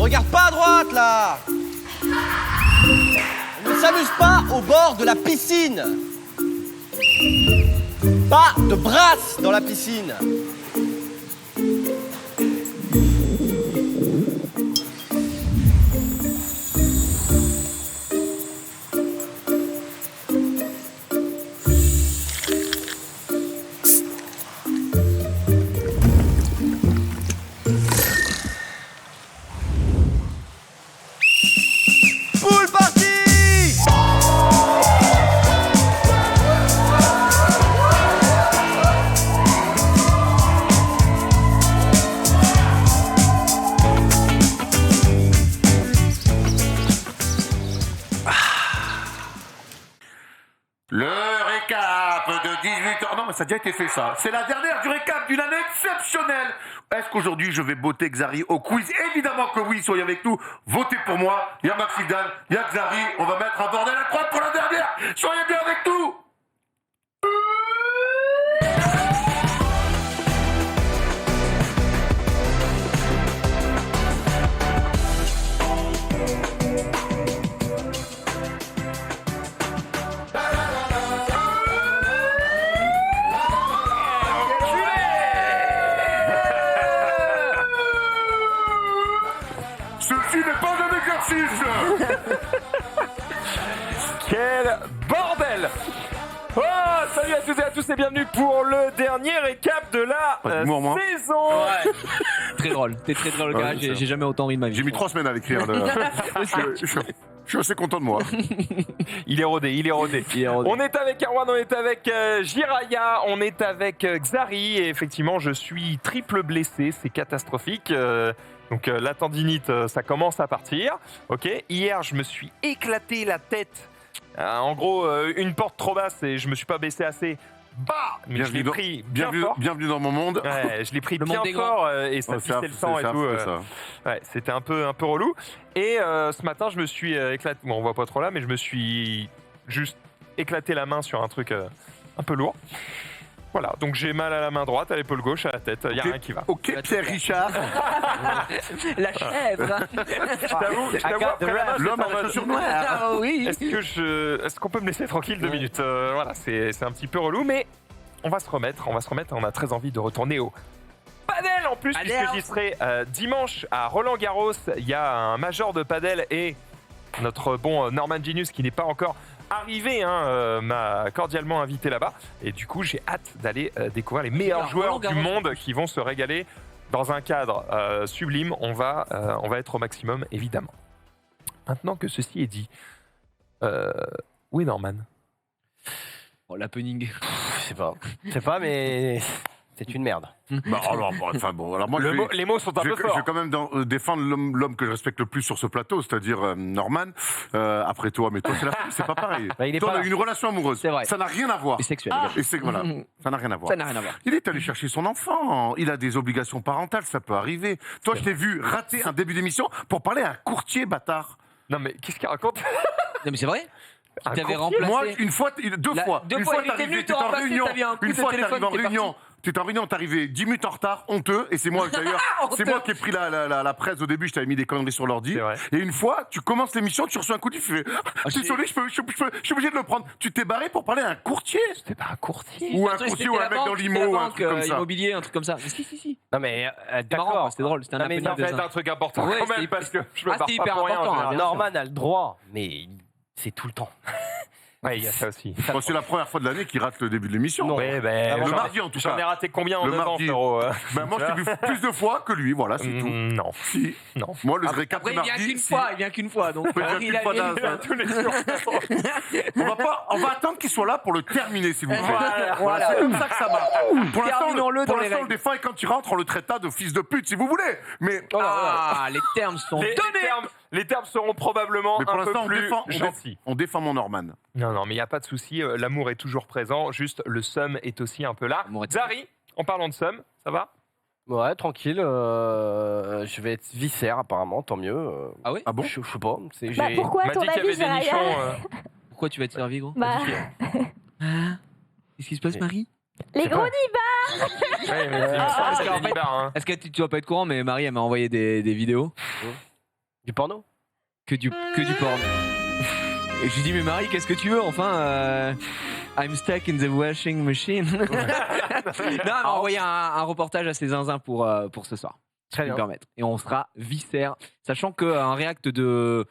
Regarde pas à droite, là. On ne s'amuse pas au bord de la piscine. Pas de brasse dans la piscine. Poule party! Le récap de 18h. Non, mais ça a déjà été fait, ça. C'est la dernière du récap d'une année exceptionnelle. Est-ce qu'aujourd'hui, je vais botter Xari au quiz? Évidemment que oui, soyez avec nous. Votez pour moi. Il y a Maxidane, il y a Xari. On va mettre un bordel incroyable pour la dernière. Soyez bien avec nous. Ceci n'est pas un exercice. Quel bordel! Oh, salut à toutes et à tous et bienvenue pour le dernier récap de la Dis-moi, moi. saison. Très drôle, t'es très drôle, gars. Ouais, c'est J'ai jamais autant ri de ma vie. J'ai mis 3 semaines à l'écrire. Je suis assez content de moi. Il est rodé, il est rodé. Il est rodé. On est avec Erwan, on est avec Jiraya, on est avec Xari et effectivement je suis triple blessé, c'est catastrophique. Donc la tendinite, ça commence à partir. Ok. Hier, je me suis éclaté la tête. En gros, une porte trop basse et je me suis pas baissé assez. Bah, mais je l'ai pris bien fort. Bienvenue dans mon monde. Ouais, je l'ai pris Le bien monde des fort et ça Oh, pissait le sang et tout. affreux, ça. Ouais, c'était un peu relou. Et ce matin, je me suis éclaté. Bon, on voit pas trop là, mais je me suis juste éclaté la main sur un truc un peu lourd. Voilà, donc j'ai mal à la main droite, à l'épaule gauche, à la tête. Il y a rien qui va. Ok, Pierre Richard. La chèvre. Je t'avoue, après la main, L'homme j'étais à en la mode, chaussure noire. Ah oui. Est-ce qu'on peut me laisser tranquille 2 minutes Voilà, c'est un petit peu relou, mais on va se remettre. On a très envie de retourner au padel en plus, Padel. puisque j'y serai dimanche à Roland-Garros. Il y a un major de padel et notre bon Norman Genius qui n'est pas encore arrivé m'a cordialement invité là-bas. Et du coup, j'ai hâte d'aller découvrir les meilleurs Alors, joueurs du Roland-Garros. monde qui vont se régaler dans un cadre sublime. On va être au maximum, évidemment. Maintenant que ceci est dit, où est Norman? Oh, l'happening. Je sais pas, mais c'est une merde. Bah, alors, alors moi, Les mots sont un je peu vais forts. quand même défendre l'homme que je respecte le plus sur ce plateau, c'est-à-dire Norman. Après toi, mais toi, c'est pas pareil. Bah, il est toi, pas on a là. eu une relation amoureuse. C'est vrai. Ça n'a rien à voir. Et sexuel. Et c'est voilà, ça n'a rien à voir. Ça n'a rien à voir. Il est allé chercher son enfant. Il a des obligations parentales, ça peut arriver. Toi, je t'ai vu rater un début d'émission pour parler à un courtier bâtard. Non mais qu'est-ce qu'il raconte? Non, mais c'est vrai. Un Tu t'avais courtier, remplacé. Moi, une fois, deux fois. deux Une fois, fois, il était t'arrivais, venu te t'étais en remplacer, réunion. t'avais un coup Une de fois, téléphone t'arrives en qui est réunion. T'étais en réunion, t'arrivais 10 minutes en retard, honteux. Et c'est moi, d'ailleurs, c'est moi qui ai pris la presse au début. Je t'avais mis des conneries sur l'ordi. C'est vrai. Et une fois, tu commences l'émission, tu reçois un coup de fil. Tu fais, désolé, je suis obligé de le prendre. Tu t'es barré pour parler à un courtier. C'est pas un courtier. Ou un C'était courtier ou la un mec banque, dans c'était l'IMO la ou un banque, truc comme ça. immobilier, un truc comme ça. Si. Non, mais C'était marrant, d'accord. c'était drôle. C'était un Non, mais happening Ça de va être ça. un truc important Ouais, quand même c'était- parce que je me Ah, barre c'était pas hyper pour rien. en important, général. bien sûr. Norman a le droit, mais c'est tout le temps. Ouais, il y a ça aussi. Bon, c'est la première fois de l'année qu'il rate le début de l'émission. Non. Ouais, ben, Le j'en ai- mardi, en tout J'en cas. ai raté combien en Le 9 ans, mardi. frérot Ben, moi, je t'ai vu plus de fois que lui. Voilà, c'est tout. Non. Si. Non. Moi, le récap Après, du il vient mardi. qu'une si. fois. Il vient qu'une fois. Donc, Il vient qu'une fois d'un- À tous les jours. On va attendre qu'il soit là pour le terminer, s'il vous plaît. Voilà. C'est comme ça que ça marche. Pour l'instant, Terminons-le dans les on le règles. défend et quand il rentre, on le traita de fils de pute, si vous voulez. Mais Ah, les termes sont Les donnés. les termes seront probablement Mais pour un peu l'instant, plus gentils. on défend mon Norman. Non, non, mais il n'y a pas de souci. L'amour est toujours présent. Juste, le seum est aussi un peu là. L'amour est- Zari, en parlant de seum, ça va? Ouais, tranquille. Je vais être viscère, apparemment, tant mieux. Ah ouais? Ah bon? Je sais pas. Bah, pourquoi, On à m'a ton dit qu'il y avis, avait des Jiraya nichons. Pourquoi tu vas être servi, gros? Bah, Hein? Qu'est-ce qui se passe, Marie? les gros Ouais, mais c'est parce c'est qu'en des fait- nibards, hein. Est-ce que tu vas pas être courant, mais Marie, elle m'a envoyé des vidéos Du porno? Que du porn. Et je lui dis, mais Marie, qu'est-ce que tu veux? Enfin, I'm stuck in the washing machine. Non, on a envoyé un reportage à ses zinzins pour ce soir. Très Je peux me bien. permettre. Et on sera viscère. Sachant qu'un réact de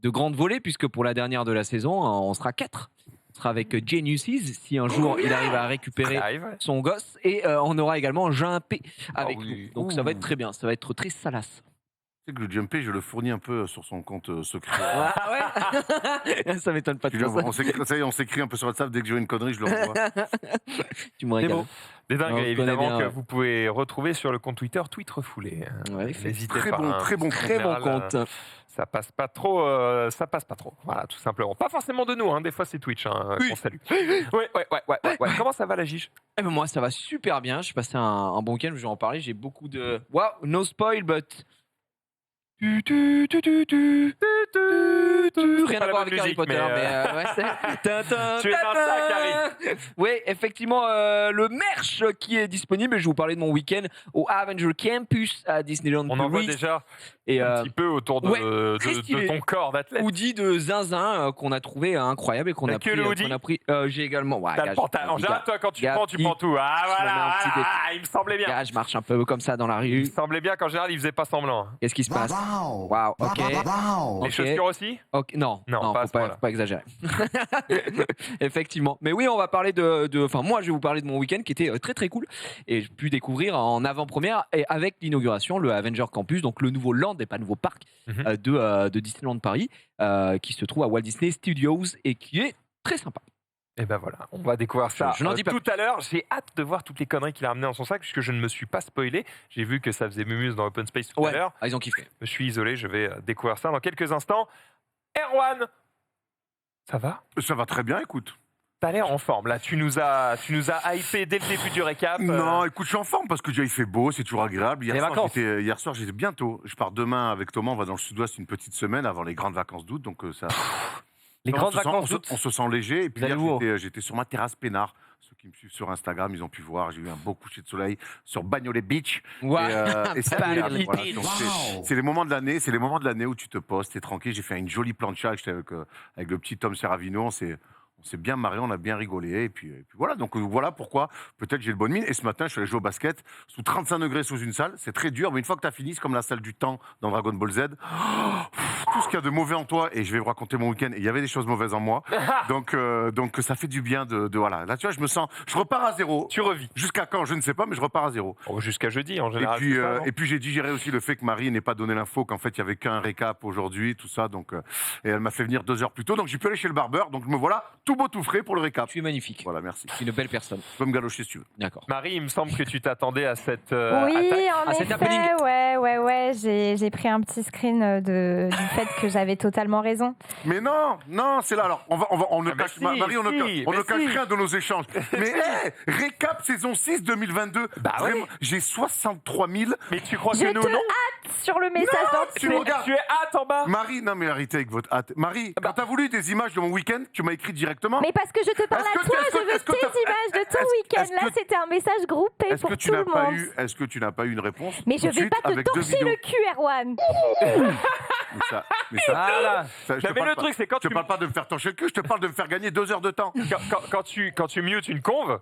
grande volée, puisque pour la dernière de la saison, on sera 4. On sera avec Geniuses, si un jour il arrive à récupérer Ça arrive, ouais. son gosse. Et on aura également Jean P avec oui. nous. Donc ça va être très bien. Ça va être très salace. Tu sais que le Jumpé, je le fournis un peu sur son compte secret. Ah ouais. Ça m'étonne pas de Tu faire vois, ça. ça y est, on s'écrit un peu sur WhatsApp. Dès que j'ai une connerie, je le renvoie. Tu me régales. beau. Des dingues, On évidemment, connaît bien, que ouais. vous pouvez retrouver sur le compte Twitter Tweet Refoulé. Ouais, N'hésitez Très pas. bon, hein. très bon. En Très bon général, compte. Ça passe pas trop, ça passe pas trop. Voilà, tout simplement. Pas forcément de nous, hein. Des fois c'est Twitch qu'on salue. Ouais. Comment ça va la Gige? Eh ben moi, ça va super bien. J'ai passé un bon week-end. Je vais en parler. J'ai beaucoup de. Wow, no spoil, but. Rien à voir avec Harry Potter, mais ouais, c'est. Tu es un sac, Harry. Oui, effectivement, le merch qui est disponible. Je vais vous parler de mon week-end au Avenger Campus à Disneyland On en voit Paris. déjà Et un petit peu autour ouais, très de stylé. ton corps d'athlète. hoodie de zinzin qu'on a trouvé incroyable et qu'on T'as a que pris. le hoodie qu'on a pris. J'ai également. Ouais, T'as gars, le pantalon. En gars, général, toi, quand tu gars, prends, tu prends tout. Ah, je me mets un voilà. petit Ah, il me semblait bien. gars, je marche un peu comme ça dans la Il rue. me semblait bien qu'en général, il faisait pas semblant. Qu'est-ce qui se passe? Waouh, ok. Les Ok. chaussures aussi? Ok, non, Non, pas à ce point-là. faut pas exagérer. Effectivement. Mais oui, on va parler enfin, moi, je vais vous parler de mon week-end qui était très très cool et j'ai pu découvrir en avant-première et avec l'inauguration le Avenger Campus, donc le nouveau land et pas nouveau parc de Disneyland Paris, qui se trouve à Walt Disney Studios et qui est très sympa. Et ben voilà, on va découvrir ça Je n'en dis pas tout à l'heure. J'ai hâte de voir toutes les conneries qu'il a ramenées dans son sac, puisque je ne me suis pas spoilé. J'ai vu que ça faisait mumus dans Open Space tout à l'heure. Ils ont kiffé. Je me suis isolé, je vais découvrir ça dans quelques instants. Erwan, ça va? Ça va très bien, écoute. T'as l'air en forme là, tu nous as hypé dès le début du récap. Non, écoute, je suis en forme parce que déjà il fait beau, c'est toujours agréable. Les vacances. Hier soir, j'étais bientôt. Je pars demain avec Thomas, on va dans le sud-ouest une petite semaine avant les grandes vacances d'août. Donc ça. Les On grandes se sent- vacances on d'août. se, on se sent léger. Et puis Vous allez hier, où? j'étais sur ma terrasse peinard. Ceux qui me suivent sur Instagram, ils ont pu voir. J'ai eu un beau coucher de soleil sur Bagnolet Beach. Et c'est agréable, Bagnolet voilà. Beach. Donc, c'est les moments de l'année, où tu te poses, t'es tranquille. J'ai fait une jolie plancha avec le petit Tom Serravino. On s'est bien marré, on a bien rigolé. Et puis voilà. Donc voilà pourquoi peut-être j'ai le bonne mine. Et ce matin, je suis allé jouer au basket sous 35 degrés sous une salle. C'est très dur, mais une fois que tu as fini, c'est comme la salle du temps dans Dragon Ball Z. Tout ce qu'il y a de mauvais en toi, et je vais vous raconter mon week-end, et il y avait des choses mauvaises en moi. donc ça fait du bien de voilà. Là, tu vois, je repars à zéro. Tu revis. Jusqu'à quand, je ne sais pas, mais je repars à zéro. Oh, jusqu'à jeudi en Et général. puis, c'est ça, non et puis j'ai digéré aussi le fait que Marie n'ait pas donné l'info qu'en fait il y avait qu'un récap aujourd'hui, tout ça. Donc, et elle m'a fait venir 2 heures plus tôt, donc j'ai pu aller chez le barbeur. Donc me voilà tout beau tout frais pour le récap. Tu es magnifique. Voilà, merci. Tu es une belle personne. Tu peux me galocher si tu veux. D'accord. Marie, il me semble que tu t'attendais à cette Oui, attaque. en cet effet, happening. ouais. J'ai pris un petit screen du fait que j'avais totalement raison. Mais non, c'est là. Alors, on ne Ah, mais cache, si, Marie, on si, ne mais cache si. rien de nos échanges. Mais récap saison 6 2022. Bah Vraiment, oui. j'ai 63 000. Mais tu crois Je que nous, te non? Sur le message tu d'en me dessous. regardes. Tu es hâte en bas. Marie, non mais arrêtez avec votre hâte. Marie, quand t'as voulu des images de mon week-end, tu m'as écrit directement. Mais parce que je te parle Est-ce à que toi, est-ce que- je veux est-ce que tes t'as- images de ton est-ce- week-end. est-ce Là, que- c'était un message groupé Est-ce pour que tu tout n'as le pas monde. eu, est-ce que tu n'as pas eu une réponse Mais tout je de vais suite pas te avec 2 torcher vidéos. le cul, Erwan. Mais ça, Voilà. ça, je te Mais parle le pas- truc, c'est quand je te tu- parle pas de me faire torcher le cul, je te parle de me faire gagner 2 heures de temps. Quand tu mutes une conve,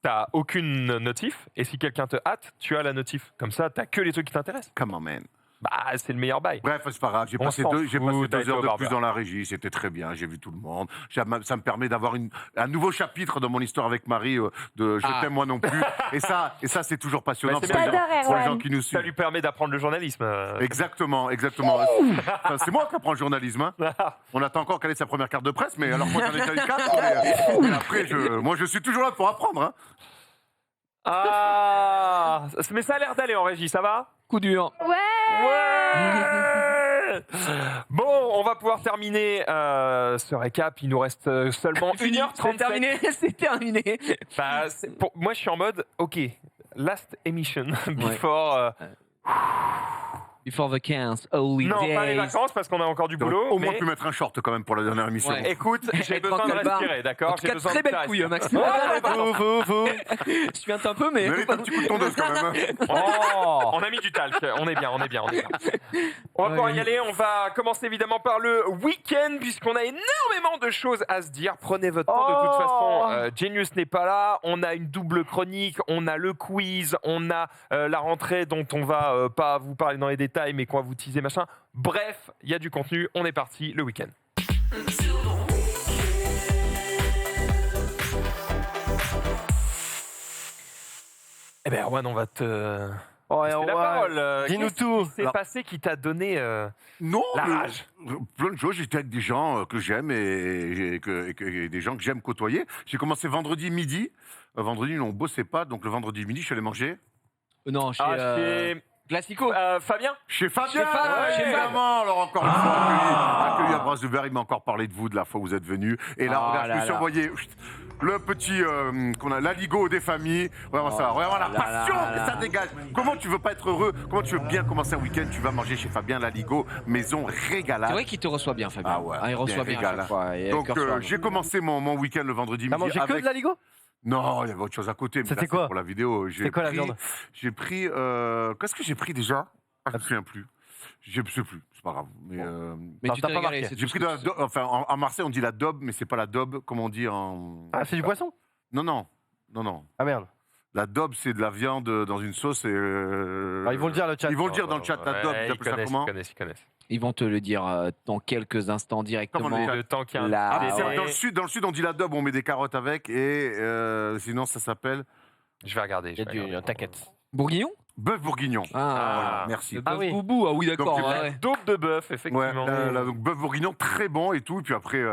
t'as aucune notif. Et si quelqu'un te hâte, tu as la notif. Comme ça, t'as que les trucs qui t'intéressent. Come on, man. Bah, c'est le meilleur bail. Bref, c'est pas grave. J'ai On passé s'en 2 fout, t'as été heures au de barbeur. plus dans la régie. C'était très bien. J'ai vu tout le monde. Ça me permet d'avoir un nouveau chapitre dans mon histoire avec Marie de Je t'aime moi non plus. Et ça, c'est toujours passionnant Bah, c'est pour les bien. gens- J'adore pour les Erwan. gens qui nous Ça suivent. lui permet d'apprendre le journalisme. Exactement. Enfin, c'est moi qui apprends le journalisme. Hein. On attend encore qu'elle ait sa première carte de presse, mais alors moi j'en ai déjà eu 4. Mais après, moi je suis toujours là pour apprendre. Hein. Ah, mais ça a l'air d'aller en régie, ça va? Coup dur. Ouais. Ouais. Bon, on va pouvoir terminer ce récap. Il nous reste seulement 1h37. C'est terminé. C'est terminé. Bah, moi, je suis en mode, ok, last emission before. Before vacances, holidays. Non, pas les vacances parce qu'on a encore du boulot. Au moins mais pu mettre un short quand même pour la dernière émission. Ouais. écoute, j'ai Et besoin de tranquille, respirer, En d'accord. tout J'ai cas, besoin très de belle ça. couille, Maxime. Je suis un peu, mais. Mérite un petit coup de tondeuse quand même. Hein. Oh On a mis du talc, on est bien. On va pouvoir y aller, on va commencer évidemment par le week-end puisqu'on a énormément de choses à se dire. Prenez votre temps de toute façon. Genius n'est pas là, on a une double chronique, on a le quiz, on a la rentrée dont on va pas vous parler dans les détails mais qu'on va vous teaser machin. Bref, il y a du contenu, on est parti le week-end. Eh ben Erwan, on va te... Oh, C'est la parole. dis-nous Qu'est-ce tout. qui s'est passé qui t'a donné Non, la mais rage? plein de choses. J'étais avec des gens que j'aime et des gens que j'aime côtoyer. J'ai commencé vendredi midi. Vendredi, on bossait pas, donc le vendredi midi, je suis allé manger. Non, chez. Classico. Fabien? Chez Fabien, Chez Fab, chez Fab. évidemment. Alors encore une fois, accueilli à bras ouverts. Il m'a encore parlé de vous de la fois où vous êtes venu. Et là, Ah regarde, je là me suis là. envoyé le petit qu'on a, l'aligo des familles. Vraiment ça, vraiment la là passion, là et ça là. dégage. Comment tu veux pas être heureux? Comment tu veux bien commencer un week-end? Tu vas manger chez Fabien, l'aligo, maison régalade. C'est vrai qu'il te reçoit bien, Fabien. Ah ouais, il reçoit bien bien à régal, chaque fois. Et Donc cœur sur la main. j'ai commencé mon week-end le vendredi T'as midi mangé que avec... de la Ligo? Non, il y avait autre chose à côté. Mais C'était là, c'est quoi? pour la vidéo? C'était quoi la viande? J'ai pris... Qu'est-ce que j'ai pris déjà? Je me souviens plus. Je ne sais plus, c'est pas grave. Mais, Mais Non, tu t'as t'es pas régalé. marqué. c'est j'ai tout pris ce de que la tu- daube, enfin en Marseille on dit la daube, mais c'est pas la daube, comme on dit en... Ah, c'est du poisson? Non. Ah merde. La daube c'est de la viande dans une sauce et... Ah, ils vont le dire le chat. Ils vont le dire dans le chat, la daube, Ouais, vous appelez ça comment? ils connaissent. Ils vont te le dire dans quelques instants directement. Comment on dit? Le temps qu'il y a un La- Ah, petit c'est délai, dans le sud on dit la daube, on met des carottes avec et sinon ça s'appelle je vais regarder. Il y a du. T'inquiète. Bourguignon bœuf bourguignon. Ah, Merci. Le Ah bœuf oui. boubou. Ah oui, d'accord. Donc, ouais. Daube de bœuf, Ouais, effectivement. donc bœuf bourguignon très bon et tout. Et puis après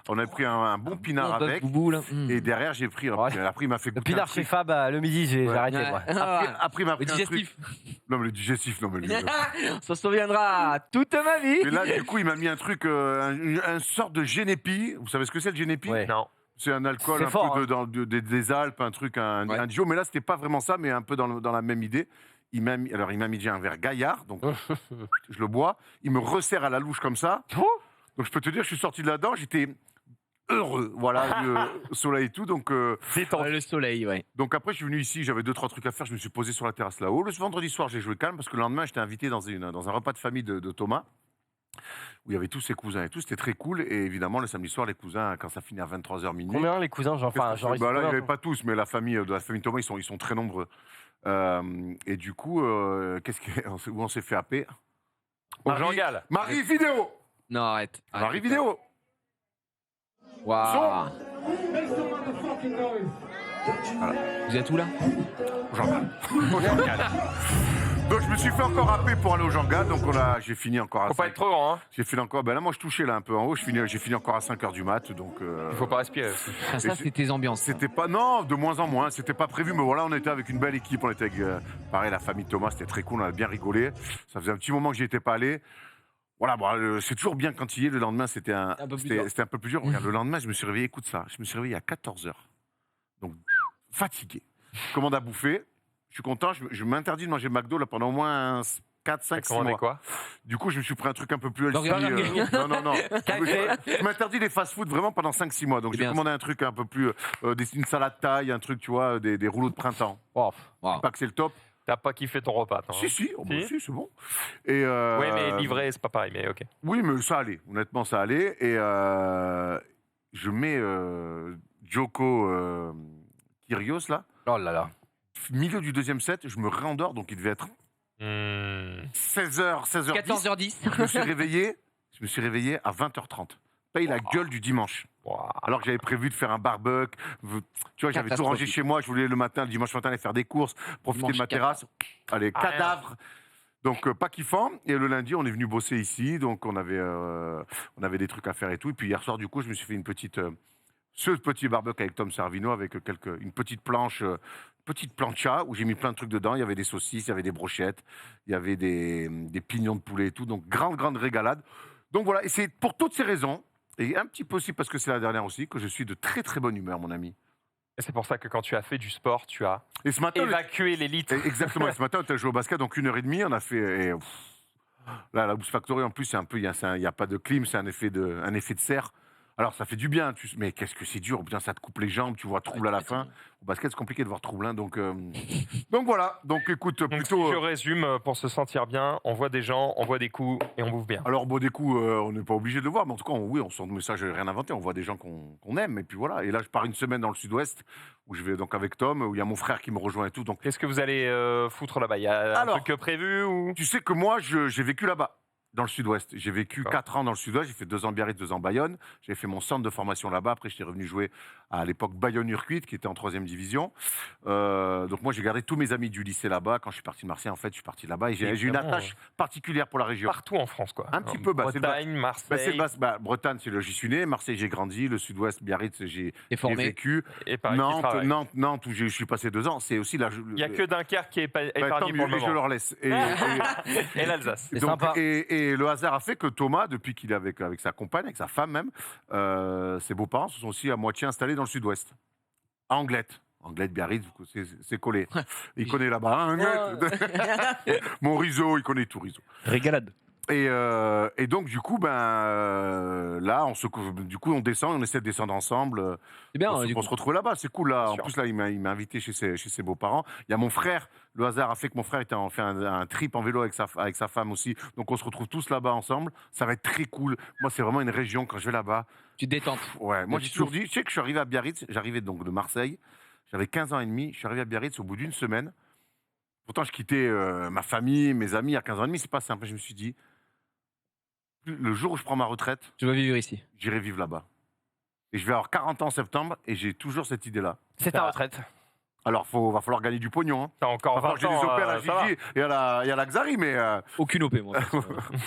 on a pris un bon pinard Bœuf avec. boubou, là. Et derrière j'ai pris Ouais. après il m'a fait Le goûter un pinard chez truc. Fab le midi, j'ai Ouais. arrêté Ouais. moi. Après il m'a Le pris un truc. digestif. Non mais le digestif, non mais lui. Ça se souviendra toute ma vie. Et là, du coup, il m'a mis un truc, un sorte de génépi. Vous savez ce que c'est le génépi? Ouais. Non. C'est un alcool C'est un fort, peu des Alpes, un truc, un Ouais. duo. Mais là, c'était pas vraiment ça, mais un peu dans la même idée. Il m'a mis déjà un verre Gaillard, donc je le bois. Il me resserre à la louche comme ça. Donc je peux te dire, je suis sorti de là-dedans, j'étais heureux. Voilà, le soleil et tout. Donc Le soleil, ouais. après, je suis venu ici, j'avais 2-3 trucs à faire. Je me suis posé sur la terrasse là-haut. Le vendredi soir, j'ai joué calme parce que le lendemain, j'étais invité dans un repas de famille de Thomas, où il y avait tous ses cousins et tout. C'était très cool. Et évidemment, le samedi soir, les cousins, quand ça finit à 23h minuit. Combien les cousins? Genre, enfin, genre, ils sont Bah là, il n'y combien, avait pas tous, mais la famille de la famille Thomas, ils sont très nombreux. Et du coup, où on s'est fait happer? Au Jean Gall. Marie vidéo. Non, arrête. Marie vidéo. Waouh. Vous êtes où là? Jean Gall. Donc je me suis fait encore happer pour aller au Jean Gall. Donc j'ai fini encore à Faut pas 5. être trop grand, hein. J'ai fini encore. Ben là, moi, je touchais là un peu en haut. J'ai fini encore à 5h du mat. Donc Il faut pas respirer aussi. Ah, ça, Et c'est tes ambiances. c'était pas, non, de moins en moins. C'était pas prévu, mais voilà, on était avec une belle équipe. On était avec, pareil, la famille Thomas. C'était très cool. On a bien rigolé. Ça faisait un petit moment que j'y étais pas allé. Voilà, bon, c'est toujours bien quand il y est. Le lendemain, c'était un peu plus dur. c'était un peu plus dur. Regarde, le lendemain, je me suis réveillé. Écoute ça. Je me suis réveillé à 14h. Donc fatigué. Commande à bouffer. Je suis content. Je m'interdis de manger McDo là pendant au moins 4, 5, 6 Commandé mois. quoi? Du coup, je me suis pris un truc un peu plus healthy. Burger King. Non. Je m'interdis les fast-food vraiment pendant 5-6 mois. Donc, C'est j'ai bien, commandé un truc un peu plus. Une salade taille, un truc, tu vois, des rouleaux de printemps. Wow. Wow. Pas que c'est le top. T'as pas kiffé ton repas, toi, hein? Si, oh, bah, Si. si, c'est bon. Et, Ouais, mais livré, c'est pas pareil, mais ok. Oui, mais ça allait. Honnêtement, ça allait. Et je mets Joko Kyrgios, là. Oh là là. Milieu du deuxième set, je me réendors, donc il devait être 16h, 16h10. 14h10. Je me suis réveillé à 20h30. Paye la gueule du dimanche. Wow. Alors que j'avais prévu de faire un barbecue. Tu vois, j'avais tout rangé Catastrophique. chez moi. Je voulais le matin, le dimanche matin, aller faire des courses, profiter Dimanche de ma terrasse. Allez, Ah, cadavre. Donc, pas kiffant. Et le lundi, on est venu bosser ici. Donc, on avait des trucs à faire et tout. Et puis, hier soir, du coup, je me suis fait ce petit barbecue avec Tom Servino, avec une petite plancha où j'ai mis plein de trucs dedans. Il y avait des saucisses, il y avait des brochettes, il y avait des pignons de poulet et tout. Donc, grande régalade. Donc, voilà. Et c'est pour toutes ces raisons, et un petit peu aussi parce que c'est la dernière aussi, que je suis de très très bonne humeur, mon ami. Et c'est pour ça que quand tu as fait du sport, tu as Et ce matin, évacué les litres. exactement, et ce matin, on a joué au basket, donc 1h30, on a fait. Là, la Boost Factory, en plus, c'est un peu, il y a pas de clim, c'est un effet de serre. Alors, ça fait du bien, mais qu'est-ce que c'est dur, putain, ça te coupe les jambes, tu vois trouble à la fin. Au basket, c'est compliqué de voir trouble, hein, donc voilà. Donc, écoute, Donc, plutôt. si je résume, pour se sentir bien, on voit des gens, on voit des coups et on bouffe bien. Alors, bon, des coups, on n'est pas obligé de le voir, mais en tout cas, oui, on sort de message, rien inventé, on voit des gens qu'on aime, et puis voilà. Et là, je pars une semaine dans le sud-ouest, où je vais donc avec Tom, où il y a mon frère qui me rejoint et tout. Donc, Qu'est-ce que vous allez foutre là-bas? Il y a un Alors, truc prévu ou... tu sais que moi, j'ai vécu là-bas. Dans le sud-ouest. J'ai vécu 4 ans dans le sud-ouest. J'ai fait 2 ans à Biarritz, 2 ans à Bayonne. J'ai fait mon centre de formation là-bas. Après, j'étais revenu jouer à l'époque Bayonne-Urquite, qui était en 3e division. Donc, moi, j'ai gardé tous mes amis du lycée là-bas. Quand je suis parti de Marseille, en fait, je suis parti là-bas. Et j'ai une Évidemment, attache particulière pour la région. Partout en France, quoi. Un petit peu, c'est le Bretagne, Marseille, Bretagne, c'est là j'y suis né. Marseille, j'ai grandi. Le sud-ouest, Biarritz, j'ai vécu. et Paris qui travaille. Nantes, où je suis passé 2 ans. C'est aussi là. Il n'y a que Dunkerque qui est épargné tant pour mieux, le et je moment. leur laisse. Et l'Alsace. C'est sympa. Et le hasard a fait que Thomas, depuis qu'il est avec sa compagne, avec sa femme même, ses beaux-parents se sont aussi à moitié installés dans le sud-ouest. À Anglette. Anglette, Biarritz, c'est collé. Il connaît là-bas, hein, Anglette. Mon Riso, il connaît tout Riso. Régalade. Et donc, du coup, là, on descend, on essaie de descendre ensemble. C'est bien, On se retrouve là-bas, c'est cool. Là. En Sûr. plus, là, il m'a invité chez ses beaux-parents. Il y a mon frère. Le hasard a fait que mon frère fait un trip en vélo avec sa femme aussi. Donc, on se retrouve tous là-bas ensemble. Ça va être très cool. Moi, c'est vraiment une région, quand je vais là-bas. Tu te détentes. Ouais, moi, du j'ai toujours dit, tu sais que je suis arrivé à Biarritz. J'arrivais donc de Marseille. J'avais 15 ans et demi. Je suis arrivé à Biarritz au bout d'une semaine. Pourtant, je quittais ma famille, mes amis à 15 ans et demi. C'est pas simple. Je me suis dit, le jour où je prends ma retraite, Tu vas vivre ici. j'irai vivre là-bas. Et je vais avoir 40 ans en septembre et j'ai toujours cette idée-là. C'est ta retraite. Alors, va falloir gagner du pognon. Hein. T'as encore Va falloir 20 que j'ai des ans, opères à ça va. Gigi et à la Xari, mais Aucune OP, moi.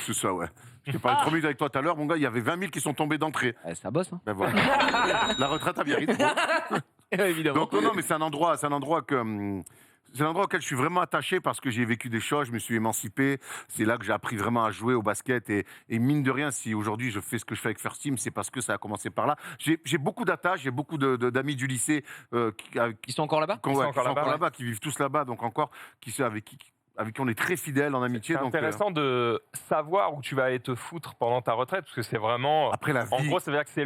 c'est ça, ouais. Je t'ai parlé 3 minutes avec toi tout à l'heure, mon gars, il y avait 20 000 qui sont tombés d'entrée. Ça bosse, hein. Ben voilà. La retraite à Biarritz. Bon. Évidemment. Donc, non, mais c'est un endroit auquel je suis vraiment attaché parce que j'ai vécu des choses, je me suis émancipé. C'est là que j'ai appris vraiment à jouer au basket. Et mine de rien, si aujourd'hui je fais ce que je fais avec First Team, c'est parce que ça a commencé par là. J'ai beaucoup d'attaches, j'ai beaucoup d'amis du lycée Ils sont encore là-bas? qui sont encore encore là-bas, là-bas, qui vivent tous là-bas, donc encore, avec qui on est très fidèles en amitié. C'est Donc, intéressant de savoir où tu vas aller te foutre pendant ta retraite, parce que c'est vraiment... après la vie. En gros, ça veut dire que c'est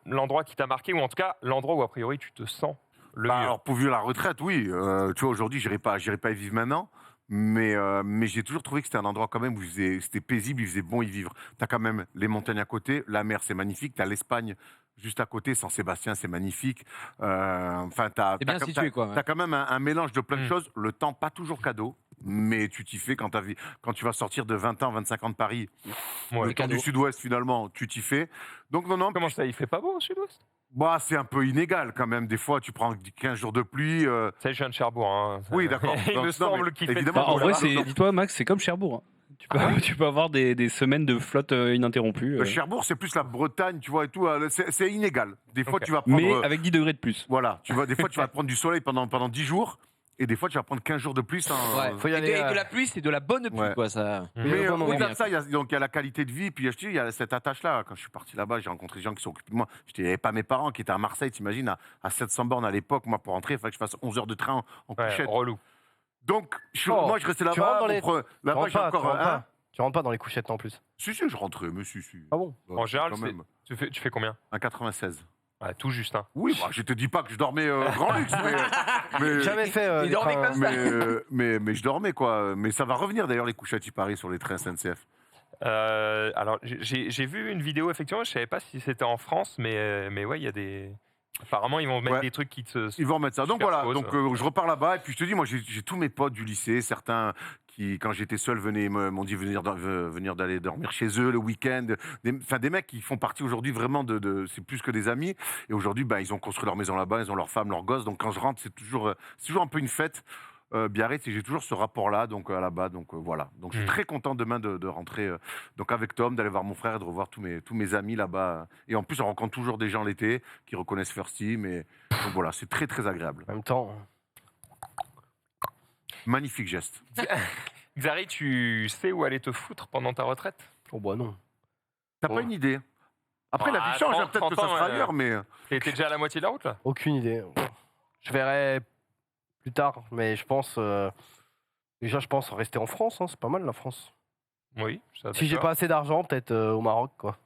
l'endroit qui t'a marqué, ou en tout cas, l'endroit où, a priori, tu te sens le mieux. Alors, pour vivre la retraite, oui. Tu vois, aujourd'hui, j'irai pas y vivre maintenant. Mais j'ai toujours trouvé que c'était un endroit quand même où c'était paisible, il faisait bon y vivre. Tu as quand même les montagnes à côté, la mer, c'est magnifique. Tu as l'Espagne juste à côté, San Sébastien, c'est magnifique. Enfin, C'est bien situé, quoi. Tu as quand même un mélange de plein de Mm. choses. Le temps, pas toujours cadeau. Mais tu t'y fais quand tu vas sortir de 20 ans, 25 ans de Paris, Ouais. le temps du sud-ouest finalement, tu t'y fais. Donc non, Comment ça, il fait pas beau au sud-ouest? bah, c'est un peu inégal quand même. Des fois, tu prends 15 jours de pluie. Ça, je viens de Cherbourg. Hein. Oui, d'accord. Il Non, me non, semble mais qu'il fait évidemment, très En beau vrai, là-bas. dis-toi, Max, c'est comme Cherbourg. hein. Tu peux avoir des semaines de flotte ininterrompues. Cherbourg, c'est plus la Bretagne, tu vois, et tout. C'est inégal. Des fois, Ok. tu vas prendre. Mais avec 10 degrés de plus. Voilà, des fois, tu vas prendre du soleil pendant 10 jours. Et des fois, tu vas prendre 15 jours de plus. Ouais. Faut y Et aller, de la pluie, c'est de la bonne pluie, Ouais. quoi. Ça. Mais bon moment. au-delà de ça, il y a la qualité de vie. Puis il y a cette attache-là. Quand je suis parti là-bas, j'ai rencontré des gens qui sont occupés de moi. Il n'y avait pas mes parents qui étaient à Marseille, t'imagines, à 700 bornes à l'époque. Moi, pour rentrer, il fallait que je fasse 11 heures de train en Ouais, couchette. relou. Donc, Oh, moi, je restais tu là-bas. rentres dans les- Là-bas, j'ai encore. Tu rentres pas dans les couchettes en plus. Si, je rentrais, mais si. Ah bon? En général, quand même. tu fais combien? Un 96. Ouais, tout juste. Hein. Oui, bah, je te dis pas que je dormais grand luxe, mais, Jamais fait. Il des dormait trains- comme ça. mais je dormais, quoi. Mais ça va revenir, d'ailleurs, les couchettes, il paraît, sur les trains SNCF. Alors, j'ai vu une vidéo, effectivement, je savais pas si c'était en France, mais ouais, il y a des... Apparemment, ils vont mettre Ouais. des trucs qui te... Ils vont remettre ça. Donc voilà, superposent. donc, je repars là-bas, et puis je te dis, moi, j'ai tous mes potes du lycée, certains qui, quand j'étais seul, m'ont dit venir d'aller dormir chez eux le week-end. Des mecs qui font partie aujourd'hui vraiment c'est plus que des amis. Et aujourd'hui, ils ont construit leur maison là-bas, ils ont leurs femmes, leurs gosses. Donc quand je rentre, c'est toujours un peu une fête. Biarritz, et j'ai toujours ce rapport-là, donc là-bas, donc voilà. Donc je suis très content demain de rentrer donc avec Tom, d'aller voir mon frère et de revoir tous mes amis là-bas. Et en plus, on rencontre toujours des gens l'été qui reconnaissent First Team, et donc voilà, c'est très très agréable. En même temps. Magnifique geste. Xari, tu sais où aller te foutre pendant ta retraite? Oh bah non. T'as pas Ouais. une idée? Après, la vie Ah, change, 30 peut-être que ça ans, sera ailleurs, mais T'es déjà à la moitié de la route, là? Aucune idée. Je verrai plus tard, mais je pense. Déjà, je pense rester en France, hein, c'est pas mal la France. Oui. Ça, Si j'ai d'accord. pas assez d'argent, peut-être au Maroc, quoi.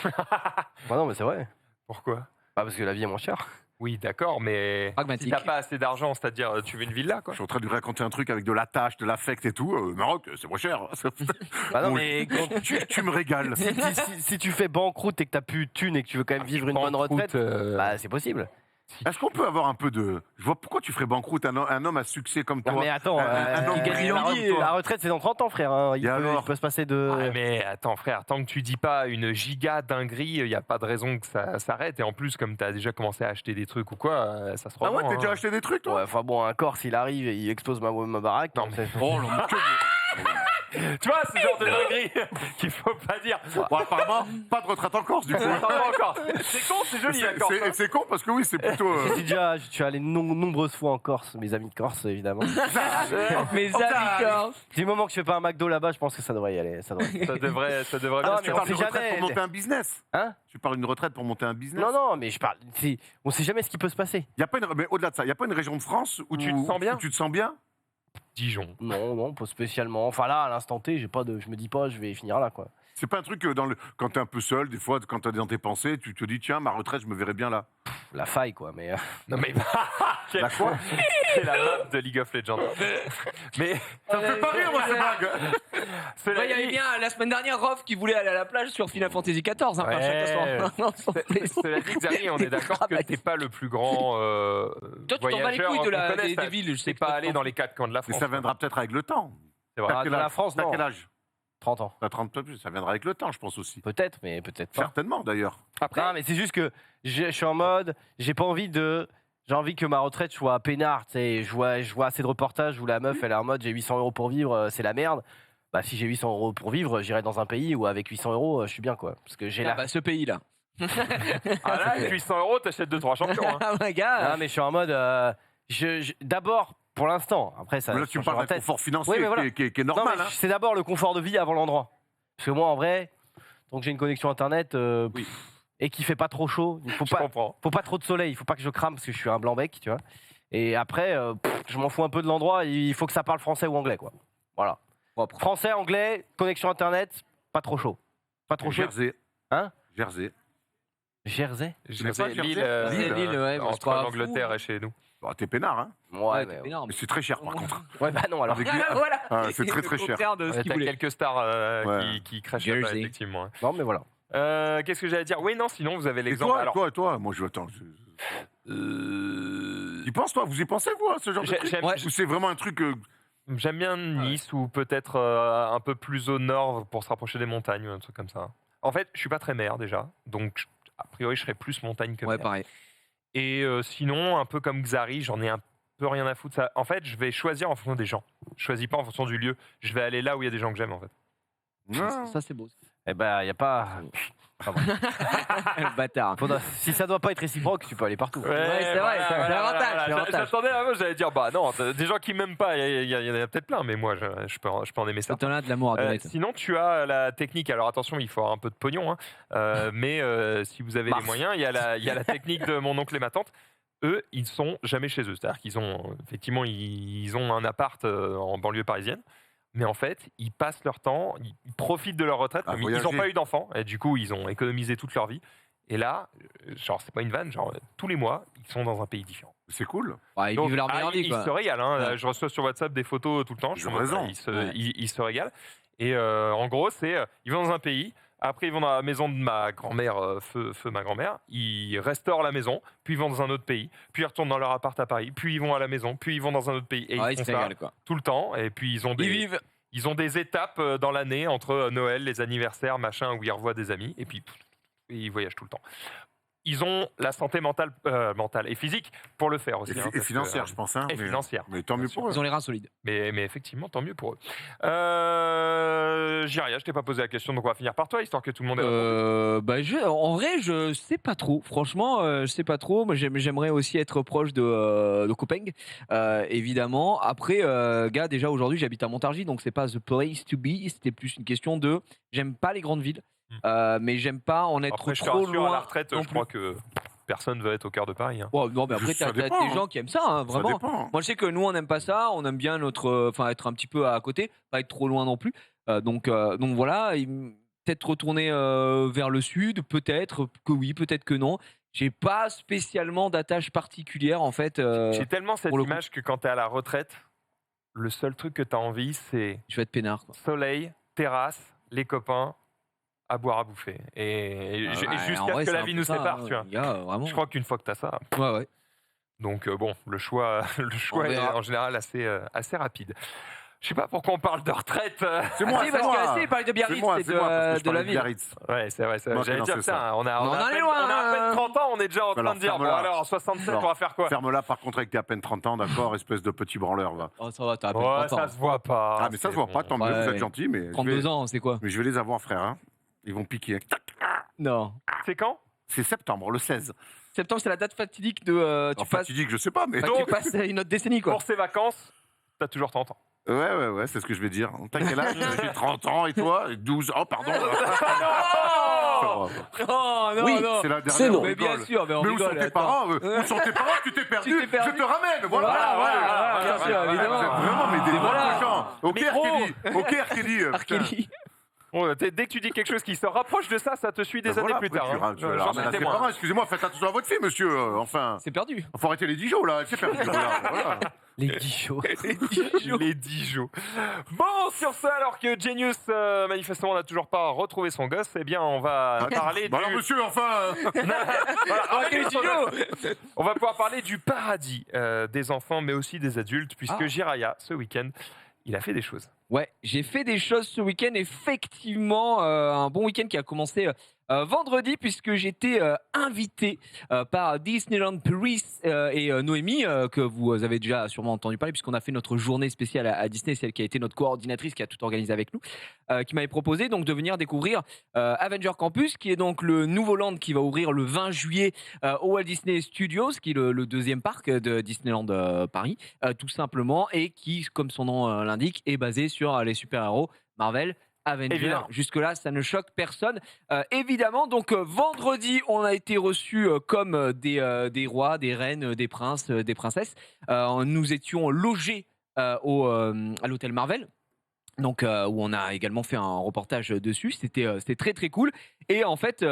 Bah non, mais c'est vrai. Pourquoi? Bah parce que la vie est moins chère. Oui, d'accord, mais si Pragmatique. t'as pas assez d'argent, c'est-à-dire tu veux une villa, Je quoi. suis en train de lui raconter un truc avec de l'attache, de l'affect et tout. Maroc, c'est moins cher. Bah non, Bon, mais quand tu me régales. si tu fais banqueroute et que t'as plus de thunes et que tu veux quand même vivre une bonne retraite, bah c'est possible. Est-ce qu'on peut avoir un peu de. Je vois pourquoi tu ferais banqueroute un homme à succès comme toi. Non mais attends, un homme il gagne brillant la, comme toi. la retraite c'est dans 30 ans frère. Hein. Il Et alors peut se passer de... Ouais, mais attends, frère, tant que tu dis pas une giga dinguerie, il n'y a pas de raison que ça s'arrête. Et en plus, comme tu as déjà commencé à acheter des trucs ou quoi, ça se Ah revend. ouais, t'as hein. déjà acheté des trucs toi Ouais, enfin bon, un Corse il arrive et il explose ma baraque. Non, donc mais- c'est- Oh là, Tu vois, c'est le genre de dinguerie qu'il faut pas dire. Bon, apparemment, pas de retraite en Corse du coup. Attends, encore. C'est con, c'est joli, d'accord. C'est con parce que oui, c'est plutôt. je suis allé nombreuses fois en Corse, mes amis de Corse évidemment. Mes amis Corse. Du moment que je fais pas un McDo là-bas, je pense que ça devrait y aller. Ça devrait... Ça devrait Non, bien mais Tu se on parles sait d'une retraite jamais. pour monter un business. Hein? Tu parles d'une retraite pour monter un business. Non, mais je parle... On sait jamais ce qui peut se passer. Y a pas une... Mais au-delà de ça, il n'y a pas une région de France où tu te sens bien où tu te sens bien. Dijon. Non, pas spécialement. Enfin là, à l'instant T, je me dis pas, je vais finir là quoi. C'est pas un truc quand t'es un peu seul, des fois, quand t'es dans tes pensées, tu te dis tiens, ma retraite, je me verrais bien là. La faille quoi, mais... Non, mais. La quoi C'est la map de League of Legends. Mais. Ça me fait pas rire, moi, ces blagues. Cela Il y avait dit- bien la semaine dernière Rof qui voulait aller à la plage sur Final Fantasy XIV. Hein, Ouais. chacun son Cela dit, Xari, on est d'accord que t'es pas le plus grand Toi, tu t'en bats les voyageur couilles de qu'on la, connaisse, des villes. Je sais T'es pas allé dans les 4 camps de la Mais France. ça viendra peut-être avec le temps. C'est vrai. T'as Ah, quel de la âge France, T'as non. quel âge 30 ans. T'as 30 plus, ça viendra avec le temps, je pense aussi. Peut-être, mais peut-être pas. Certainement, d'ailleurs. Après, Non, mais c'est juste que je suis en mode, j'ai pas envie de... J'ai envie que ma retraite soit peinard, tu sais. Je vois assez de reportages où la meuf, elle est en mode, j'ai 800 € pour vivre, c'est la merde. Bah, si j'ai 800 € pour vivre, j'irai dans un pays où avec 800 € je suis bien, quoi. Parce que j'ai Ah la... bah ce pays-là. ah là, avec 800 €, t'achètes 2-3 champions. Hein. Ah my gars. Ah, mais je suis en mode, d'abord, pour l'instant, après ça... Mais là, tu me changera parles d'un peut-être. confort financier Oui, mais voilà. qui est Non, normal. mais hein. c'est d'abord le confort de vie avant l'endroit. Parce que moi, en vrai, donc j'ai une connexion internet et qui fait pas trop chaud. Il faut Je pas, comprends. faut pas trop de soleil. Il faut pas que je crame parce que je suis un blanc bec, tu vois. Et après, je m'en fous un peu de l'endroit. Il faut que ça parle français ou anglais, quoi. Voilà. Propre. Français, anglais, connexion internet, pas trop chaud. Pas trop chaud. Jersey. Hein Jersey. Jersey. Je connais pas sais, Jersey Lille, ouais, bah, c'est entre pas l'Angleterre fou. et chez nous. Bon, t'es peinard, hein. Ouais, t'es mais... énorme. Mais c'est très cher, par contre. ouais, bah non, alors. Avec- Voilà. Ah, c'est très, très Le cher. contraire de ce T'as qu'il voulait. quelques stars Ouais. qui crachent là-bas, Jersey. effectivement. hein. Non, mais voilà. Qu'est-ce que j'allais dire? Oui, non, sinon, vous avez Et l'exemple. toi, Alors, toi, moi, je attends. Tu penses, toi, vous y pensez, vous, à ce genre de J'ai- truc j'aime- Ou c'est vraiment un truc. j'aime bien Nice ou peut-être un peu plus au nord pour se rapprocher des montagnes ou un truc comme ça. En fait, je suis pas très mer déjà, donc a priori, je serais plus montagne que Ouais, mer. pareil. Et sinon, un peu comme Xari, j'en ai un peu rien à foutre. Ça. En fait, je vais choisir en fonction des gens. Je choisis pas en fonction du lieu. Je vais aller là où il y a des gens que j'aime, en fait. Ça, c'est beau. Eh ben, y a pas. Le bâtard. Si ça doit pas être réciproque, tu peux aller partout. c'est vrai, c'est l'avantage, l'avantage. J'attendais à moi, j'allais dire, bah non, des gens qui m'aiment pas, il y en a peut-être plein, mais moi, je peux en aimer ça. T'en as de l'amour à donner. toi. Sinon, tu as la technique. Alors attention, il faut avoir un peu de pognon, hein. Mais si vous avez les moyens, il y a la technique de mon oncle et ma tante. Eux, ils sont jamais chez eux. C'est-à-dire qu'ils ont effectivement ils ont un appart en banlieue parisienne. Mais en fait, ils passent leur temps, ils profitent de leur retraite. À Comme ils n'ont voyager. pas eu d'enfants, et du coup, ils ont économisé toute leur vie. Et là, genre, c'est pas une vanne, genre, tous les mois, ils sont dans un pays différent. C'est cool. Ouais, ils Donc, vivent leur meilleure vie, ils quoi. se régalent. Hein. Ouais. Je reçois sur WhatsApp des photos tout le temps. Ils ont suis en mode, raison. Ouais. ils se régalent. Et en gros, c'est ils vont dans un pays. Après, ils vont dans la maison de ma grand-mère, feu ma grand-mère. Ils restaurent la maison. Puis ils vont dans un autre pays. Puis ils retournent dans leur appart à Paris. Puis ils vont à la maison. Puis ils vont dans un autre pays. Et Ouais, ils ils font se ça régalent, quoi. tout le temps. Et puis ils ont Ils des, vivent. ils ont des étapes dans l'année entre Noël, les anniversaires, machin, où ils revoient des amis. Et puis ils voyagent tout le temps. Ils ont la santé mentale et physique pour le faire aussi. Et, hein, et parce que, financière, je pense. Hein, et financière. Mais tant mieux pour eux. Ils ont les reins solides. Mais effectivement, tant mieux pour eux. Jiria, je t'ai pas posé la question, donc on va finir par toi, histoire que tout le monde ait répondu. Bah, en vrai, je sais pas trop. Franchement, je sais pas trop. Moi, j'aimerais aussi être proche de Copenhague, évidemment. Après, gars, déjà aujourd'hui, j'habite à Montargis, donc c'est pas the place to be. C'était plus une question de. J'aime pas les grandes villes, mais j'aime pas en être Après, je te trop rassure, loin. à la retraite, non je crois que personne veut être au cœur de Paris. Hein. Ouais, non, mais après, Ça t'as dépend, des hein. gens qui aiment ça, hein, Ça vraiment. dépend. Moi, je sais que nous, on n'aime pas ça. On aime bien être un petit peu à côté, pas être trop loin non plus. Donc voilà, peut-être retourner vers le sud, peut-être que oui, peut-être que non. J'ai pas spécialement d'attache particulière en fait. J'ai tellement cette pour le coup. image que quand tu es à la retraite, le seul truc que tu as envie, c'est Je vais être peinard, quoi. soleil, terrasse, les copains, à boire, à bouffer. Et Ouais, jusqu'à en vrai, ce que c'est la un vie peu nous ça, sépare, hein, tu vois. les gars, vraiment. Je crois qu'une fois que tu as ça. Ouais. Donc bon, le choix On est verra. en général assez rapide. Je sais pas pourquoi on parle de retraite. C'est moi, Si, c'est parce moi. que il parlait de Biarritz C'est moi, et c'est moi, parce que je de parlais la ville. Biarritz. Ouais, c'est vrai. Moi qui J'allais ai dire, lancé ça. putain, on en est loin, a à peine 30 ans, on est déjà en train Alors, de dire, bon ferme-la. alors, en 67, Alors, on va faire quoi? Ferme-la par contre avec tes à peine 30 ans, d'accord, espèce de petit branleur, va. Oh, ça va, t'as à peine Ouais, 30 ans. ça se voit pas. Ah, mais ça se voit pas, tant mieux, Ouais. vous êtes gentil, mais. 32 ans, c'est quoi? Mais je vais les avoir, frère. Hein. Ils vont piquer. Non. C'est quand? C'est septembre, le 16. Septembre, c'est la date fatidique de. Tu Enfin, passes, tu dis que je sais pas, mais. tu passes une autre décennie, quoi. Pour ses vacances, t'as toujours 30 ans. Ouais, c'est ce que je vais dire. T'as quel âge? J'ai 30 ans et toi? 12 ans, pardon. Oh non, Oui, non. c'est la dernière. on Mais bien rigole. sûr, mais on Mais où sont rigole. tes attends. parents? Où sont tes parents? Tu t'es perdu. Tu t'es perdu. Je te ramène. Voilà, Voilà. bien sûr, évidemment. Vous êtes vraiment mais des Mais voilà. bons gens. Ok, R. Kelly. R. Kelly. Bon, dès que tu dis quelque chose qui se rapproche de ça, ça te suit des années plus tard. hein. Tu vas la J'en ramener suis à ses témoin. parents. Excusez-moi, faites attention à votre fille, monsieur. Enfin, C'est perdu. faut arrêter les Dijon, là. Elle s'est perdue. Voilà. Les Dijon. Les 10 jours. Bon, sur ça, alors que Genius, manifestement, n'a toujours pas retrouvé son gosse, eh bien, on va parler Bah alors, du... monsieur, enfin. Voilà, arrêtez son gosse. On va pouvoir parler du paradis des enfants, mais aussi des adultes, puisque Jiraya, ce week-end, il a fait des choses. Ouais, j'ai fait des choses ce week-end. Effectivement, un bon week-end qui a commencé vendredi, puisque j'étais invité par Disneyland Paris et Noémie, que vous avez déjà sûrement entendu parler, puisqu'on a fait notre journée spéciale à Disney, celle qui a été notre coordinatrice, qui a tout organisé avec nous, qui m'avait proposé donc de venir découvrir Avenger Campus, qui est donc le nouveau land qui va ouvrir le 20 juillet au Walt Disney Studios, qui est le deuxième parc de Disneyland Paris, tout simplement, et qui, comme son nom l'indique, est basé sur les super-héros Marvel, Avengers. Évidemment. Jusque-là, ça ne choque personne. Évidemment, donc vendredi, on a été reçus comme des rois, des reines, des princes, des princesses. Nous étions logés à l'hôtel Marvel. Donc, où on a également fait un reportage dessus. C'était très très cool. Et en fait,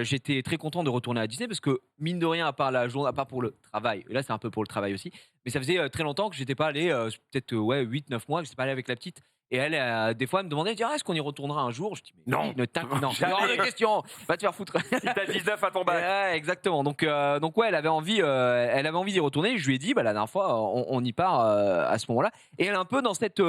j'étais très content de retourner à Disney parce que, mine de rien, à part la journée, à part pour le travail, et là c'est un peu pour le travail aussi, mais ça faisait très longtemps que j'étais pas allé, peut-être 8-9 mois, que j'étais pas allé avec la petite. Et elle, des fois, elle me demandait, elle me dit, est-ce qu'on y retournera un jour? Je dis, mais Non. oui, non, Jamais. hors de question, va te faire foutre. Si t'as 19 à ton bac. Ouais, exactement. Donc ouais, elle avait envie d'y retourner. Je lui ai dit, la dernière fois, on y part à ce moment-là. Et elle est un peu dans cette,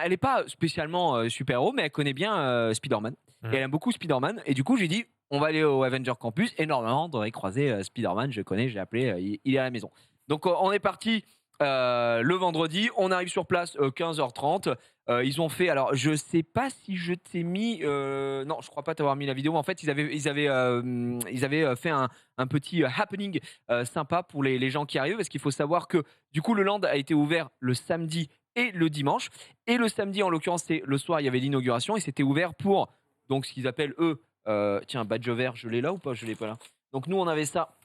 elle n'est pas spécialement super-héros, mais elle connaît bien Spider-Man. Et elle aime beaucoup Spider-Man. Et du coup, j'ai dit, on va aller au Avenger Campus. Et normalement, on aurait croisé Spider-Man. Je connais, j'ai appelé, il est à la maison. Donc on est parti le vendredi. On arrive sur place 15h30. Ils ont fait, alors je sais pas si je t'ai mis, non, je crois pas t'avoir mis la vidéo. En fait, ils avaient fait un petit happening sympa pour les gens qui arrivent, parce qu'il faut savoir que du coup le land a été ouvert le samedi et le dimanche. Et le samedi, en l'occurrence, c'est le soir, il y avait l'inauguration et c'était ouvert pour donc ce qu'ils appellent eux, tiens, badge vert, je l'ai là ou pas? Je l'ai pas là. Donc nous, on avait ça.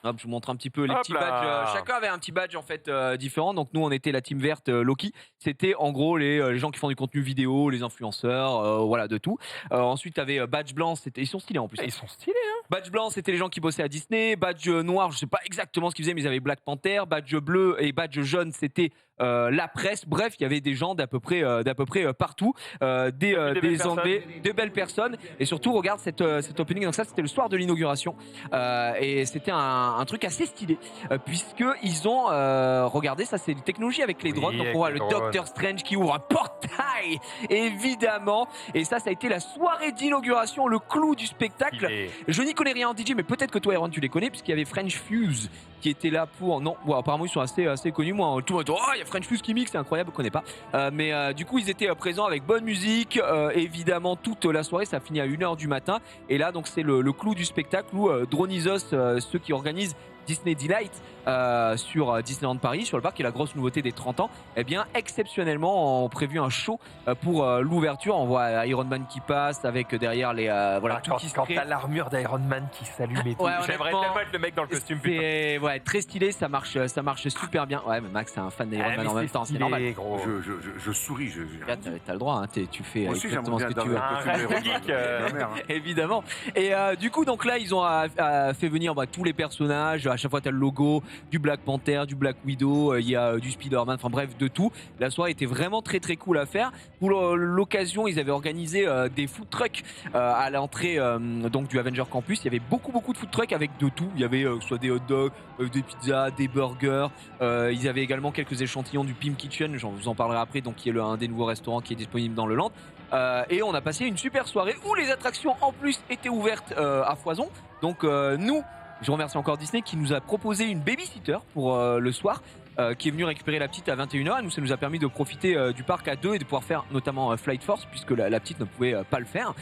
Hop, je vous montre un petit peu les Hop petits là. badges. Chacun avait un petit badge en fait différent. Donc nous, on était la team verte Loki. C'était en gros les gens qui font du contenu vidéo, les influenceurs, voilà, de tout. Ensuite, tu avais badge blanc. Ils sont stylés en plus. Ils sont stylés, hein. Badge blanc, c'était les gens qui bossaient à Disney. Badge noir, je sais pas exactement ce qu'ils faisaient, mais ils avaient Black Panther. Badge bleu et badge jaune, c'était la presse. Bref, il y avait des gens d'à peu près partout, des Anglais, de belles personnes, et surtout regarde cet opening. Donc ça, c'était le soir de l'inauguration, et c'était un truc assez stylé, puisque ils ont regardé, ça c'est une technologie avec les drones. Oui, donc avec on voit les le drones. Doctor Strange qui ouvre un portail, évidemment, et ça a été la soirée d'inauguration, le clou du spectacle. Je n'y connais rien en DJ, mais peut-être que toi, Aaron, tu les connais, puisqu'il y avait French Fuse qui était là pour. Non, bon, apparemment, ils sont assez connus. Moi, tout le monde dit, oh, il y a French Fuse qui mixe, c'est incroyable, je connais pas. Mais du coup, ils étaient présents avec bonne musique, évidemment, toute la soirée. Ça finit à 1h du matin. Et là, donc, c'est le clou du spectacle où Dronizos, ceux qui organisent Disney Delight sur Disneyland Paris, sur le parc, qui est la grosse nouveauté des 30 ans, eh bien, exceptionnellement, on prévu un show pour l'ouverture. On voit Iron Man qui passe avec derrière les tout qui se Quand crée. t'as l'armure d'Iron Man qui s'allume et tout. Ouais, J'aimerais honnêtement, tellement être le mec dans le costume. putain. C'est très stylé, ça marche super bien. Ouais, mais Max, c'est un fan d'Iron Ah, Man mais en même temps, c'est stylé, normal. gros. Je souris. Là, t'as le droit, hein, tu fais Moi aussi, exactement ce j'aimerais que tu bien veux. avoir le costume Ah, d'Iron Man. geek, Ma mère, hein. Évidemment. Et du coup, donc là, ils ont fait venir tous les personnages. À chaque fois, t'as le logo du Black Panther, du Black Widow, il y a du Spider-Man, enfin bref, de tout. La soirée était vraiment très très cool à faire. Pour l'occasion, ils avaient organisé des food trucks à l'entrée donc du Avenger Campus. Il y avait beaucoup de food trucks avec de tout. Il y avait soit des hot dogs, des pizzas, des burgers. Ils avaient également quelques échantillons du Pim Kitchen, j'en vous en parlerai après, donc qui est un des nouveaux restaurants qui est disponible dans le Land. Et on a passé une super soirée où les attractions en plus étaient ouvertes à foison. Donc nous, je remercie encore Disney qui nous a proposé une babysitter pour le soir. Qui est venue récupérer la petite à 21h. Nous, ça nous a permis de profiter du parc à deux et de pouvoir faire notamment Flight Force puisque la petite ne pouvait pas le faire.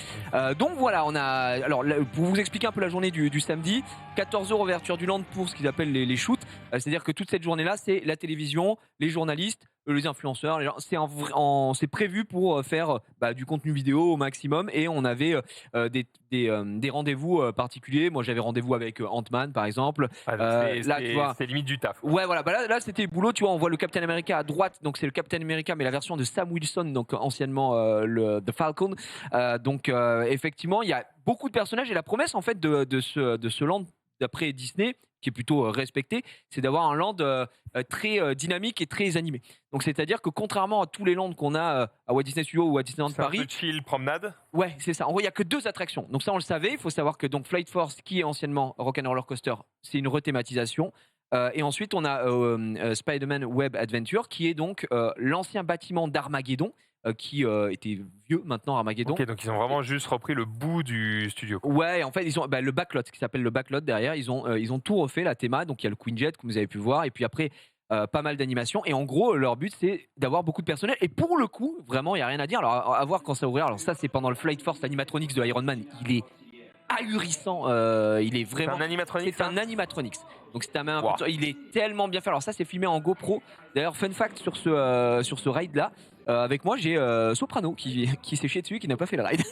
Donc voilà, on a. Alors, pour vous expliquer un peu la journée du samedi, 14h ouverture du Land pour ce qu'ils appellent les shoots. C'est-à-dire que toute cette journée-là, c'est la télévision, les journalistes, les influenceurs. C'est prévu pour faire du contenu vidéo au maximum et on avait des rendez-vous particuliers. Moi, j'avais rendez-vous avec Ant-Man par exemple. Là, tu vois. C'est limite du taf. Ouais, voilà. Là, c'était le boulot. Tu vois, on voit le Captain America à droite. Donc, c'est le Captain America, mais la version de Sam Wilson, donc anciennement The Falcon. Effectivement, il y a beaucoup de personnages et la promesse en fait de ce land d'après Disney, qui est plutôt respecté, c'est d'avoir un land très dynamique et très animé. Donc, c'est-à-dire que contrairement à tous les lands qu'on a à Walt Disney Studios ou à Disneyland C'est un Paris, peu chill, promenade. ouais, c'est ça. En gros, il n'y a que 2 attractions. Donc ça, on le savait. Il faut savoir que donc Flight Force, qui est anciennement Rock'n'Roller Coaster, c'est une rethématisation. Et ensuite, on a Spider-Man Web Adventure, qui est donc l'ancien bâtiment d'Armageddon, qui était vieux maintenant, Armageddon. Ok, donc ils ont vraiment juste repris le bout du studio. Ouais, en fait, ils ont le backlot, ce qui s'appelle le backlot derrière. Ils ont tout refait, la théma. Donc il y a le Queen Jet, comme vous avez pu voir. Et puis après, pas mal d'animations. Et en gros, leur but, c'est d'avoir beaucoup de personnel. Et pour le coup, vraiment, il n'y a rien à dire. Alors, à voir quand ça ouvrira. Alors, ça, c'est pendant le Flight Force Animatronics de Iron Man. Il est ahurissant. Il est vraiment. C'est un animatronique. C'est un animatronics. Donc c'est Wow. il est tellement bien fait. Alors ça c'est filmé en GoPro. D'ailleurs fun fact sur ce ride là, avec moi j'ai Soprano qui s'est chié dessus, qui n'a pas fait le ride.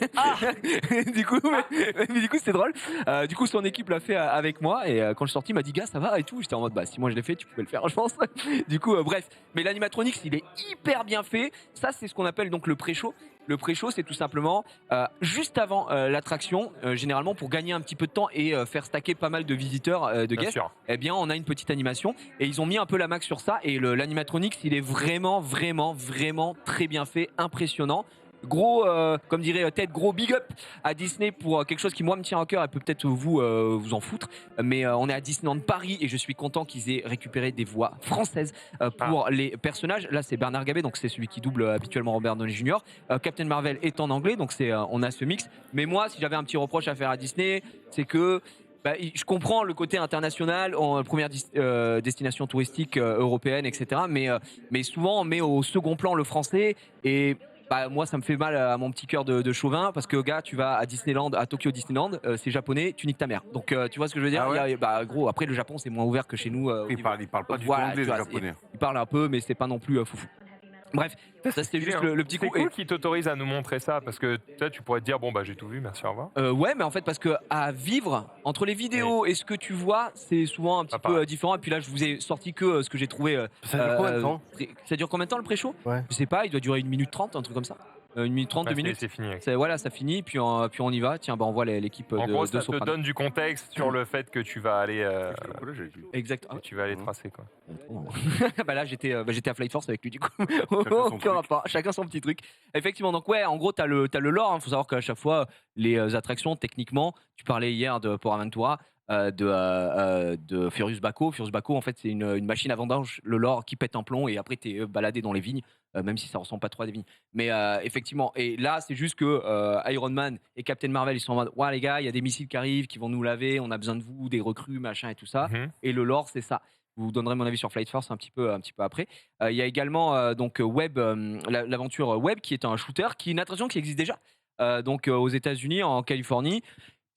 du coup c'est drôle. Du coup son équipe l'a fait avec moi et quand je suis sorti il m'a dit gars ça va et tout. J'étais en mode si moi je l'ai fait tu pouvais le faire je pense. Du coup bref, mais l'animatronics il est hyper bien fait. Ça c'est ce qu'on appelle donc le pré-show. Le pré-show, c'est tout simplement juste avant l'attraction, généralement pour gagner un petit peu de temps et faire stacker pas mal de visiteurs, de Bien guests. sûr. Eh bien, on a une petite animation et ils ont mis un peu la max sur ça. Et l'animatronics, il est vraiment très bien fait, impressionnant. Gros, comme dirait Ted, gros big up à Disney pour quelque chose qui moi me tient à cœur et peut-être vous en foutre. Mais on est à Disneyland Paris et je suis content qu'ils aient récupéré des voix françaises pour les personnages. Là, c'est Bernard Gabet, donc c'est celui qui double habituellement Robert Downey Jr. Captain Marvel est en anglais, donc on a ce mix. Mais moi, si j'avais un petit reproche à faire à Disney, c'est que je comprends le côté international, en première destination touristique européenne, etc. Mais souvent, on met au second plan le français et moi, ça me fait mal à mon petit cœur de chauvin parce que, gars, tu vas à Disneyland, à Tokyo Disneyland, c'est japonais, tu niques ta mère. Donc, tu vois ce que je veux dire? Ah ouais. Il y a, gros, après, le Japon, c'est moins ouvert que chez nous. Il parle pas du tout Voilà, anglais, tu les vois, japonais. il parle un peu, mais c'est pas non plus foufou. Bref, ça c'était juste le petit C'est coup. cool qu'ils t'autorisent à nous montrer ça parce que toi, tu pourrais te dire bon bah j'ai tout vu, merci, au revoir. Ouais, mais en fait, parce que à vivre entre les vidéos et ce que tu vois, c'est souvent un petit peu différent. Et puis là, je vous ai sorti que ce que j'ai trouvé. Ça dure combien de temps? Ça dure combien de temps le pré-show? Ouais. Je sais pas, il doit durer 1 minute 30, un truc comme ça. 1 minute 30, 2 minutes. C'est fini. Voilà, ça finit, puis on y va. Tiens, on voit l'équipe En gros, de ça te Soprano. donne du contexte sur le fait que tu vas aller, Exact. que tu vas aller tracer quoi. Là, j'étais à Flight Force avec lui, du coup. son Aucun truc. rapport. Chacun son petit truc. Effectivement, donc ouais, en gros, t'as le lore. Faut savoir qu'à chaque fois, les attractions, techniquement, tu parlais hier de Port Aventura. De Furious Baco. Furious Baco, en fait, c'est une machine à vendange, le lore qui pète un plomb et après, t'es baladé dans les vignes, même si ça ressemble pas trop à des vignes. Mais effectivement, et là, c'est juste que Iron Man et Captain Marvel, ils sont en mode ouais, les gars, il y a des missiles qui arrivent, qui vont nous laver, on a besoin de vous, des recrues, machin et tout ça. Et le lore, c'est ça. Je vous donnerai mon avis sur Flight Force un petit peu après. Il y a également donc Web, l'aventure Web, qui est un shooter, qui est une attraction qui existe déjà. Donc aux États-Unis, en Californie.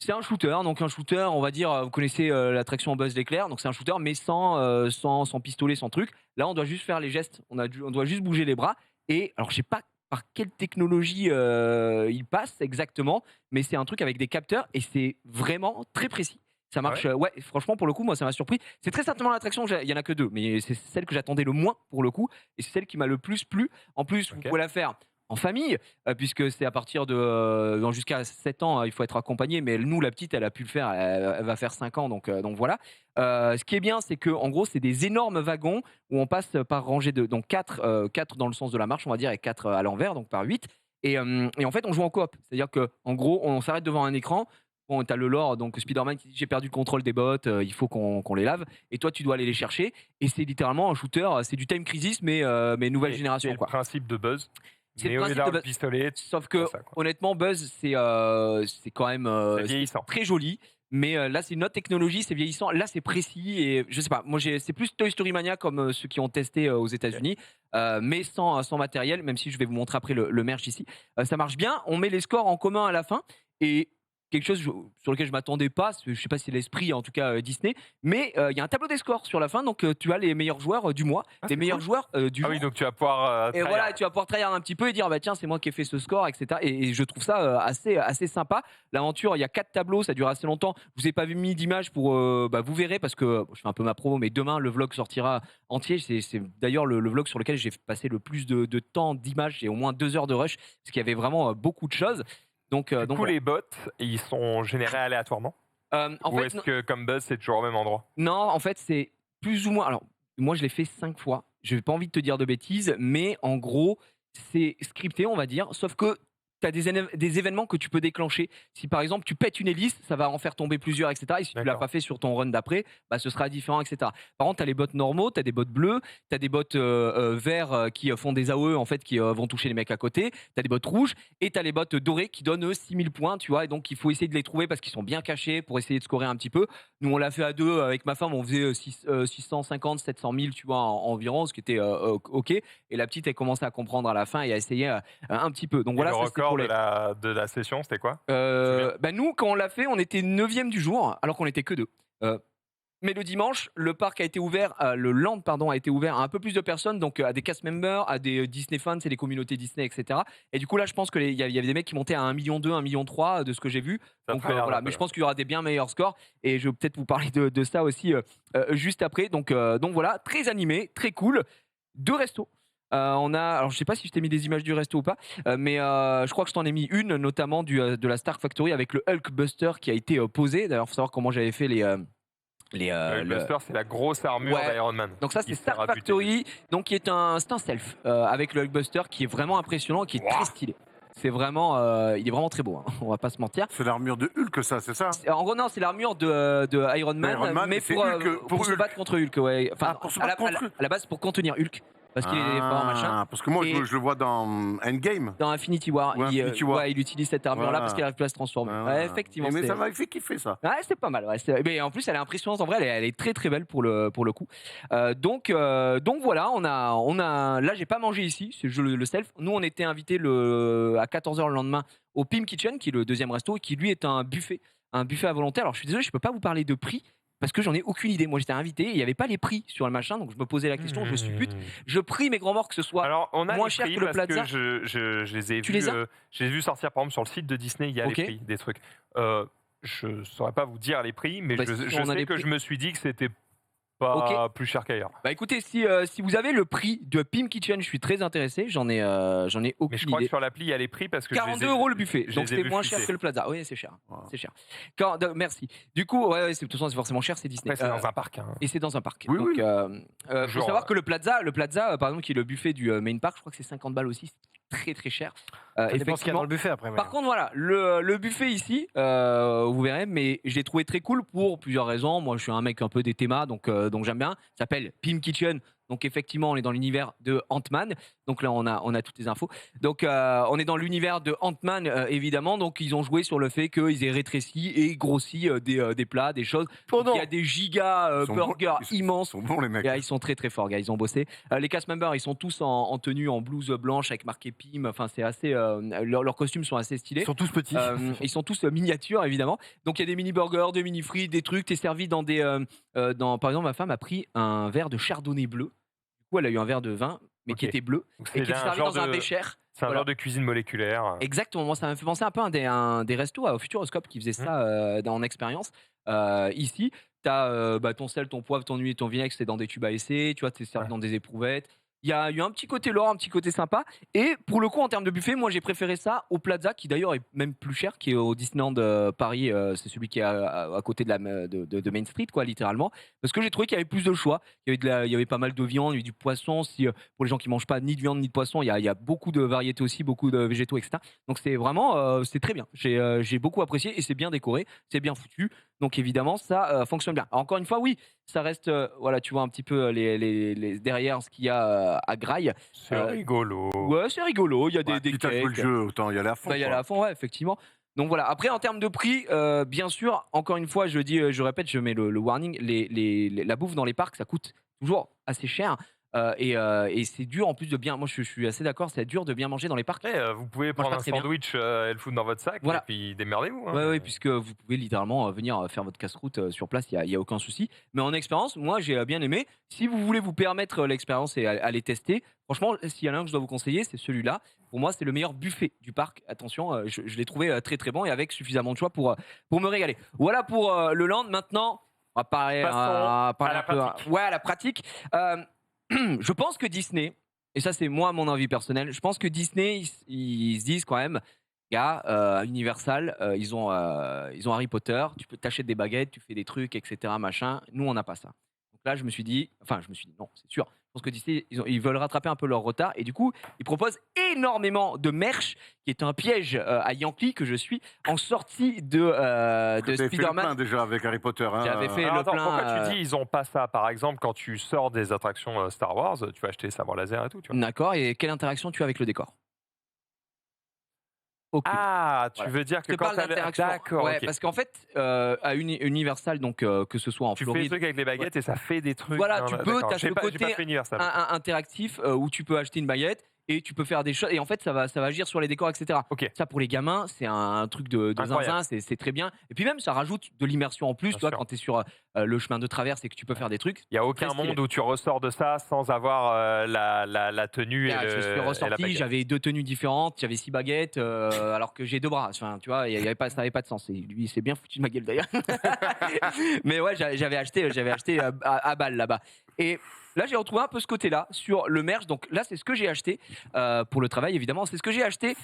C'est un shooter, donc un shooter, on va dire, vous connaissez l'attraction Buzz l'éclair, donc c'est un shooter, mais sans pistolet, sans truc. Là, on doit juste faire les gestes, on doit juste bouger les bras. Et alors, je sais pas par quelle technologie il passe exactement, mais c'est un truc avec des capteurs et c'est vraiment très précis. Ça marche, ouais, franchement, pour le coup, moi, ça m'a surpris. C'est très certainement l'attraction, il y en a que 2, mais c'est celle que j'attendais le moins pour le coup, et c'est celle qui m'a le plus plu. En plus, vous pouvez la faire en famille, puisque c'est à partir de jusqu'à 7 ans, il faut être accompagné. Mais nous, la petite, elle a pu le faire, elle va faire 5 ans, donc voilà. Ce qui est bien, c'est que en gros, c'est des énormes wagons où on passe par rangée de donc 4 dans le sens de la marche, on va dire, et 4 à l'envers, donc par 8. Et en fait, on joue en coop, c'est-à-dire que en gros, on s'arrête devant un écran. Bon, t'as le lore, donc Spider-Man qui dit j'ai perdu le contrôle des bots, il faut qu'on les lave. Et toi, tu dois aller les chercher. Et c'est littéralement un shooter, c'est du Time Crisis, mais nouvelle génération. C'est le principe de Buzz. C'est mais le au lieu principe de d'un Buzz. pistolet, Sauf que, ça, quoi. honnêtement, Buzz, c'est quand même C'est vieillissant. très joli. Mais là, c'est une autre technologie, c'est vieillissant. Là, c'est précis. Et je sais pas, moi, c'est plus Toy Story Mania comme ceux qui ont testé aux États-Unis, mais sans matériel, même si je vais vous montrer après le merch ici. Ça marche bien. On met les scores en commun à la fin. Et quelque chose sur lequel je m'attendais pas, je sais pas si c'est l'esprit en tout cas Disney, mais il y a un tableau des scores sur la fin, donc tu as les meilleurs joueurs du mois, les meilleurs joueurs du jour. Oui, donc tu vas pouvoir Et voilà, tu vas pouvoir tryhard un petit peu et dire bah tiens, c'est moi qui ai fait ce score, etc. Et je trouve ça assez sympa. L'aventure, il y a 4 tableaux, ça dure assez longtemps. Je vous ai pas mis d'image pour vous verrez parce que je fais un peu ma promo, mais demain le vlog sortira entier. C'est d'ailleurs le vlog sur lequel j'ai passé le plus de temps d'images. J'ai au moins 2 heures de rush parce qu'il y avait vraiment beaucoup de choses. Donc voilà. Les bots, ils sont générés aléatoirement. Ou est-ce que comme Buzz, c'est toujours au même endroit? Non, en fait, c'est plus ou moins. Alors, moi, je l'ai fait 5 fois. Je n'ai pas envie de te dire de bêtises, mais en gros, c'est scripté, on va dire. Sauf que tu as des événements que tu peux déclencher. Si par exemple, tu pètes une hélice, ça va en faire tomber plusieurs, etc. Et si tu ne l'as pas fait sur ton run d'après, bah, ce sera différent, etc. Par contre, tu as les bots normaux, tu as des bots bleus, tu as des bots verts qui font des AOE, en fait, qui vont toucher les mecs à côté. Tu as des bots rouges et tu as les bots dorés qui donnent 6000 points, tu vois. Et donc, il faut essayer de les trouver parce qu'ils sont bien cachés pour essayer de scorer un petit peu. Nous, on l'a fait à 2 avec ma femme, on faisait 650, 700 000, tu vois, environ, ce qui était OK. Et la petite, elle commençait à comprendre à la fin et à essayer un petit peu. Donc voilà, le ça, record de la session, c'était quoi? Nous, quand on l'a fait, on était 9e du jour, alors qu'on n'était que 2. Mais le dimanche, le parc a été ouvert, le land pardon, a été ouvert à un peu plus de personnes, donc à des cast members, à des Disney fans, c'est les communautés Disney, etc. Et du coup là, je pense qu'il y avait des mecs qui montaient à 1,2 million, 1,3 million de ce que j'ai vu. Donc voilà, mais je pense qu'il y aura des bien meilleurs scores. Et je vais peut-être vous parler de ça aussi juste après. Donc voilà, très animé, très cool. 2 restos. Alors je sais pas si je t'ai mis des images du resto ou pas, mais je crois que je t'en ai mis une, notamment de la Stark Factory avec le Hulk Buster qui a été posé. D'ailleurs, faut savoir comment j'avais fait le Buster, c'est la grosse armure d'Iron Man. Donc ça, c'est Stark Factory, donc c'est un self avec le Hulk Buster qui est vraiment impressionnant, qui est très stylé. C'est vraiment, il est vraiment très beau, hein, on va pas se mentir. C'est l'armure de Hulk, ça, c'est ça? En gros, non, c'est l'armure de Iron Man, mais pour se battre contre Hulk, ouais. Enfin, pour se battre contre Hulk. à la base, pour contenir Hulk. Parce qu'il est fort, machin. Parce que moi, je le vois dans Endgame. Dans Infinity War, il utilise cette armure-là parce qu'elle arrive plus à se transformer. Ouais, effectivement. Mais ça m'a fait kiffer, ça. Ouais, c'est pas mal. Ouais, mais en plus, elle est impressionnante. En vrai, elle est très très belle pour le coup. Donc voilà, on a. Là, j'ai pas mangé ici, c'est le self. Nous, on était invités à 14h le lendemain au Pim Kitchen, qui est le 2e resto, et qui lui est un buffet à volonté. Alors, je suis désolé, je peux pas vous parler de prix. Parce que j'en ai aucune idée. Moi, j'étais invité, il n'y avait pas les prix sur le machin, donc je me posais la question, je me suis pute. Je prie mes grands morts que ce soit moins cher que le Plaza. Je les ai vus. Je les ai vus sortir, par exemple, sur le site de Disney, il y a les prix des trucs. Je ne saurais pas vous dire les prix, mais je sais que je me suis dit que c'était pas plus cher qu'ailleurs. Bah écoutez, si vous avez le prix de Pim Kitchen, je suis très intéressé. J'en ai aucune idée. Mais je crois que sur l'appli, il y a les prix parce que 42 € le buffet, donc c'est moins cher que le Plaza. Oui, c'est cher. Wow. C'est cher. Merci. Du coup, de toute façon, c'est forcément cher, c'est Disney. C'est dans un parc. Hein. Et c'est dans un parc. Oui, donc, faut savoir que le Plaza, par exemple, qui est le buffet du Main Park, je crois que c'est 50 balles aussi. Très très cher. Effectivement, dans le buffet après. Par contre, voilà, le buffet ici, vous verrez, mais je l'ai trouvé très cool pour plusieurs raisons. Moi, je suis un mec un peu des thémas, donc j'aime bien. Ça s'appelle Pim Kitchen, Donc effectivement, on est dans l'univers de Ant-Man. Donc là, on a toutes les infos. Donc on est dans l'univers de Ant-Man, évidemment. Donc ils ont joué sur le fait qu'ils aient rétréci et grossi des plats, des choses. Donc, il y a des giga Ils sont burgers bons, immenses. Ils sont bons, les mecs. Ils sont très très forts, gars. Ils ont bossé. Les cast members, ils sont tous en tenue, en blouse blanche avec marqué PIM. Enfin, c'est assez. Leurs costumes sont assez stylés. Ils sont tous petits. Ils sont tous miniatures, évidemment. Donc il y a des mini burgers, des mini frites, des trucs. T'es servi dans des. Par exemple, ma femme a pris un verre de chardonnay bleu. Du coup, elle a eu un verre de vin, mais qui Ok. était bleu Donc, et c'est qui est un servi genre dans un de- bécher. C'est un Voilà. genre de cuisine moléculaire. Exactement, moi ça m'a fait penser un peu à un des restos au Futuroscope qui faisait ça en expérience. Ici, tu as ton sel, ton poivre, ton huile et ton vinaigre, c'est dans des tubes à essai, tu vois, c'est servi Ouais. dans des éprouvettes. Il y a eu un petit côté lore, un petit côté sympa. Et pour le coup, en termes de buffet, moi j'ai préféré ça au Plaza, qui d'ailleurs est même plus cher, qui est au Disneyland Paris. C'est celui qui est à côté de Main Street, quoi, littéralement. Parce que j'ai trouvé qu'il y avait plus de choix. Il y avait pas mal de viande, il y avait du poisson. Si, pour les gens qui mangent pas ni de viande ni de poisson, il y a beaucoup de variétés aussi, beaucoup de végétaux, etc. Donc c'est vraiment, c'est très bien. J'ai beaucoup apprécié et c'est bien décoré, c'est bien foutu. Donc évidemment, ça fonctionne bien. Alors, encore une fois, oui, ça reste, voilà, tu vois un petit peu derrière ce qu'il y a à Grail. C'est rigolo. Ouais, c'est rigolo. Il y a Ouais, des si t'as joué le cakes. jeu, autant y aller à fond. Bah, il y a quoi. à fond, ouais, effectivement. Donc voilà. Après, en termes de prix, bien sûr, encore une fois, je répète, je mets le warning. La bouffe dans les parcs, ça coûte toujours assez cher. Et c'est dur en plus de bien. Moi, je suis assez d'accord. C'est dur de bien manger dans les parcs. Après, vous pouvez prendre pas un très bien. sandwich et le foutre dans votre sac, Voilà. et puis démerdez-vous. hein. Ouais, puisque vous pouvez littéralement venir faire votre casse-croûte sur place, il y a aucun souci. Mais en expérience, moi j'ai bien aimé. Si vous voulez vous permettre l'expérience et aller tester, franchement, s'il y en a un que je dois vous conseiller, c'est celui-là. Pour moi, c'est le meilleur buffet du parc. Attention, je l'ai trouvé très très bon et avec suffisamment de choix pour me régaler. Voilà pour le land. Maintenant, on va parler, Passons parler à la un peu, pratique. ouais, à la pratique. Je pense que Disney, et ça c'est moi mon avis personnel, je pense que Disney ils se disent quand même, gars, Universal, ils ont Harry Potter, tu peux t'acheter des baguettes, tu fais des trucs, etc. machin. Nous on n'a pas ça. Donc là je me suis dit non, c'est sûr. Je pense que Disney ils veulent rattraper un peu leur retard et du coup ils proposent énormément de merch qui est un piège à Yankee que je suis en sortie de T'avais fait le Spider-Man. plein déjà avec Harry Potter. Hein. J'avais fait Alors, le attends, plein. pourquoi tu dis ils ont pas ça? Par exemple, quand tu sors des attractions Star Wars, tu vas acheter sabre laser et tout, tu vois. D'accord. Et quelle interaction tu as avec le décor? Aucune. Ah, tu Voilà. veux dire Je que te quand parle t'as d'interaction. D'accord, Ouais, ok. parce qu'en fait, à Universal, donc que ce soit en Tu fais des Floride, trucs avec les baguettes et ça fait des trucs. Voilà, hein, tu peux, d'accord. t'as J'ai ce pas- j'ai côté pas fait Universal. interactif où tu peux acheter une baguette et tu peux faire des choses. Et en fait, ça va agir sur les décors, etc. Ok. Ça, pour les gamins, c'est un truc de Incroyable. zinzin, c'est très bien. Et puis même, ça rajoute de l'immersion en plus, Bien tu vois, sûr. quand tu es sur le chemin de traverse et que tu peux faire des trucs. Il n'y a aucun Très stylé. monde où tu ressors de ça sans avoir la tenue et, Là, je suis et la ressorti, baguette. j'avais 2 tenues différentes, j'avais 6 baguettes, alors que j'ai 2 bras. Enfin, tu vois, ça n'avait pas de sens. Et lui, il s'est bien foutu de ma gueule d'ailleurs. Mais ouais, j'avais acheté à balle là-bas. Et là, j'ai retrouvé un peu ce côté-là sur le merch. Donc là, c'est ce que j'ai acheté pour le travail, évidemment. C'est ce que j'ai acheté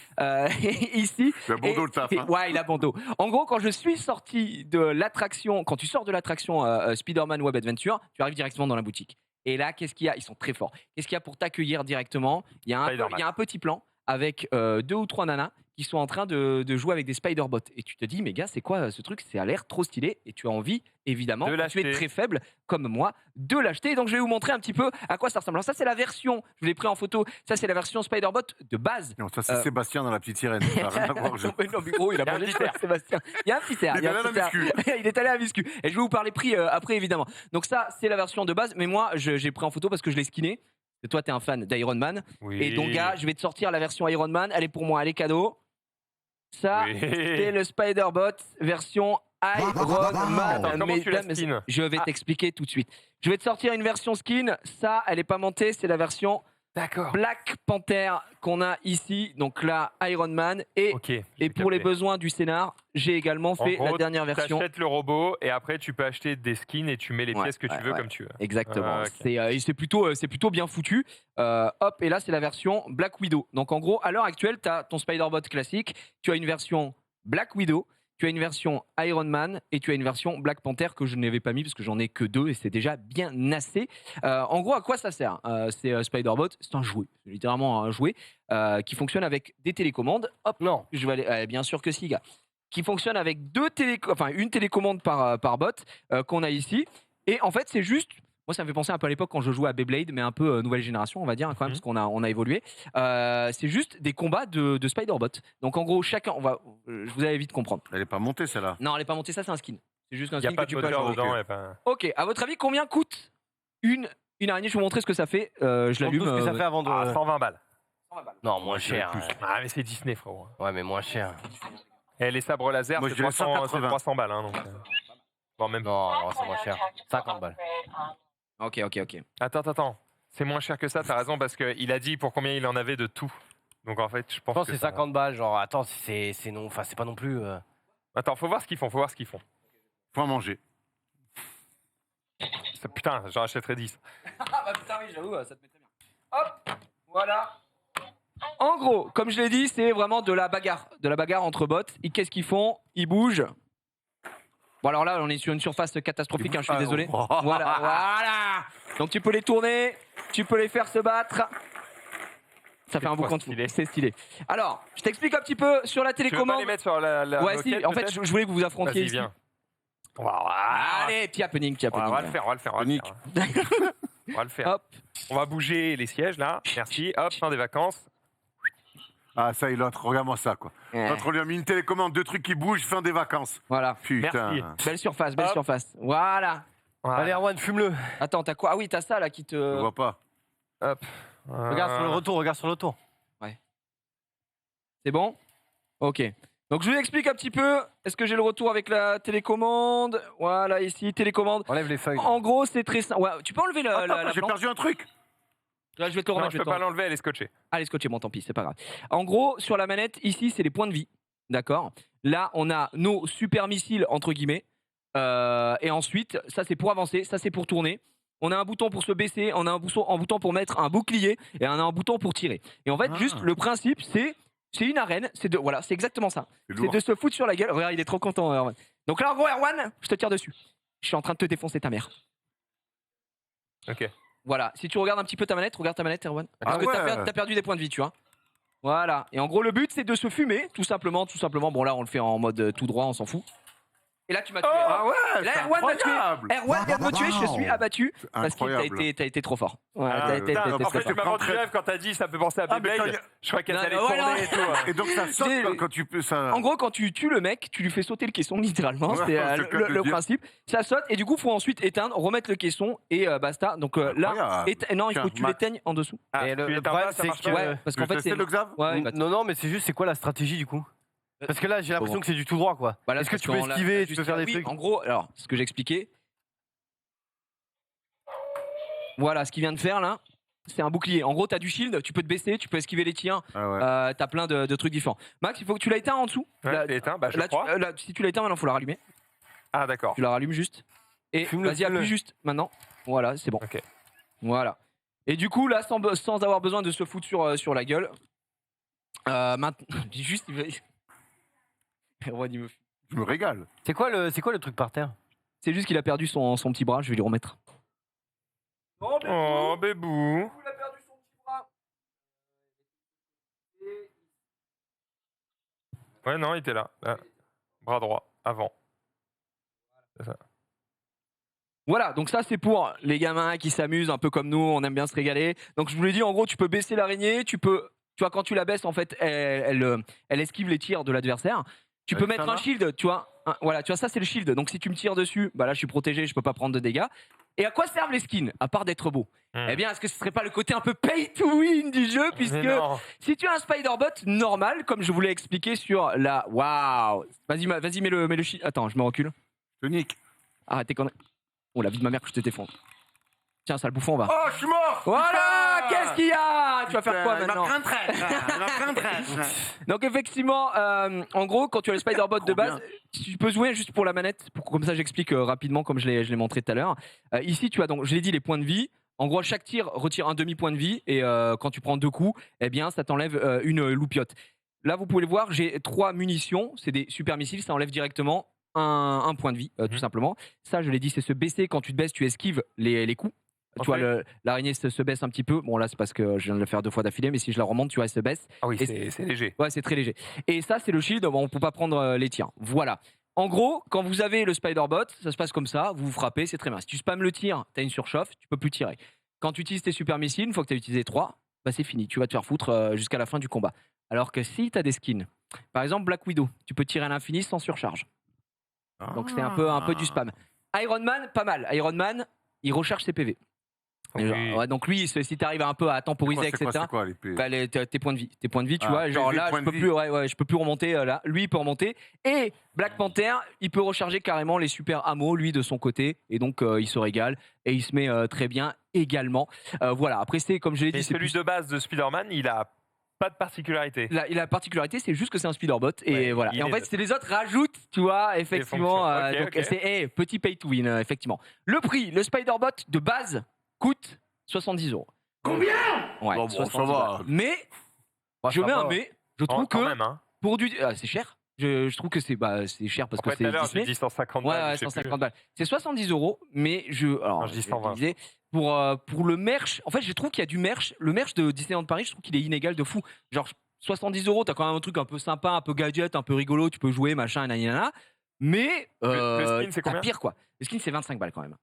ici. Il a bon dos, le taf. Hein. Ouais, il a bon dos. En gros, quand je suis sorti de l'attraction, quand tu sors de l'attraction Spider-Man Web Adventure, tu arrives directement dans la boutique. Et là, qu'est-ce qu'il y a? Ils sont très forts. Qu'est-ce qu'il y a pour t'accueillir directement? Il y a un petit plan avec 2 ou 3 nanas qui sont en train de jouer avec des Spider-Bots. Et tu te dis, mais gars, c'est quoi ce truc? Ça a l'air trop stylé. Et tu as envie, évidemment, De quand tu es l'acheter. très faible, comme moi, de l'acheter. Donc, je vais vous montrer un petit peu à quoi ça ressemble. Alors, ça, c'est la version, je vous l'ai pris en photo, ça, c'est la version Spider-Bot de base. Non, ça c'est Sébastien dans la petite sirène. Ça n'a rien à voir. Non, mais gros, il a Il y a un mangé petit cher, Sébastien. Il y a un petit cerf. Il est allé à la muscu. Il est allé à la muscu. Et je vais vous parler prix après, évidemment. Donc, ça, c'est la version de base. Mais moi, j'ai pris en photo parce que je l'ai skinné. Et toi, t'es un fan d'Iron Man. Oui. Et donc, gars, je vais te sortir la version Iron Man. Elle est pour moi, elle est cadeau. Ça, Oui. c'est le Spider-Bot version Iron Man. Attends, comment tu la Mesdames, skins? je vais t'expliquer tout de suite. Je vais te sortir une version skin. Ça, elle est pas montée. C'est la version D'accord. Black Panther qu'on a ici. Donc là, Iron Man. Et Ok. et pour les besoins du scénar, j'ai également En fait gros, la dernière version. Tu achètes le robot et après tu peux acheter des skins et tu mets les Ouais, pièces que tu ouais, veux ouais. comme tu veux. Exactement. Ah, ok. C'est plutôt bien foutu. Hop, et là, c'est la version Black Widow. Donc en gros, à l'heure actuelle, tu as ton Spider-Bot classique, tu as une version Black Widow, tu as une version Iron Man et tu as une version Black Panther que je n'avais pas mis parce que j'en ai que 2 et c'est déjà bien assez. En gros, à quoi ça sert? C'est Spider-Bot, c'est un jouet, c'est littéralement un jouet qui fonctionne avec des télécommandes. Hop, Non. je vais aller, bien sûr que si, gars. Qui fonctionne avec une télécommande par bot qu'on a ici. Et en fait, c'est juste Moi, ça me fait penser un peu à l'époque quand je jouais à Beyblade, mais un peu nouvelle génération, on va dire, quand même, parce qu'on a évolué. C'est juste des combats de Spider-Bot. Donc, en gros, chacun, je vous allez vite comprendre. Elle est pas montée, celle-là. Non, elle n'est pas montée, ça, c'est un skin. C'est juste un Il n'y a skin pas que de tu peux moteur acheter. dedans. y a pas- Ok, à votre avis, combien coûte une araignée? Je vais vous montrer ce que ça fait. Je l'allume. Ce que ça fait avant de. Ah, 120 balles. Non, moins cher. Ah, mais c'est Disney, frérot. Ouais, mais moins cher. Et les sabres laser, Moi, c'est je dirais 300, 180. 300 balles. Hein, donc, bon, même... Non, non, c'est moins cher. 50 balles. Ok. Attends. C'est moins cher que ça, t'as raison, parce qu'il a dit pour combien il en avait de tout. Donc en fait, je pense Je pense que que c'est 50 balles. Genre, attends, c'est non. Enfin, c'est pas non plus. Attends, faut voir ce qu'ils font, Faut en manger. Putain, j'en achèterais 10. Ah bah putain, oui, j'avoue, ça te met très bien. Hop, voilà. En gros, comme je l'ai dit, c'est vraiment de la bagarre. De la bagarre entre bots. Et qu'est-ce qu'ils font? Ils bougent. Bon, alors là, on est sur une surface catastrophique, hein, je suis désolé. Voilà. Donc tu peux les tourner, tu peux les faire se battre. Ça fait un boucan de fou. stylé. C'est stylé. Alors, je t'explique un petit peu sur la Tu veux pas télécommande. les mettre sur la Ouais, moquette, si, en fait, peut-être je voulais que vous vous affrontiez. Vas-y, ici. viens. Allez, petit happening. On va le faire. On va le faire. Hop. On va bouger les sièges là. Merci. Hop, fin des vacances. Ah, ça et l'autre, regarde-moi ça, quoi. L'autre, on lui a mis une télécommande, 2 trucs qui bougent, fin des vacances. Voilà. Putain. Merci. Belle surface, belle Hop. surface. Voilà. Allez, Erwan, fume-le. Attends, t'as quoi? Ah oui, t'as ça là qui Je te. vois pas. Hop. Regarde sur le retour, regarde sur le retour. C'est bon? Ok. Donc je vous explique un petit peu. Est-ce que j'ai le retour avec la télécommande? Voilà, ici, télécommande. Enlève les feuilles. En gros, c'est très simple. Ouais, tu peux enlever la Attends, j'ai planche. perdu un truc. Là, je vais te le Non, remettre. je vais peux te pas l'enlever, elle est scotchée. Allez, scotché, bon, tant pis, c'est pas grave. En gros, sur la manette, ici, c'est les points de vie. D'accord? Là, on a nos super missiles, entre guillemets. Et ensuite, ça, c'est pour avancer. Ça, c'est pour tourner. On a un bouton pour se baisser. On a un bouton pour mettre un bouclier. Et on a un bouton pour tirer. Et en fait, juste, le principe, c'est une arène. Voilà, c'est exactement ça. C'est de se foutre sur la gueule. Regarde, il est trop content, Erwan. Donc là, en gros, Erwan, je te tire dessus. Je suis en train de te défoncer ta mère. Ok. Voilà, si tu regardes un petit peu ta manette, regarde ta manette, Erwan. Parce Ah que ouais. t'as perdu des points de vie, tu vois. Voilà. Et en gros, le but, c'est de se fumer, tout simplement. Bon, là, on le fait en mode tout droit, on s'en fout. Et là, tu m'as tué. Ah ouais, Là, c'est Erwan m'a tué. incroyable. Erwan vient de me tuer, je suis abattu. Parce que Incroyable. t'as été trop fort. Ouais, Ah, t'as été putain, très en fait, fort. tu m'as vendu rêve quand t'as dit ça peut penser à Ah, mais Beyblade. quand Je crois qu'elle Non, allait non, ouais, tourner et tout. Et donc ça saute quand tu peux ça. En gros, quand tu tues le mec, tu lui fais sauter le caisson, littéralement. Ouais, C'est c'est le cas de le dire. principe. Ça saute, et du coup, faut ensuite éteindre, remettre le caisson, et basta. Donc là, Incroyable. non, il faut Tiens, que tu Matt. l'éteignes en dessous. Ah, Et tu le l'éteins problème, pas, ça c'est marche que. pas Ouais, parce qu'en fait, c'est. le Xav. Ouais, bah, Non, mais c'est juste, c'est quoi la stratégie du coup? Parce que là, j'ai l'impression que c'est du tout droit, quoi. Voilà, Est-ce que parce tu peux qu'on l'a- esquiver, tu peux faire des oui, trucs? En gros, alors, ce que j'expliquais. Voilà, ce qu'il vient de faire là, c'est un bouclier. En gros, t'as du shield, tu peux te baisser, tu peux esquiver les tirs, Ah ouais. t'as plein de trucs différents. Max, il faut que tu l'as éteint en dessous. Ouais, Là, je l'ai éteint, bah je là, crois. si tu l'as éteint, maintenant, faut la rallumer. Ah, d'accord. Tu la rallumes juste. Et Fume-le, vas-y, fume-le. appuie juste maintenant. Voilà, c'est bon. Ok. Voilà. Et du coup, là, sans avoir besoin de se foutre sur la gueule, maintenant, juste, il veut. Erwan, il me fume. Je me régale. C'est quoi le truc par terre? C'est juste qu'il a perdu son petit bras, je vais lui remettre. Oh, bébou. Il a perdu son petit bras. Ouais, non, il était là. Là. Bras droit, avant. C'est ça. Voilà, donc ça c'est pour les gamins qui s'amusent un peu comme nous, on aime bien se régaler. Donc je vous l'ai dit, en gros, tu peux baisser l'araignée, tu vois, quand tu la baisses, en fait, elle esquive les tirs de l'adversaire. Tu peux Avec mettre ça, un là shield, tu vois. Voilà, tu vois, ça c'est le shield. Donc si tu me tires dessus, bah là je suis protégé, je peux pas prendre de dégâts. Et à quoi servent les skins, à part d'être beau? Eh bien, est-ce que ce serait pas le côté un peu pay to win du jeu, puisque Mais non. si tu as un Spider-Bot normal, comme je vous l'ai expliqué sur la... Waouh. Vas-y, mets le shield. Attends, je me recule. Tonique. Arrêtez qu'on... Oh la vie de ma mère que je te défends. Tiens, sale bouffon, va. Oh, je suis mort. Voilà, Putain. qu'est-ce qu'il y a? Tu vas faire quoi Il m'a maintenant? pris un trait. Il m'a pris un trait. Donc effectivement, en gros, quand tu as le Spider-Bot de base, tu peux jouer juste pour la manette. Comme ça, j'explique rapidement, comme je l'ai montré tout à l'heure. Ici, tu as donc, je l'ai dit, les points de vie. En gros, chaque tir retire un demi-point de vie. Et quand tu prends 2 coups, eh bien, ça t'enlève une loupiote. Là, vous pouvez le voir, j'ai 3 munitions. C'est des super missiles, ça enlève directement un point de vie, tout simplement. Ça, je l'ai dit, c'est se baisser. Quand tu te baisses, tu esquives les coups. Tu vois, l'araignée se baisse un petit peu. Bon, là, c'est parce que je viens de le faire 2 fois d'affilée, mais si je la remonte, tu vois, elle se baisse. Ah oui, Et c'est léger. Ouais, c'est très léger. Et ça, c'est le shield. Bon, on peut pas prendre les tirs. Voilà. En gros, quand vous avez le Spider-Bot, ça se passe comme ça, vous frappez, c'est très bien. Si tu spammes le tir, tu as une surchauffe, tu peux plus tirer. Quand tu utilises tes super missiles, une fois que tu as utilisé 3, bah c'est fini, tu vas te faire foutre jusqu'à la fin du combat. Alors que si tu as des skins, par exemple Black Widow, tu peux tirer à l'infini sans surcharge. Donc c'est un peu du spam. Iron Man, pas mal. Iron Man, il recharge ses PV. Oui. Genre, ouais, donc lui, si tu arrives un peu à temporiser, etc. C'est quoi, les PV? Bah, tes points de vie, tu Ah, vois, genre PV, là, point je de peux vie. plus, je peux plus remonter là. Lui, il peut remonter. Et Black Panther, il peut recharger carrément les super hameaux, lui, de son côté, et donc il se régale et il se met très bien également. Voilà. Après, c'est comme je l'ai dit, Et c'est celui plus... de base de Spider-Man, il a pas de particularité. La particularité, c'est juste que c'est un speederbot et Ouais, voilà. il Et en est fait, neutre. c'est les autres rajoutent, tu vois, effectivement. fonctions. Ok, Donc ok. c'est petit pay to win, effectivement. Le prix, le Spider-Bot de base coûte 70 €. Combien? Ouais, Bon, ça 70 va. balles. Mais Bah, je ça mets va. un mais. Je trouve Quand que même, hein. pour du, c'est cher. Je trouve que c'est cher parce Après, que tout à c'est l'heure, Disney. j'ai dit 150 Ouais, balles. ouais, je sais plus. 150 balles. C'est 70 €, mais Non, je dis 120. disais, pour le merch, en fait, je trouve qu'il y a du merch. Le merch de Disneyland Paris, je trouve qu'il est inégal de fou. Genre, 70 €, t'as quand même un truc un peu sympa, un peu gadget, un peu rigolo, tu peux jouer, machin, nanana. Mais, Le skin, c'est t'as combien? pire, quoi. Le skin, c'est 25 balles quand même.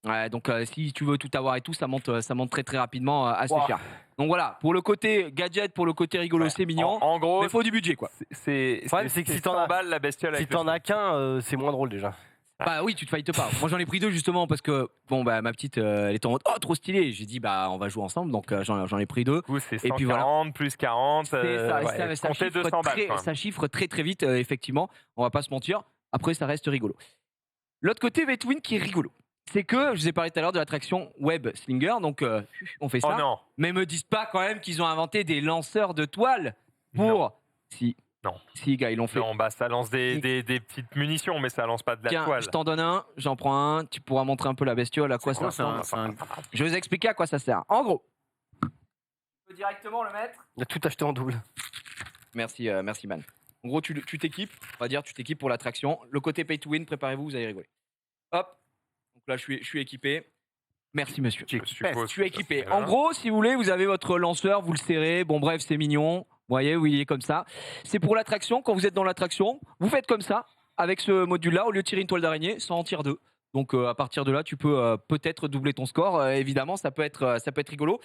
Ouais, donc si tu veux tout avoir et tout, ça monte très très rapidement, assez Wow. cher. Donc voilà, pour le côté gadget, pour le côté rigolo, Ouais. c'est mignon. En gros, Mais il faut du budget, quoi. c'est problème, c'est que si t'en 100 as- balles la bestiole Si avec t'en as qu'un, c'est moins drôle déjà. Bah oui, tu te fightes pas. Moi j'en ai pris 2 justement parce que bon bah ma petite elle était en mode oh trop stylé. J'ai dit bah on va jouer ensemble donc j'en ai pris 2. Du coup, c'est Et puis 140 plus 40. C'est ça, ouais, ça comptez chiffre 200 balles. très, quand même. ça chiffre très très vite effectivement. On va pas se mentir. Après ça reste rigolo. L'autre côté Between qui est rigolo, c'est que je vous ai parlé tout à l'heure de l'attraction Web Slinger donc on fait ça. Oh non. Mais me disent pas quand même qu'ils ont inventé des lanceurs de toiles pour si Non. si gars ils l'ont fait. Non, bah ça lance des petites munitions, mais ça lance pas de la Tiens, toile. je t'en donne un, j'en prends un, tu pourras montrer un peu la bestiole, à quoi ça quoi, ressemble. Je vais vous expliquer à quoi ça sert. En gros, tu peux directement le mettre. Il a tout acheté en double. Merci, merci man. En gros, tu t'équipes, on va dire, tu t'équipes pour l'attraction. Le côté pay to win, préparez-vous, vous allez rigoler. Hop, donc là, je suis équipé. Merci monsieur. Je suppose Je suis que équipé. c'est En là. gros, si vous voulez, vous avez votre lanceur, vous le serrez. Bon, bref, c'est mignon. Vous voyez, où il est comme ça. C'est pour l'attraction. Quand vous êtes dans l'attraction, vous faites comme ça, avec ce module-là. Au lieu de tirer une toile d'araignée, ça en tire 2. Donc, à partir de là, tu peux peut-être doubler ton score. Évidemment, ça peut être rigolo.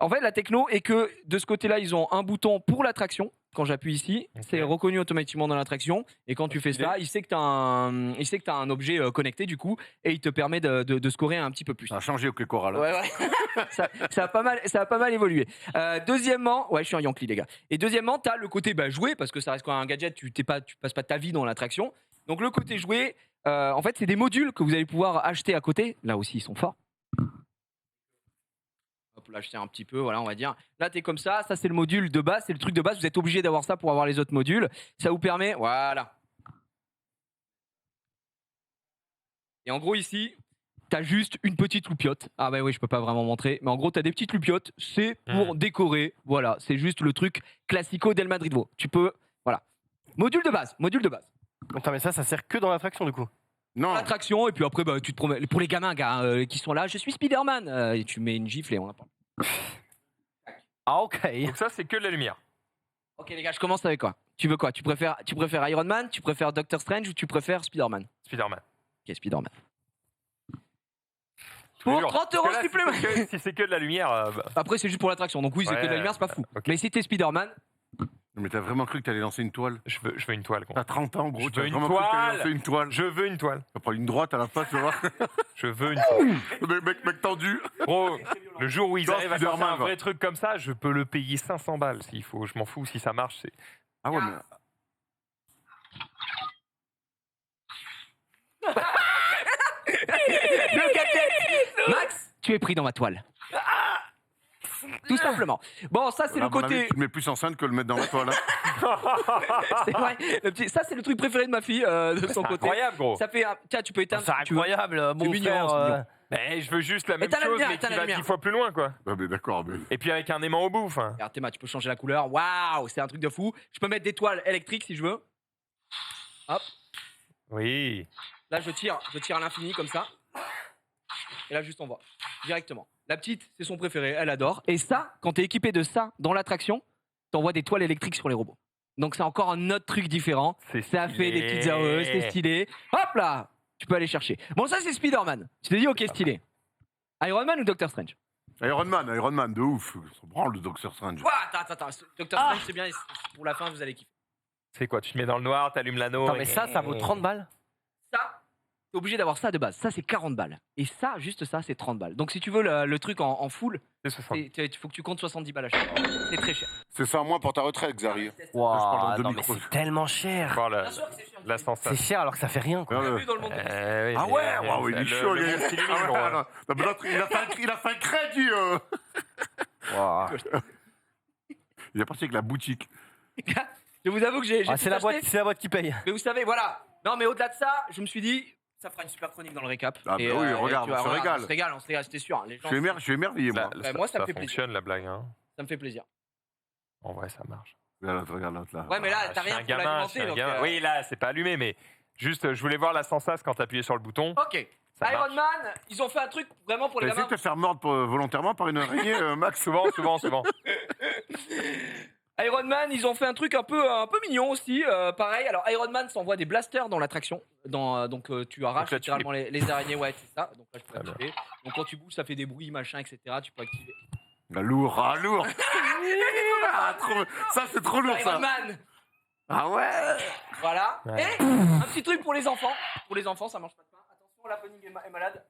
En fait, la techno est que de ce côté-là, ils ont un bouton pour l'attraction. Quand j'appuie ici, Ok. c'est reconnu automatiquement dans l'attraction. Et quand tu fais ça, il sait que tu as un objet connecté du coup, et il te permet de scorer un petit peu plus. Ça a changé au Coral. Ouais, ouais. ça a pas mal évolué. Deuxièmement, ouais, je suis un Yankee, les gars. Et deuxièmement, tu as le côté jouer, parce que ça reste quand même un gadget, tu passes pas ta vie dans l'attraction. Donc le côté jouer, en fait, c'est des modules que vous allez pouvoir acheter à côté. Là aussi, ils sont forts. Hop, l'acheter un petit peu, voilà, on va dire. Là, t'es comme ça c'est le module de base, c'est le truc de base. Vous êtes obligé d'avoir ça pour avoir les autres modules. Ça vous permet, voilà. Et en gros, ici, t'as juste une petite loupiote. Ah bah oui, je peux pas vraiment montrer. Mais en gros, t'as des petites loupiotes. C'est pour décorer. Voilà, c'est juste le truc classico del Madrid-Vaux. Tu peux, voilà. Module de base. Attends, mais ça sert que dans l'attraction du coup. Non, Attraction, et puis après, tu te promènes. Pour les gamins, gars, qui sont là, je suis Spider-Man. Et tu mets une gifle et on en parle. Ah, ok. Donc ça, c'est que de la lumière. Ok, les gars, je commence avec quoi? Tu veux quoi? Tu préfères Iron Man? Tu préfères Doctor Strange ou tu préfères Spider-Man? Spider-Man. Ok, Spider-Man. Je te Pour jure. 30 Parce que là, supplémentaires. Si c'est que de la lumière, Après, c'est juste pour l'attraction. Donc oui, c'est Ouais, que de la lumière, c'est pas fou. ok. Mais si t'es Spider-Man, mais t'as vraiment cru que t'allais lancer une toile? je veux une toile. Gros. T'as 30 ans, gros, Je t'as veux une vraiment cru que t'allais toile. lancer une toile. Je veux une toile. Tu vas prendre une droite à la face, tu vas voir. Je veux une toile. mec tendu. Gros, le jour où ils Dans arrivent à sortir Spider-Man, un vrai truc comme ça, je peux le payer 500 balles s'il faut. Je m'en fous si ça marche. C'est... Ah ouais, mais. le gadget Max, tu es pris dans ma toile. Tout simplement. Bon, ça, c'est À le mon avis, côté. tu le mets plus enceinte que le mettre dans la toile. Hein. C'est vrai. Ça, c'est le truc préféré de ma fille, de son C'est côté. incroyable, gros. Ça fait. Tiens, tu peux éteindre. C'est si tu veux. incroyable, C'est mon mignon, frère. c'est mignon. Mais je veux juste la même t'as la chose, lumière, mais t'as qui la va lumière. 10 fois plus loin, quoi. Ah, mais d'accord, mais. Et puis avec un aimant au bout, enfin. Regarde, Théma, tu peux changer la couleur. Waouh, c'est un truc de fou. Je peux mettre des toiles électriques si je veux. Hop. Oui. Là, je tire à l'infini comme ça. Et là, juste on voit directement. La petite, c'est son préféré, elle adore. Et ça, quand t'es équipé de ça dans l'attraction, t'envoies des toiles électriques sur les robots. Donc c'est encore un autre truc différent. Ça fait des petites heureuses, c'est stylé. Hop là, tu peux aller chercher. Bon, ça c'est Spider-Man. Tu t'es dit, ok, stylé. Iron Man ou Doctor Strange? Iron Man, de ouf. On s'en branle le Doctor Strange. Ouah, attends. Doctor Strange, c'est bien. Pour la fin, vous allez kiffer. C'est quoi? Tu te mets dans le noir, t'allumes l'anneau. Non, mais ça vaut 30 balles. Ça, t'es obligé d'avoir ça de base. Ça, c'est 40 balles. Et ça, juste ça, c'est 30 balles. Donc si tu veux le truc en full, C'est 60. il faut que tu comptes 70 balles à chaque fois. C'est très cher. C'est ça, moins pour ta retraite, Xari. Waouh, dans deux non, mais micros. c'est tellement cher. Voir Bien sûr que c'est cher. la C'est sensation. cher alors que ça fait rien, quoi. Ouais, ouais. Vu dans le monde. Ah ouais, waouh, il est chaud, le il monde s'illumine, Ah ouais, gros. non, non, mais l'autre, il a fait un crédit. Waouh. Il est parti avec la boutique. Je vous avoue que j'ai Ah, tout c'est la acheté. boîte qui paye. Mais vous savez, voilà. Non, mais au-delà de ça, je me suis dit, ça fera une super chronique dans le récap. Ah, bah oui, regarde, tu vois, on se voilà, régale. on se régale, c'était sûr. Hein. Les gens, Je suis émerveillé, moi. moi, ça me fait fonctionne la blague. Hein. ça me fait plaisir. En vrai, ça marche. Regarde l'autre là. Ouais, mais là, Ah, t'as je suis rien un pour gamin, je l'alimenter. suis un donc, gamin. Oui, là, c'est pas allumé, mais juste, je voulais voir la sensation quand t'appuyais sur le bouton. Ok. Ça Iron Man, ils ont fait un truc vraiment pour T'as les essayé gamins. de te faire mordre volontairement par une araignée, Max? Souvent. Iron Man, ils ont fait un truc un peu mignon aussi. Pareil, alors Iron Man s'envoie des blasters dans l'attraction. Donc tu arraches Donc là, tu littéralement les araignées, ouais, c'est ça. Donc là, je peux Très bien. activer. Donc quand tu bouges, ça fait des bruits, machin, etc. Tu peux activer. Lourd. Ah, ça, c'est trop lourd, Iron ça. Man, Ah ouais. voilà. Ouais. Et un petit truc pour les enfants. Pour les enfants, ça mange pas de pain. Attention, l'happening est malade.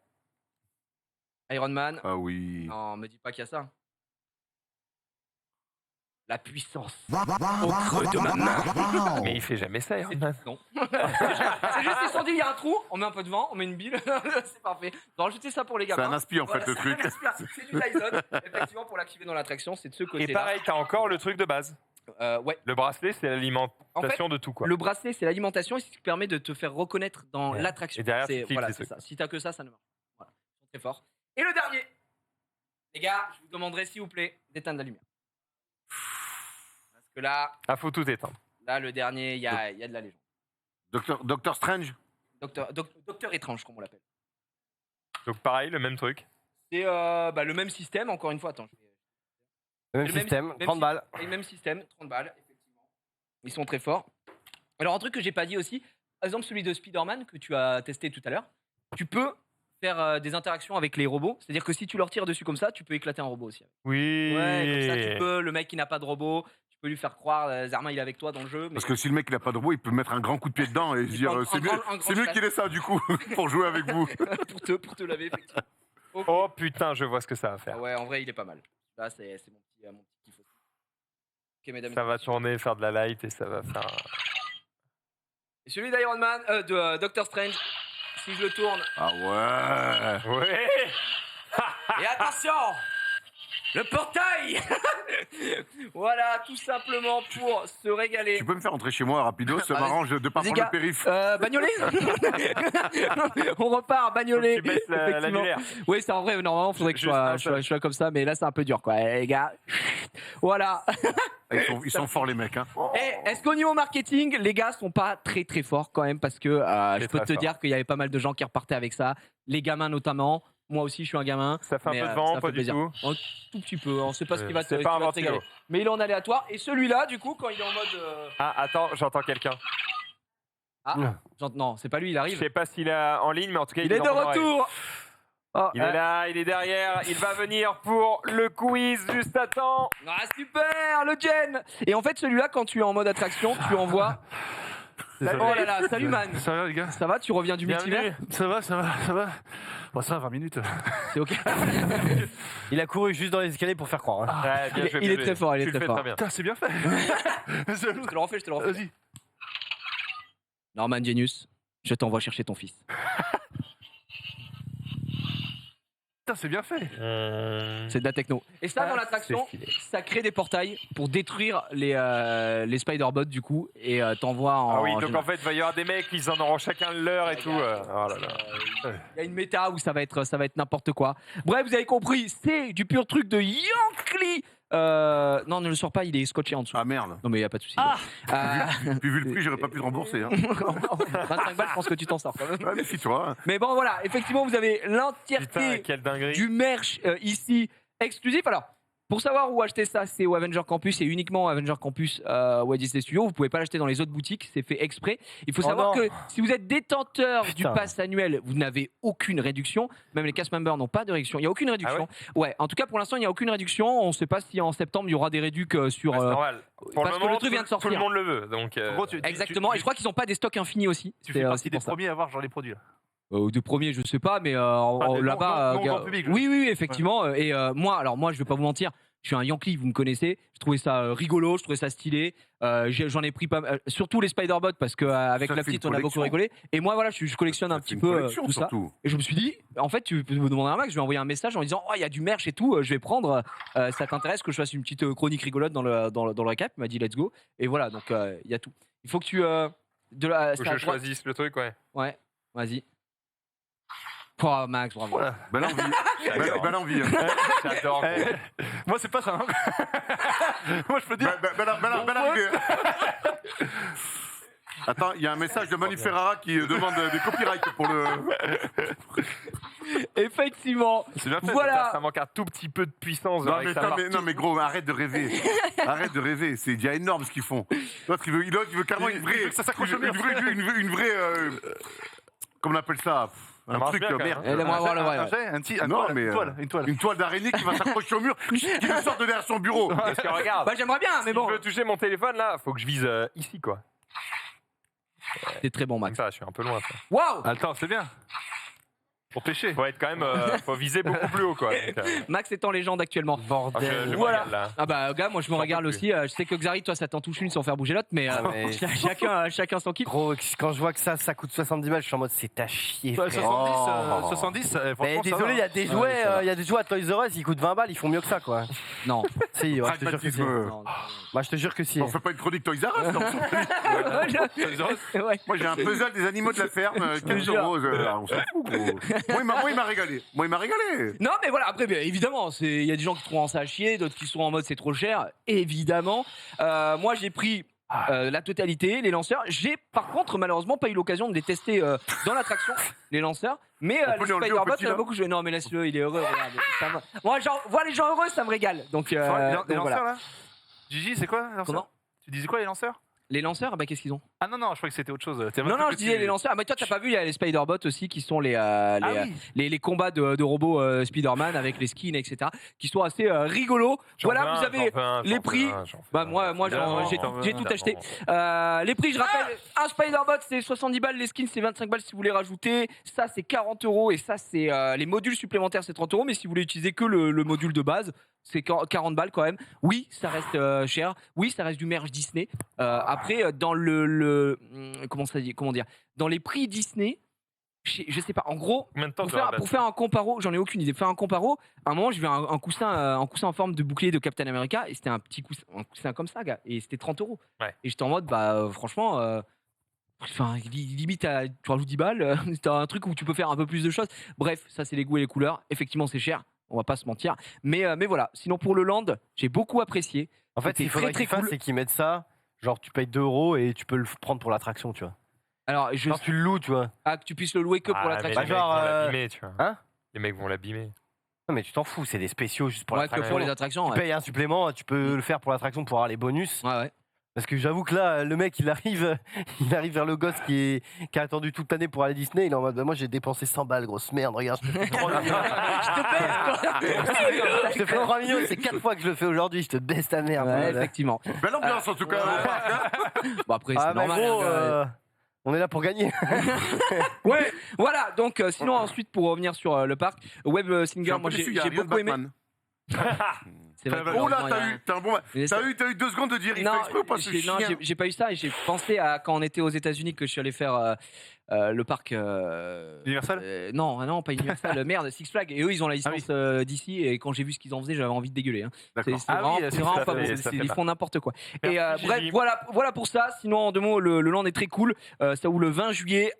Iron Man. Ah oui. Non, me dis pas qu'il y a ça. La puissance au creux de ma main. Mais il fait jamais ça, Iron Man. Non. C'est juste qu'ils se sont dit, il y a un trou, on met un peu de vent, on met une bille. C'est parfait. On va rajouter ça pour les gamins. C'est un aspi, en fait, le c'est truc. un aspi, c'est du Dyson. Effectivement, pour l'activer dans l'attraction, c'est de ce côté-là. Et pareil, t'as encore le truc de base. Ouais. Le bracelet, c'est l'alimentation de tout, quoi. Le bracelet, c'est l'alimentation et ce qui permet de te faire reconnaître dans Ouais. l'attraction. Et derrière, C'est- tu cliques voilà, les c'est trucs. ça. Si t'as que ça ne marche pas. Voilà. Ils sont très forts. Et le dernier. Les gars, je vous demanderai, s'il vous plaît, d'éteindre la lumière. Parce que là, Ah, faut tout éteindre. le dernier, il y a de la légende. Doctor Strange. Docteur étrange, comme on l'appelle. Donc pareil, le même truc. C'est le même système, encore une fois. Attends, Même Le système, même 30 balles. Et le même système, 30 balles, effectivement. Ils sont très forts. Alors, un truc que j'ai pas dit aussi, par exemple, celui de Spider-Man que tu as testé tout à l'heure, tu peux faire des interactions avec les robots. C'est-à-dire que si tu leur tires dessus comme ça, tu peux éclater un robot aussi. Oui. Ouais, comme ça, tu peux. Le mec qui n'a pas de robot, tu peux lui faire croire, Zermain, il est avec toi dans le jeu. Mais Parce que si le mec il a pas de robot, il peut mettre un grand coup de pied dedans et se dire un c'est grand- mieux, un grand c'est mieux slash. qu'il ait ça du coup pour jouer avec vous. pour te laver, effectivement. Ok. Oh putain, je vois ce que ça va faire. Ah ouais, en vrai, il est pas mal. Là, c'est mon petit kiff aussi. Ok, mesdames et Ça va messieurs. tourner, faire de la light et ça va faire. Et celui d'Iron Man, de Doctor Strange, si je le tourne. Ah ouais. Ouais. Et attention, le portail. Voilà, tout simplement pour se régaler. Tu peux me faire rentrer chez moi rapido, ça Ah, m'arrange de pas vas-y, prendre gars. le périph'. Bagnolet. On repart, Bagnolet. Tu baisses effectivement. l'annulaire. Oui, c'est en vrai, normalement, il faudrait que Juste un seul. je sois comme ça, mais là, c'est un peu dur, quoi. Les gars, voilà. Ils sont forts les mecs. Hein. Et est-ce qu'au niveau marketing, les gars sont pas très très forts quand même parce que je peux très te fort. dire qu'il y avait pas mal de gens qui repartaient avec ça, les gamins notamment. Moi aussi, je suis un gamin. Ça fait un mais, peu de vent, ça pas fait du plaisir. tout. Un tout petit peu. On sait pas ce qui va te C'est pas un qui va te ventilo. régaler. Mais il est en aléatoire. Et celui-là, du coup, quand il est en mode. Ah, attends, j'entends quelqu'un. Non, c'est pas lui, il Je arrive. sais pas s'il est en ligne, mais en tout cas, Il est de dans mon oreille. retour. Oh, Il est là, il est derrière, il va venir pour le quiz juste à temps. Ah, super, le gen. Et en fait, celui-là, quand tu es en mode attraction, tu envoies. Oh là là, salut man. Ça va les gars? Ça va, tu reviens du Bienvenue. multivers? Ça va. Bon, ça va, 20 minutes. C'est ok. il a couru juste dans les escaliers pour faire croire. Hein. Ouais, bien joué, il bien est joué. très fort, il est Tu le très fais fort. très bien. Putain, c'est bien fait. Je te le refais, Vas-y. Norman Genius, je t'envoie chercher ton fils. Putain, c'est bien fait. C'est de la techno. Et ça, dans Ah, l'attraction, c'est stylé. ça crée des portails pour détruire les Spider-Bots, du coup, et t'envoies en. Ah oui, donc général. en fait, il va y avoir des mecs, ils en auront chacun leur et tout. Oh là là. Il y a une méta où ça va être n'importe quoi. Bref, vous avez compris, c'est du pur truc de Yankee. Non, ne le sors pas, il est scotché en dessous. Ah merde. Non, mais il n'y a pas de souci. Puis vu le prix, j'aurais pas pu te rembourser. Hein. 25 balles, je pense que tu t'en sors quand même. Ouais, méfie-toi. Hein. Mais bon, voilà, effectivement, vous avez Putain, l'entièreté quelle dinguerie. du merch ici exclusif. Alors, Pour savoir où acheter ça, c'est au Avenger Campus et uniquement au Avenger Campus Walt Disney Studios. Vous pouvez pas l'acheter dans les autres boutiques, c'est fait exprès. Il faut savoir que si vous êtes détenteur du pass annuel, vous n'avez aucune réduction. Même les cast members n'ont pas de réduction. Il y a aucune réduction. Ouais. En tout cas pour l'instant il n'y a aucune réduction. On ne sait pas si en septembre il y aura des réductions sur. C'est normal. Pour parce le moment, que le truc vient de sortir. Tout le monde le veut. Donc, exactement. Et je crois qu'ils n'ont pas des stocks infinis aussi. Tu fais partie des premiers à avoir genre les produits. De premier, je sais pas, mais là-bas, public, oui, effectivement. Ouais. Et moi, je vais pas vous mentir, je suis un Yankee, vous me connaissez. Je trouvais ça rigolo, je trouvais ça stylé. J'en ai pris pas mal, surtout les Spider-Bots parce qu'avec la petite, on a beaucoup rigolé. Et moi, voilà, je collectionne un petit peu tout ça. Et je me suis dit, en fait, tu peux me demander un max, je vais envoyer un message en disant, oh, il y a du merch et tout, je vais prendre. Ça t'intéresse que je fasse une petite chronique rigolote dans le récap? Il m'a dit, let's go. Et voilà, donc il y a tout. Il faut que tu que je choisisse le truc, ouais. Ouais, vas-y. Oh, Max, bravo. Voilà. Belle envie. J'adore. Moi, c'est pas ça. Moi, je peux dire. Belle arrivée. Attends, il y a un message de Manu Ferrara qui demande des copyrights pour le. Effectivement. C'est bien fait, voilà. Ça manque un tout petit peu de puissance. Non, mais gros, arrête de rêver. Arrête de rêver. C'est déjà énorme ce qu'ils font. L'autre, il veut carrément une vraie. Ça s'accroche au mur. Une vraie. Comment on appelle ça? Un truc, merde. Laisse-moi voir le vrai. Une toile d'araignée qui va s'accrocher au mur, qui nous sort de derrière son bureau. Parce que regarde. Bah, j'aimerais bien, mais bon. Si je veux toucher mon téléphone, là, faut que je vise ici, quoi. C'est très bon, Max. Ça, je suis un peu loin. Waouh! Attends, c'est bien. Pour pêcher. Faut être quand même, faut viser beaucoup plus haut, quoi. Donc, Max étant légende actuellement. Bordel. Voilà. Ah bah gars, moi je me régale aussi. Je sais que Xari, toi ça t'en touche une sans faire bouger l'autre, mais chacun son kit. Gros, quand je vois que ça coûte 70 balles, je suis en mode c'est à chier. 70, Mais désolé, il y a des jouets, à Toys R Us, ils coûtent 20 balles, ils font mieux que ça quoi. Non. Si, ouais, je te jure que si. Moi je te jure que si. On fait pas une chronique Toys R Us, non? Ouais. Moi j'ai un puzzle des animaux de la ferme, 15 euros. On s'en fout, gros. Moi il m'a régalé. Non mais voilà, après bien, évidemment, il y a des gens qui trouvent ça à chier, d'autres qui sont en mode c'est trop cher, évidemment. Moi j'ai pris la totalité, les lanceurs. J'ai par contre malheureusement pas eu l'occasion de les tester dans l'attraction, les lanceurs. Mais le Spider-Bot, il a beaucoup joué. Non mais laisse-le, il est heureux. Regarde, moi voir les gens heureux, ça me régale. Donc, les lanceurs voilà. là Gigi, c'est quoi les lanceurs? Comment? Tu disais quoi les lanceurs? Les lanceurs, bah qu'est-ce qu'ils ont? Ah non, je crois que c'était autre chose. Non, je disais les lanceurs. Ah, mais toi, t'as pas vu, il y a les Spider-Bots aussi qui sont les combats de robots Spider-Man avec les skins, etc. qui sont assez rigolos. Voilà, vous avez les prix. Bah, moi, j'ai tout acheté. Les prix, je rappelle, un Spider-Bot, c'est 70 balles, les skins, c'est 25 balles si vous voulez rajouter. Ça, c'est 40 euros et ça, c'est les modules supplémentaires, c'est 30 euros. Mais si vous voulez utiliser que le module de base, c'est 40 balles quand même. Oui, ça reste cher. Oui, ça reste du merch Disney. Après, dans comment dire, dans les prix Disney, je sais pas. En gros, pour faire un comparo, j'en ai aucune idée. Pour faire un comparo, à un moment, j'ai vu un coussin en forme de bouclier de Captain America et c'était un petit coussin comme ça, gars. Et c'était 30 euros. Ouais. Et j'étais en mode, franchement. Enfin, limite, tu rajoutes 10 balles, t'as un truc où tu peux faire un peu plus de choses. Bref, ça, c'est les goûts et les couleurs. Effectivement, c'est cher. On va pas se mentir. Mais voilà. Sinon, pour le land, j'ai beaucoup apprécié. En fait, ce qu'il faudrait qu'ils fassent, c'est qu'ils mettent ça. Genre, tu payes 2 euros et tu peux le prendre pour l'attraction, tu vois. Alors, genre, tu le loues, tu vois. Ah, que tu puisses le louer que pour l'attraction. Les mecs vont l'abîmer, tu vois. Hein? Les mecs vont l'abîmer. Non, mais tu t'en fous, c'est des spéciaux juste pour l'attraction. Que pour les attractions. Tu payes un supplément, tu peux le faire pour l'attraction pour avoir les bonus. Ouais. Parce que j'avoue que là, le mec, il arrive vers le gosse qui a attendu toute l'année pour aller à Disney. Il est en mode, moi j'ai dépensé 100 balles, grosse merde, regarde, je te fais 3 millions. Je te fais 3 millions, c'est 4 fois que je le fais aujourd'hui, je te baisse ta merde. Ouais, effectivement. Belle ambiance en tout cas. Bon, après, c'est normal. Gros, on est là pour gagner. Ouais, voilà. Donc, sinon, ensuite, pour revenir sur le parc, Web Singer, moi j'ai beaucoup aimé. C'est vrai. Oh là, t'as eu 2 secondes de dire il fait exprès ou pas ce chien? Non, j'ai pas eu ça et j'ai pensé à quand on était aux États-Unis que je suis allé faire le parc Universal. Non, pas Universal. Merde, Six Flags. Et eux, ils ont la licence d'ici. Et quand j'ai vu ce qu'ils en faisaient, j'avais envie de dégueuler. Hein. C'est vraiment pas bon. Ils font n'importe quoi. Et bref, voilà pour ça. Sinon, en 2 mots, le land est très cool. Ça ouvre le 20 juillet.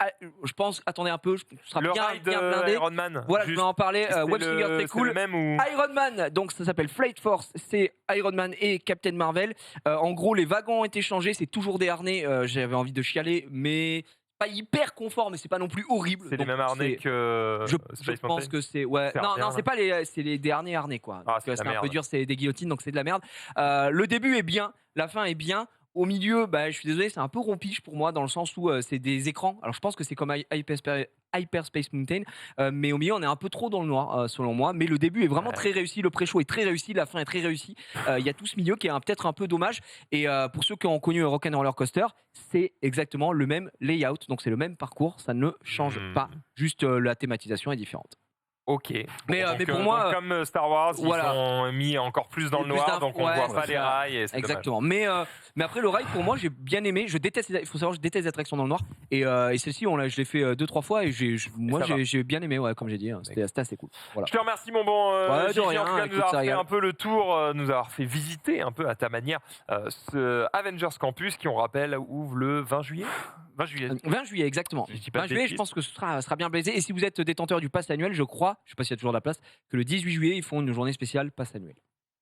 Je pense, attendez un peu, ce sera bien blindé. Iron Man. Voilà, je vais en parler. Web Singer très cool. Iron Man, donc ça s'appelle Flight Force. C'est Iron Man et Captain Marvel. En gros, les wagons ont été changés. C'est toujours des harnais. J'avais envie de chialer, mais pas hyper confort, mais c'est pas non plus horrible. C'est les Donc, mêmes harnais que Je Space pense Mountain. que c'est ouais. C'est Non, rien, c'est pas les, c'est les derniers harnais quoi. Ah, Donc, c'est de la c'est un peu merde. dur, c'est des guillotines, donc c'est de la merde. Le début est bien, la fin est bien. Au milieu, bah, je suis désolé, c'est un peu rompiche pour moi dans le sens où c'est des écrans. Alors je pense que c'est comme Hyperspace Mountain, mais au milieu on est un peu trop dans le noir selon moi. Mais le début est vraiment Ouais. très réussi, le pré-show est très réussi, la fin est très réussie. Il y a tout ce milieu qui est peut-être un peu dommage. Et pour ceux qui ont connu Rock'n'Roller Coaster, c'est exactement le même layout, donc c'est le même parcours, ça ne change pas. Juste la thématisation est différente. Ok. Mais Donc, pour moi, donc, comme Star Wars, voilà. ils ont mis encore plus dans le Plus noir, d'infos, donc on ouais, voit c'est pas les ça. rails. Et c'est Exactement. Mais après le ride pour moi j'ai bien aimé. Je déteste, il faut savoir, je déteste les attractions dans le noir. Et celle-ci, je l'ai fait 2-3 fois et moi ça va. j'ai bien aimé. Ouais, comme j'ai dit, c'était assez cool. Voilà. Je te remercie, mon bon Ouais, de Gigi, rien, en tout cas, de écoute, nous avoir ça fait régale. un peu le tour, nous avoir fait visiter un peu à ta manière ce Avengers Campus qui, on rappelle, ouvre le 20 juillet. 20 juillet. 20 juillet, exactement. Je dis pas de 20 juillet, je bêtises. pense que ce sera bien blaisé. Et si vous êtes détenteur du pass annuel, je crois, je sais pas s'il y a toujours de la place, que le 18 juillet, ils font une journée spéciale pass annuel.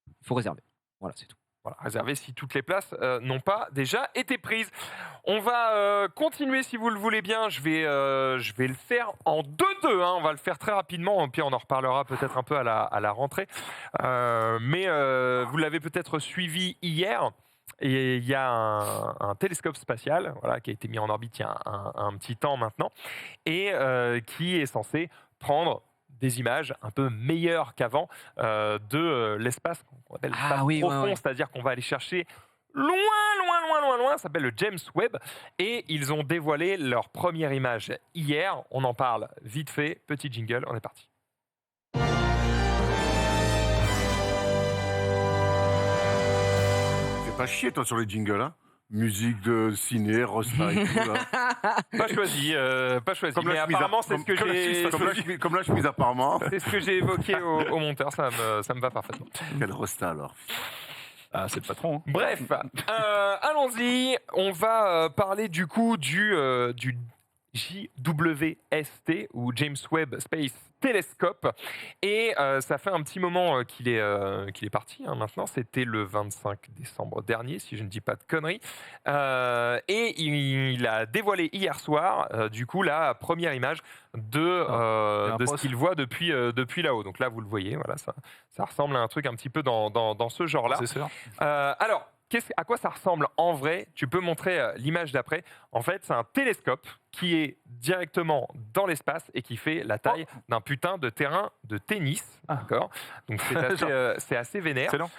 Il faut réserver. Voilà, c'est tout. Voilà, réservé si toutes les places n'ont pas déjà été prises. On va continuer si vous le voulez bien. Je vais le faire en 2-2. Hein. On va le faire très rapidement. Puis on en reparlera peut-être un peu à la rentrée. Mais vous l'avez peut-être suivi hier. Et il y a un télescope spatial qui a été mis en orbite il y a un petit temps maintenant et qui est censé prendre des images un peu meilleures qu'avant de l'espace qu'on appelle l'espace profond, c'est-à-dire qu'on va aller chercher loin, ça s'appelle le James Webb et ils ont dévoilé leur première image hier. On en parle vite fait, petit jingle, on est parti. Pas chier toi sur les jingles, hein. Musique de ciné, Rosta et tout là. Pas choisi. Comme Mais la chemise apparemment, c'est ce que j'ai. Comme la chemise apparemment. C'est ce que j'ai évoqué au monteur. Ça me va parfaitement. Quel Rosta alors. Ah, c'est le patron. Hein. Bref, allons-y. On va parler du coup du JWST ou James Webb Space Telescope et ça fait un petit moment qu'il est parti maintenant, c'était le 25 décembre dernier si je ne dis pas de conneries et il a dévoilé hier soir du coup la première image de ce qu'il voit depuis là-haut. Donc là vous le voyez, voilà, ça ressemble à un truc un petit peu dans ce genre-là. C'est sûr. Alors à quoi ça ressemble en vrai? Tu peux montrer l'image d'après. En fait, c'est un télescope qui est directement dans l'espace et qui fait la taille d'un putain de terrain de tennis. D'accord. Donc c'est assez vénère. Excellent.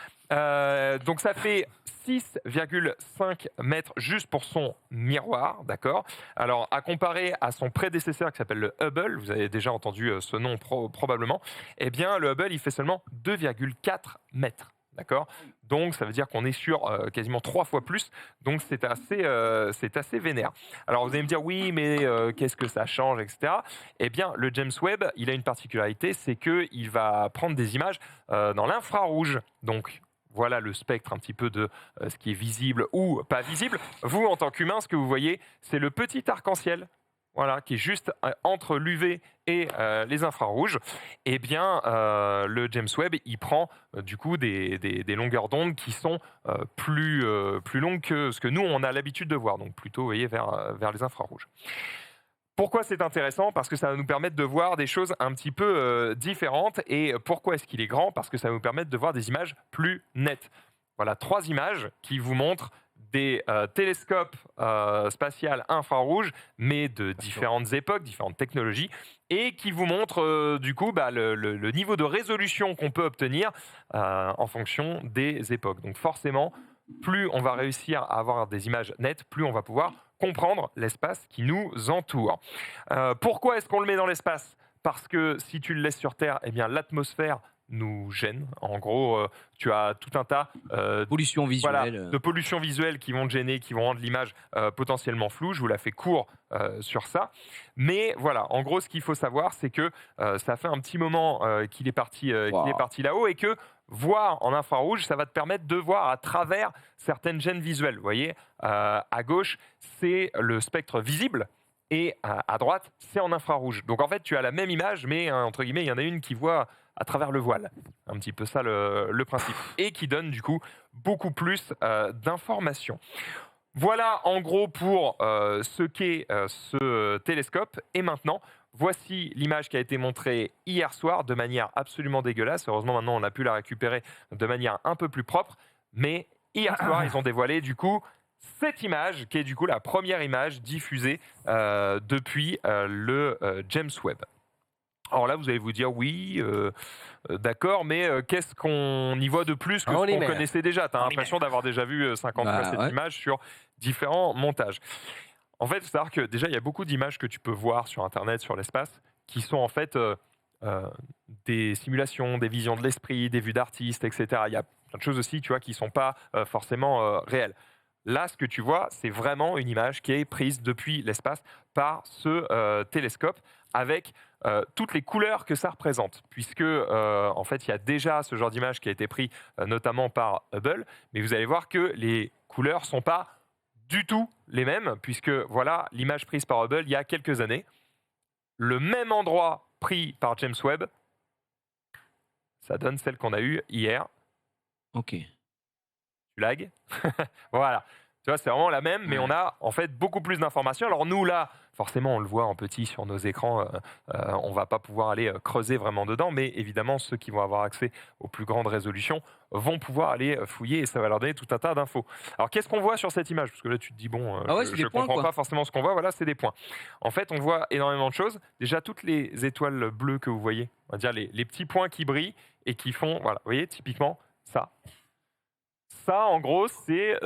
Donc ça fait 6,5 mètres juste pour son miroir, d'accord. Alors à comparer à son prédécesseur qui s'appelle le Hubble, vous avez déjà entendu ce nom probablement. Eh bien le Hubble il fait seulement 2,4 mètres. D'accord. Donc ça veut dire qu'on est sur quasiment 3 fois plus. Donc c'est assez vénère. Alors vous allez me dire oui, mais qu'est-ce que ça change, etc. Eh bien le James Webb, il a une particularité, c'est qu'il va prendre des images dans l'infrarouge. Donc voilà le spectre un petit peu de ce qui est visible ou pas visible. Vous, en tant qu'humain, ce que vous voyez, c'est le petit arc-en-ciel. Voilà, qui est juste entre l'UV et les infrarouges. Eh bien, le James Webb, il prend du coup des longueurs d'onde qui sont plus longues que ce que nous, on a l'habitude de voir. Donc plutôt, vous voyez, vers les infrarouges. Pourquoi c'est intéressant? Parce que ça va nous permettre de voir des choses un petit peu différentes. Et pourquoi est-ce qu'il est grand? Parce que ça va nous permettre de voir des images plus nettes. Voilà, 3 images qui vous montrent des télescopes spatials infrarouges, mais de différentes époques, différentes technologies, et qui vous montrent du coup le niveau de résolution qu'on peut obtenir en fonction des époques. Donc forcément, plus on va réussir à avoir des images nettes, plus on va pouvoir comprendre l'espace qui nous entoure. Pourquoi est-ce qu'on le met dans l'espace? Parce que si tu le laisses sur Terre, eh bien l'atmosphère nous gêne. En gros, tu as tout un tas pollution visuelle. de pollution visuelle qui vont te gêner, qui vont rendre l'image potentiellement floue. Je vous la fais court sur ça. Mais voilà, en gros, ce qu'il faut savoir, c'est que ça fait un petit moment qu'il est parti là-haut et que voir en infrarouge, ça va te permettre de voir à travers certaines gênes visuelles. Vous voyez, à gauche, c'est le spectre visible. Et à droite, c'est en infrarouge. Donc en fait, tu as la même image, mais entre guillemets, il y en a une qui voit à travers le voile. Un petit peu ça le principe. Et qui donne du coup beaucoup plus d'informations. Voilà en gros pour ce qu'est ce télescope. Et maintenant, voici l'image qui a été montrée hier soir de manière absolument dégueulasse. Heureusement, maintenant, on a pu la récupérer de manière un peu plus propre. Mais hier soir, ils ont dévoilé du coup cette image, qui est du coup la première image diffusée depuis le James Webb. Alors là, vous allez vous dire, oui, d'accord, mais qu'est-ce qu'on y voit de plus que ce qu'on connaissait déjà? Tu as l'impression d'avoir déjà vu 50 fois cette image sur différents montages. En fait, il faut savoir que déjà, il y a beaucoup d'images que tu peux voir sur Internet, sur l'espace, qui sont en fait des simulations, des visions de l'esprit, des vues d'artistes, etc. Il y a plein de choses aussi, tu vois, qui ne sont pas forcément réelles. Là, ce que tu vois, c'est vraiment une image qui est prise depuis l'espace par ce télescope avec toutes les couleurs que ça représente, puisque en fait, il y a déjà ce genre d'image qui a été pris notamment par Hubble, mais vous allez voir que les couleurs ne sont pas du tout les mêmes, puisque voilà l'image prise par Hubble il y a quelques années, le même endroit pris par James Webb, ça donne celle qu'on a eue hier. Ok. Tu lags. Voilà. Tu vois, c'est vraiment la même, mais on a en fait beaucoup plus d'informations. Alors nous, là, forcément, on le voit en petit sur nos écrans. On ne va pas pouvoir aller creuser vraiment dedans, mais évidemment, ceux qui vont avoir accès aux plus grandes résolutions vont pouvoir aller fouiller et ça va leur donner tout un tas d'infos. Alors, qu'est-ce qu'on voit sur cette image? Parce que là, tu te dis, bon, je ne comprends pas forcément ce qu'on voit. Voilà, c'est des points. En fait, on voit énormément de choses. Déjà, toutes les étoiles bleues que vous voyez, on va dire les petits points qui brillent et qui font, voilà, vous voyez, typiquement, ça. Ça, en gros, c'est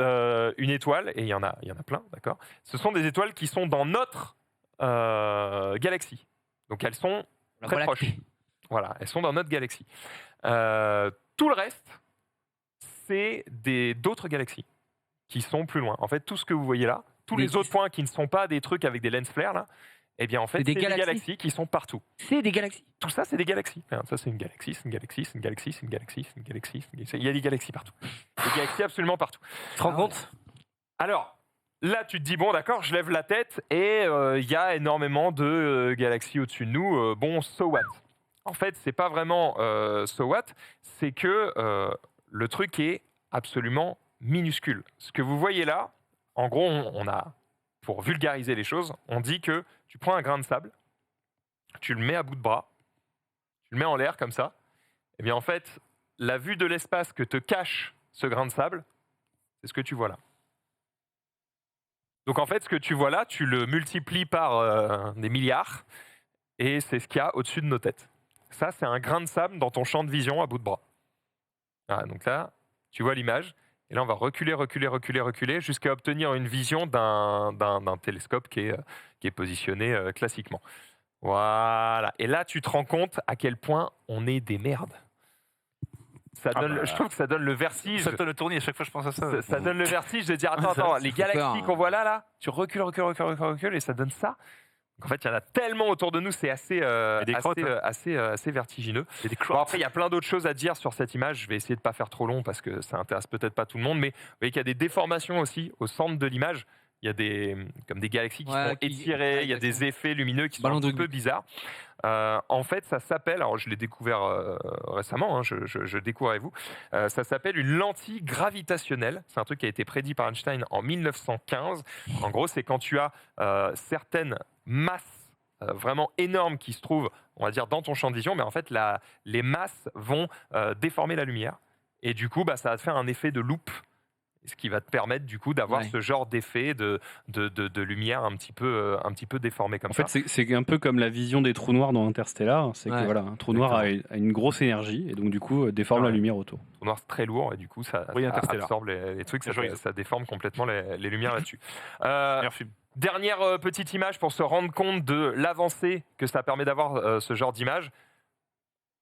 une étoile, et il y en a plein, d'accord? Ce sont des étoiles qui sont dans notre galaxie. Donc, elles sont très proches. Voilà, elles sont dans notre galaxie. Tout le reste, c'est d'autres galaxies qui sont plus loin. En fait, tout ce que vous voyez là, tous les autres points qui ne sont pas des trucs avec des lens flares, là, eh bien, en fait, c'est des galaxies qui sont partout. C'est des galaxies. Tout ça, c'est des galaxies. Ça, c'est une galaxie, c'est une galaxie, c'est une galaxie, c'est une galaxie, c'est une galaxie, c'est une galaxie. Il y a des galaxies partout. Des galaxies absolument partout. Tu te rends compte? Alors, là, tu te dis, bon, d'accord, je lève la tête et il y a énormément de galaxies au-dessus de nous. Bon, so what? En fait, c'est pas vraiment so what, c'est que le truc est absolument minuscule. Ce que vous voyez là, en gros, on a, pour vulgariser les choses, on dit que tu prends un grain de sable, tu le mets à bout de bras, tu le mets en l'air comme ça, et bien en fait, la vue de l'espace que te cache ce grain de sable, c'est ce que tu vois là. Donc en fait, ce que tu vois là, tu le multiplies par des milliards, et c'est ce qu'il y a au-dessus de nos têtes. Ça, c'est un grain de sable dans ton champ de vision à bout de bras. Voilà, donc là, tu vois l'image. Et là, on va reculer jusqu'à obtenir une vision d'un télescope qui est positionné classiquement. Voilà. Et là, tu te rends compte à quel point on est des merdes. Je trouve que ça donne le vertige. Ça donne le tournis, à chaque fois je pense à ça. Ça donne le vertige de dire, attends, les galaxies qu'on voit là, tu recules, et ça donne ça. Donc en fait, il y en a tellement autour de nous, c'est assez vertigineux. Bon, après, il y a plein d'autres choses à dire sur cette image. Je vais essayer de ne pas faire trop long parce que ça intéresse peut-être pas tout le monde. Mais vous voyez qu'il y a des déformations aussi au centre de l'image. Il y a comme des galaxies qui sont étirées. Il y a des effets lumineux qui sont un peu bizarres. En fait, ça s'appelle, alors je l'ai découvert récemment, hein, je découvre avec vous, ça s'appelle une lentille gravitationnelle. C'est un truc qui a été prédit par Einstein en 1915. En gros, c'est quand tu as certaines masses vraiment énormes qui se trouvent, on va dire, dans ton champ de vision, mais en fait, les masses vont déformer la lumière. Et du coup, ça va te faire un effet de loupe. Ce qui va te permettre du coup d'avoir ce genre d'effet de lumière un petit peu déformé comme ça. En fait, c'est un peu comme la vision des trous noirs dans Interstellar. C'est que voilà, un trou noir a une grosse énergie et donc du coup déforme la lumière autour. Le trou noir c'est très lourd et du coup ça absorbe les trucs, ça déforme complètement les lumières là-dessus. Dernière petite image pour se rendre compte de l'avancée que ça permet d'avoir ce genre d'image.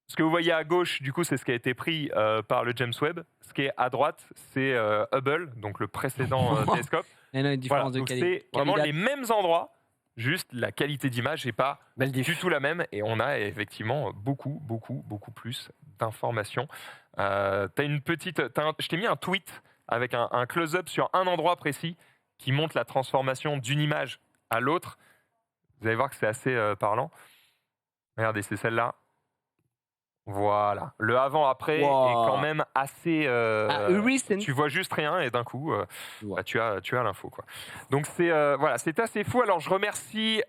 Ce que vous voyez à gauche, du coup, c'est ce qui a été pris par le James Webb. Ce qui est à droite, c'est Hubble, donc le précédent télescope. Voilà, donc c'est vraiment les mêmes endroits, juste la qualité d'image n'est pas du tout la même. Et on a effectivement beaucoup plus d'informations. Je t'ai mis un tweet avec un close-up sur un endroit précis qui montre la transformation d'une image à l'autre. Vous allez voir que c'est assez parlant. Regardez, c'est celle-là. Voilà. Le avant-après est quand même assez. recent. Tu vois juste rien et d'un coup, Ouais. tu as l'info, quoi. Donc c'est voilà, c'est assez fou. Alors je remercie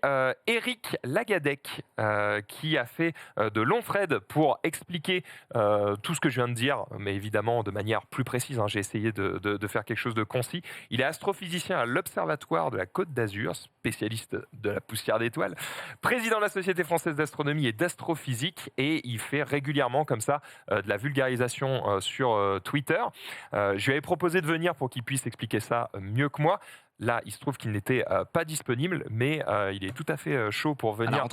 Eric Lagadec qui a fait de longs threads pour expliquer tout ce que je viens de dire, mais évidemment de manière plus précise. J'ai essayé de faire quelque chose de concis. Il est astrophysicien à l'Observatoire de la Côte d'Azur, spécialiste de la poussière d'étoiles, président de la Société française d'astronomie et d'astrophysique, et il fait régulièrement comme ça de la vulgarisation sur Twitter. Je lui avais proposé de venir pour qu'il puisse expliquer ça mieux que moi. Là, il se trouve qu'il n'était pas disponible, mais il est tout à fait chaud pour venir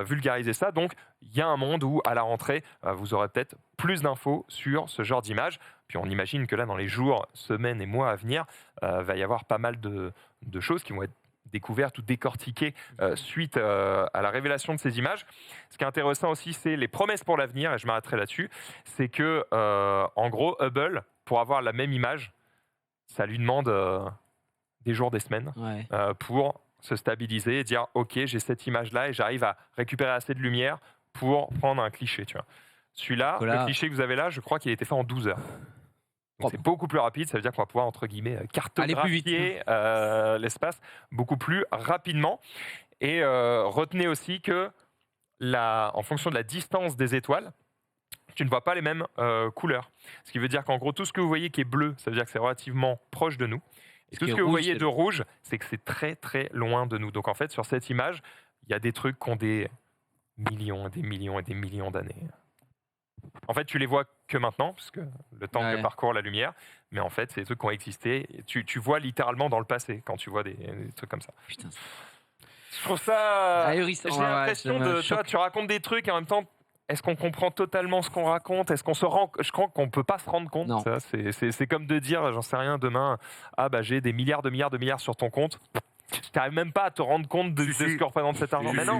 vulgariser ça. Donc, il y a un monde où, à la rentrée, vous aurez peut-être plus d'infos sur ce genre d'image. Puis on imagine que là, dans les jours, semaines et mois à venir, va y avoir pas mal de choses qui vont être découvertes ou décortiquées suite à la révélation de ces images. Ce qui est intéressant aussi, c'est les promesses pour l'avenir, et je m'arrêterai là-dessus. C'est que, en gros, Hubble, pour avoir la même image, ça lui demande des jours, des semaines, pour se stabiliser et dire « Ok, j'ai cette image-là et j'arrive à récupérer assez de lumière pour prendre un cliché. » tu vois. Celui-là, le cliché que vous avez là, je crois qu'il a été fait en 12 heures. Donc c'est beaucoup plus rapide, ça veut dire qu'on va pouvoir, entre guillemets, cartographier l'espace beaucoup plus rapidement. Et retenez aussi que, en fonction de la distance des étoiles, tu ne vois pas les mêmes couleurs. Ce qui veut dire qu'en gros, tout ce que vous voyez qui est bleu, ça veut dire que c'est relativement proche de nous. Et tout ce que vous voyez de rouge, c'est que c'est très très loin de nous. Donc en fait, sur cette image, il y a des trucs qui ont des millions et des millions et des millions d'années. En fait, tu les vois que maintenant, parce que le temps que parcourt la lumière, mais en fait, c'est des trucs qui ont existé. Tu vois littéralement dans le passé quand tu vois des trucs comme ça. Putain. Je trouve ça. J'ai l'impression de. Tu racontes des trucs et en même temps, est-ce qu'on comprend totalement ce qu'on raconte ? Est-ce qu'on se rend... Je crois qu'on ne peut pas se rendre compte. Non. Ça, c'est comme de dire, j'en sais rien, demain, j'ai des milliards de milliards sur ton compte. Tu n'arrives même pas à te rendre compte de ce que représente cet argent. Mais non,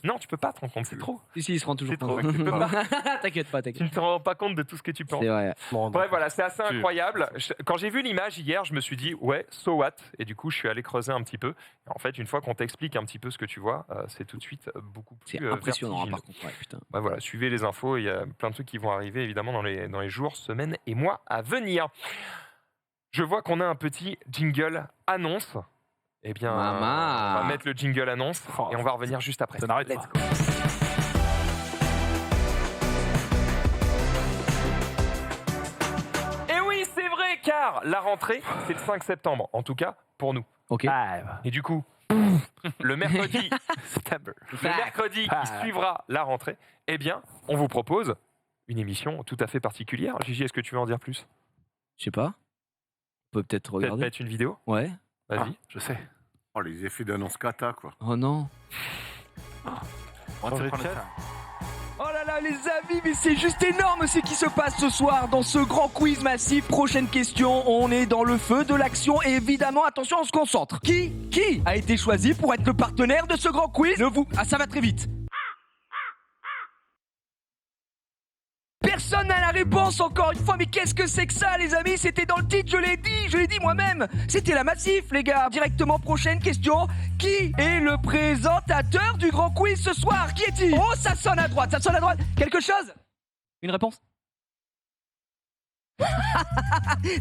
non, tu peux pas te rendre compte, c'est trop. Si, il se rend toujours compte. T'inquiète pas. Tu ne te rends pas compte de tout ce que tu penses. C'est vrai. Bref, voilà, c'est assez incroyable. Quand j'ai vu l'image hier, je me suis dit, ouais, so what ? Et du coup, je suis allé creuser un petit peu. Et en fait, une fois qu'on t'explique un petit peu ce que tu vois, c'est tout de suite beaucoup plus impressionnant, par contre. Ouais, putain. Ouais, voilà, suivez les infos. Il y a plein de trucs qui vont arriver, évidemment, dans les jours, semaines et mois à venir. Je vois qu'on a un petit jingle annonce. Eh bien, on va mettre le jingle annonce et on va revenir juste après. Ça n'arrête pas. Let's go. Et oui, c'est vrai, car la rentrée, c'est le 5 septembre, en tout cas pour nous. Ok. Et du coup, le mercredi, qui suivra la rentrée, eh bien, on vous propose une émission tout à fait particulière. Gigi, est-ce que tu veux en dire plus ? Je sais pas. On peut peut-être regarder. Peut-être mettre une vidéo ? Ouais. Vas-y. Je sais. Oh, les effets d'annonce cata, quoi. Oh non. On va prendre ça. Oh là là les amis, mais c'est juste énorme ce qui se passe ce soir dans ce grand quiz massif. Prochaine question, on est dans le feu de l'action et évidemment, attention, on se concentre. Qui a été choisi pour être le partenaire de ce grand quiz ? ça va très vite. Personne n'a la réponse encore une fois, mais qu'est-ce que c'est que ça les amis ? C'était dans le titre, je l'ai dit moi-même. C'était la Massif les gars. Directement, prochaine question. Qui est le présentateur du grand quiz ce soir ? Qui est-il ? Oh, ça sonne à droite. Quelque chose ? Une réponse ?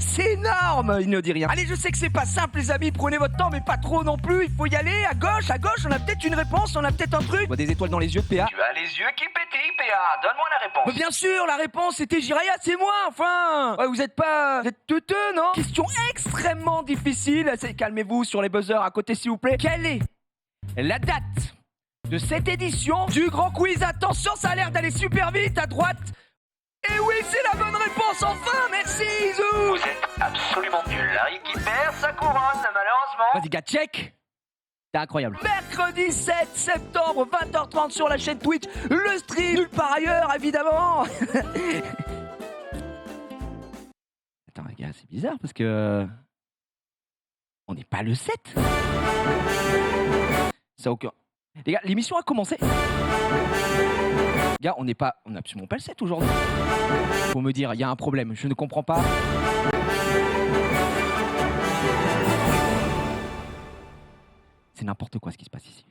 C'est énorme. Il ne dit rien. Allez, je sais que c'est pas simple les amis, prenez votre temps mais pas trop non plus, il faut y aller. À gauche, on a peut-être une réponse, on a peut-être un truc. Je vois des étoiles dans les yeux de PA. Tu as les yeux qui pétillent, PA, donne-moi la réponse. Mais bien sûr, la réponse c'était Jiraya, c'est moi, enfin. Ouais, vous êtes teuteux, non ? Question extrêmement difficile, calmez-vous sur les buzzers à côté s'il vous plaît. Quelle est la date de cette édition du grand quiz ? Attention, ça a l'air d'aller super vite, à droite. Et oui, c'est la bonne réponse, enfin, merci Izou. Vous êtes absolument nul. Harry qui perd sa couronne, malheureusement. Vas-y, gars, check. C'est incroyable. Mercredi 7 septembre, 20h30 sur la chaîne Twitch. Le stream, nulle part ailleurs, évidemment. Attends, les gars, c'est bizarre parce que... On n'est pas le 7. Ça a aucun... Les gars, l'émission a commencé. Gars, on n'est absolument pas le 7 aujourd'hui. Faut me dire, il y a un problème, je ne comprends pas. C'est n'importe quoi ce qui se passe ici.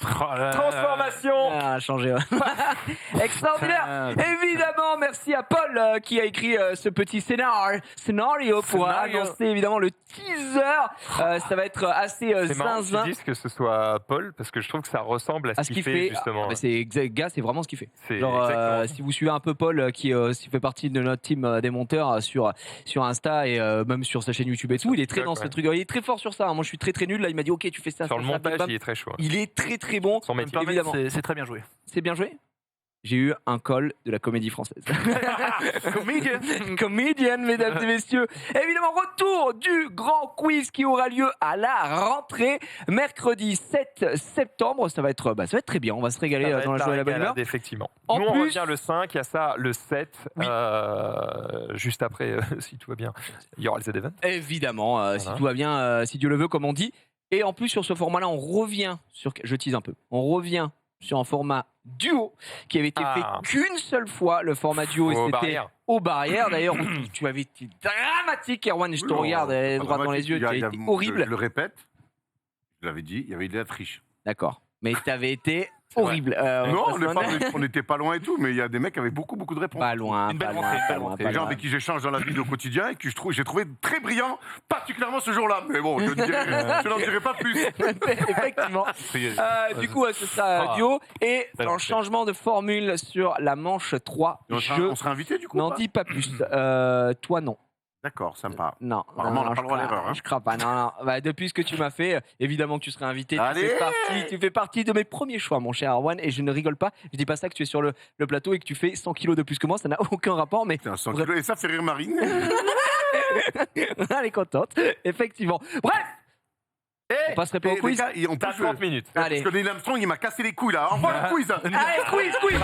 Transformation. Ah, changé. Ouais. Extraordinaire. Évidemment, merci à Paul qui a écrit ce petit scénario pour annoncer évidemment le teaser. Ça va être assez C'est marrant que zinzin. tu dises que ce soit Paul, parce que je trouve que ça ressemble à ce qu'il fait, justement. Ah, bah, c'est exact, gars, c'est vraiment ce qu'il fait. C'est Genre, exactement. si vous suivez un peu Paul, qui fait partie de notre team des monteurs sur Insta et même sur sa chaîne YouTube et tout, il est très dans ce ouais. truc. Il est très fort sur ça. Hein. Moi, je suis très nul. Là, il m'a dit, ok, tu fais ça. Sur ça, le ça, montage, bam, bam. il est très chaud. Il est très très bon. Son métier. Évidemment. C'est très bien joué. C'est bien joué. J'ai eu un call de la comédie française. Comédienne, mesdames et messieurs. Évidemment, retour du grand quiz qui aura lieu à la rentrée, mercredi 7 septembre. Ça va être très bien. On va se régaler dans la joie et la bonne humeur. Effectivement. En Nous, on plus- revient le 5, il y a ça le 7. Oui. Juste après, si tout va bien, il y aura le Z-Event. Évidemment, si tout va bien, si Dieu le veut, comme on dit. Et en plus, sur ce format-là, on revient sur. Je tease un peu. On revient sur un format duo qui avait été fait qu'une seule fois. Le format duo, et Aux c'était barrières. aux barrières. D'ailleurs, tu avais été dramatique, Erwan. Je te regarde droit dans les yeux. Tu as été horrible. Je le répète, je l'avais dit, il y avait de la triche. D'accord. Mais tu avais été vrai. horrible. Non, Osman. on n'était pas loin et tout, mais il y a des mecs qui avaient beaucoup de réponses. Pas loin. Une belle pas rentrée, loin, belle pas loin, rentrée. pas Les gens loin. avec qui j'échange dans la vie au quotidien et que j'ai trouvé très brillant, particulièrement ce jour-là. Mais bon, je n'en dirai pas plus. Effectivement. Du coup, ce sera duo. Et Belle en rentrée. changement de formule sur la manche 3, Et on sera invité du coup n'en ou pas dis pas plus. Toi, non. D'accord, sympa. Non, Apparemment, on n'a pas je le droit à crois- l'erreur, hein. Je crois pas. Non. Bah, depuis ce que tu m'as fait, évidemment que tu serais invité. Allez Tu fais partie de mes premiers choix, mon cher Arwan. Et je ne rigole pas. Je dis pas ça que tu es sur le plateau et que tu fais 100 kilos de plus que moi. Ça n'a aucun rapport. Mais Putain, 100 kilos, et ça fait rire Marine. elle est contente. Effectivement. Bref, on passerait pas au quiz. On peut T'as 30 minutes. Allez. Parce que Neil Armstrong, il m'a cassé les couilles là. Envoie le quiz. Allez, quiz.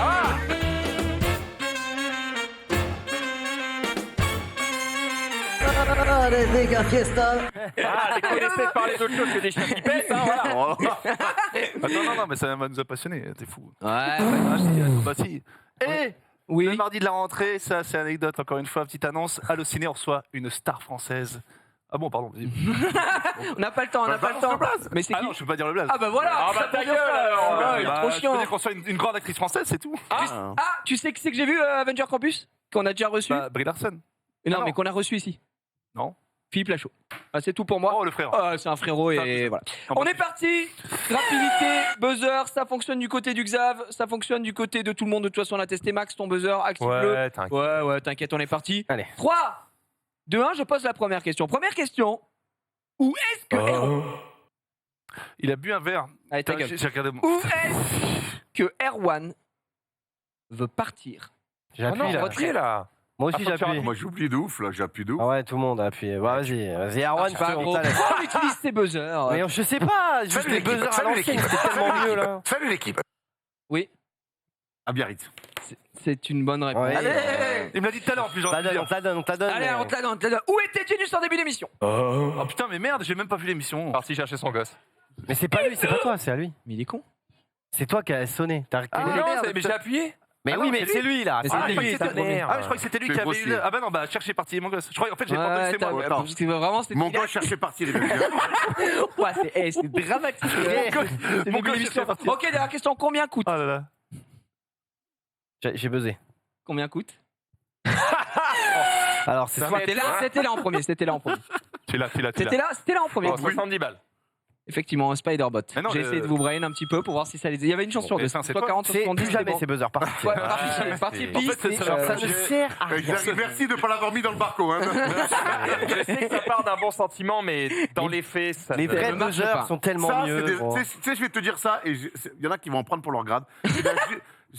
Ah, les connaissez de parler d'autre chose que des chiens qui pètent, hein, voilà. Non, mais ça va nous a passionnés. T'es fou. Ouais. Ah, je dis, bah si. Et Oui. le mardi de la rentrée, ça c'est anecdote, encore une fois, petite annonce. Allociné, on reçoit une star française. Ah bon, pardon. Vas-y. On n'a pas le temps. balance le blaze. Mais c'est Ah qui non, je peux pas dire le blaze. Ah bah voilà. Ah bah ça ta peut dire gueule, ça, alors. alors. Il est Bah, trop je peux chiant. dire qu'on reçoit une grande actrice française, c'est tout. Ah, tu sais qui c'est que j'ai vu Avenger Campus qu'on a déjà reçu. Bah, Brie Larson. Non, non. mais qu'on a reçu ici. Non. Philippe Lachaud. Ah, c'est tout pour moi. Oh, le frère. Ah, c'est un frérot et voilà. On est parti. Rapidité, buzzer, ça fonctionne du côté du Xav, ça fonctionne du côté de tout le monde. De toute façon, on a testé Max, ton buzzer, active-le. Ouais, t'inquiète. Ouais, t'inquiète, on est parti. Allez. 3, 2, 1, je pose la première question. Première question. Où est-ce que Il a bu un verre. Allez, ta Putain, gueule. j'ai regardé mon. Où est-ce que Erwan veut partir? J'ai Oh non, appuyé là. retrait là. Moi aussi Ah, faut que tu j'appuie. Moi j'oublie de ouf là, j'appuie de ouf. Ah ouais, tout le monde a appuyé. Ouais, vas-y, Arwan, Pas on gros. t'a laissé. On utilise ces buzzers. Mais je sais pas, juste les buzzers à l'ancienne, c'était tellement mieux là. Salut l'équipe. Oui, À Biarritz. c'est une bonne réponse. Ouais. Allez Il me l'a dit tout à l'heure en plus. On te la donne, on te la donne, on te la donne. Allez, mais- on te la donne. Où était Genius en début d'émission? Oh putain, mais merde, j'ai même pas vu l'émission. Parti chercher son gosse. Mais c'est pas lui, c'est pas toi, c'est à lui. Mais il est con. C'est toi qui as sonné. T'as Ah reculé. non, merde, mais j'ai appuyé. Mais Ah oui, non, mais c'est lui là. Mais C'est c'est Ah, je lui, croyais que ta c'était- mère. Ah, je crois que c'était lui C'est qui avait eu. grossier. Ah bah non, bah chercher parti mon gosse. Je crois en fait j'ai pas entendu, c'est moi. t'as- Attends. parce que vraiment, c'est Mon gosse cherchait partir. il veut dire. Ouais, c'est dramatique. C'est Mon une gosse émission. cherchait partir. Ok, dernière question. Combien coûte? Oh là là. J'ai buzzé. Combien coûte? Alors, c'est soit. C'était là en premier. T'es là. C'était là en premier. Oh, 70 balles. Effectivement, un Spider-Bot. Mais non, J'ai essayé de vous brain un petit peu pour voir si ça les. Il y avait une chance sur deux. ça, c'est Soit toi. 40, soit C'est 70. plus jamais ces buzzers par Ouais, parti En piste. fait, et, Ça ne sert à rien. Merci de ne pas l'avoir mis dans le barco. Hein. Je sais que ça part d'un bon sentiment, mais dans les faits, ça Les ne- vrais ne marche buzzers pas. sont tellement Ça, mieux. gros. tu sais, je vais te dire ça, et il y en a qui vont en prendre pour leur grade.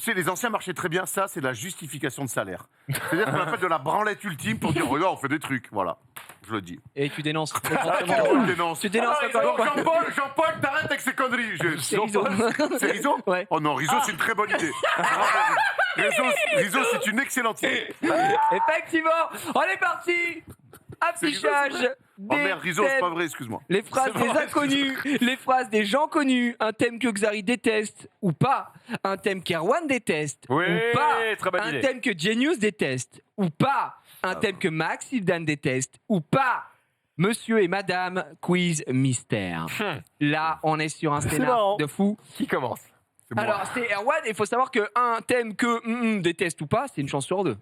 Les anciens marchaient très bien, ça, c'est la justification de salaire. C'est-à-dire qu'on appelle de la branlette ultime pour dire, regarde, on fait des trucs, voilà. Je le dis. Et tu dénonces. Je dénonce. Tu dénonces encore une Donc, fois. Jean-Paul, t'arrêtes avec ces conneries. C'est Rizzo. C'est Rizzo Ouais. Oh non, Rizzo, c'est une très bonne idée. Rizzo, c'est une excellente idée. Effectivement, on est parti. Affichage Oh des merde, Rizzo, c'est thèmes. pas vrai, excuse-moi. Les phrases des inconnus, les phrases des gens connus, un thème que Xari déteste ou pas, un thème qu'Erwan déteste Oui, ou pas, très bonne un idée. thème que Genius déteste ou pas, un thème que Max Sildan déteste ou pas, Monsieur et Madame Quiz Mystère. Là, on est sur un scénario marrant. de fou. Qui commence? C'est moi. Alors, c'est Erwan, il faut savoir qu'un thème que déteste ou pas, c'est une chance sur deux.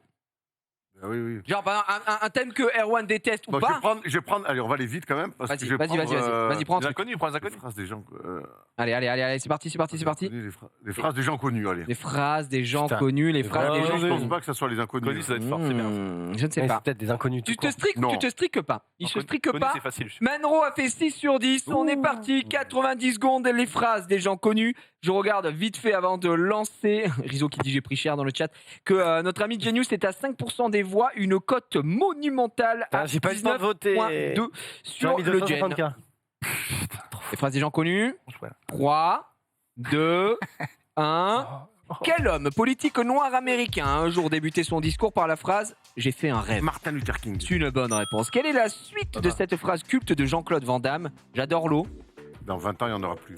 Ah oui, oui. Genre, par exemple, un thème que Erwan déteste ou Bon, pas. je vais prendre. Allez, on va aller vite quand même. parce que Vas-y, je vais vas-y, prendre, vas-y, prends un Les truc. inconnus, prends les Les inconnus. phrases des gens. Allez, c'est parti. Les phrases des gens connus, allez. Les phrases des gens Putain. connus, les phrases des Je gens pense connus. pas que ce soit les inconnus. Inconnus, ça doit être fort, c'est bien. Je ne sais Mais pas. c'est peut-être des inconnus. Tu tout te striques ou Non. tu te striques pas? Il se strique Connu, pas. c'est facile. Manro a fait 6 sur 10. On est parti. 90 secondes. Les phrases des gens connus. Je regarde vite fait avant de lancer. Rizzo qui dit j'ai pris cher dans le chat. Que notre ami Genius est à 5% des voix. Une cote monumentale à Putain, j'ai pas eu le temps de voter. 19,2 J'ai sur mis le gen. 250K. Les phrases des gens connus. Ouais. 3, 2, 1. Quel homme politique noir américain a un jour débuté son discours par la phrase « J'ai fait un rêve ». Martin Luther King. C'est une bonne réponse. Quelle est la suite de cette phrase culte de Jean-Claude Van Damme? J'adore l'eau. Dans 20 ans, il n'y en aura plus.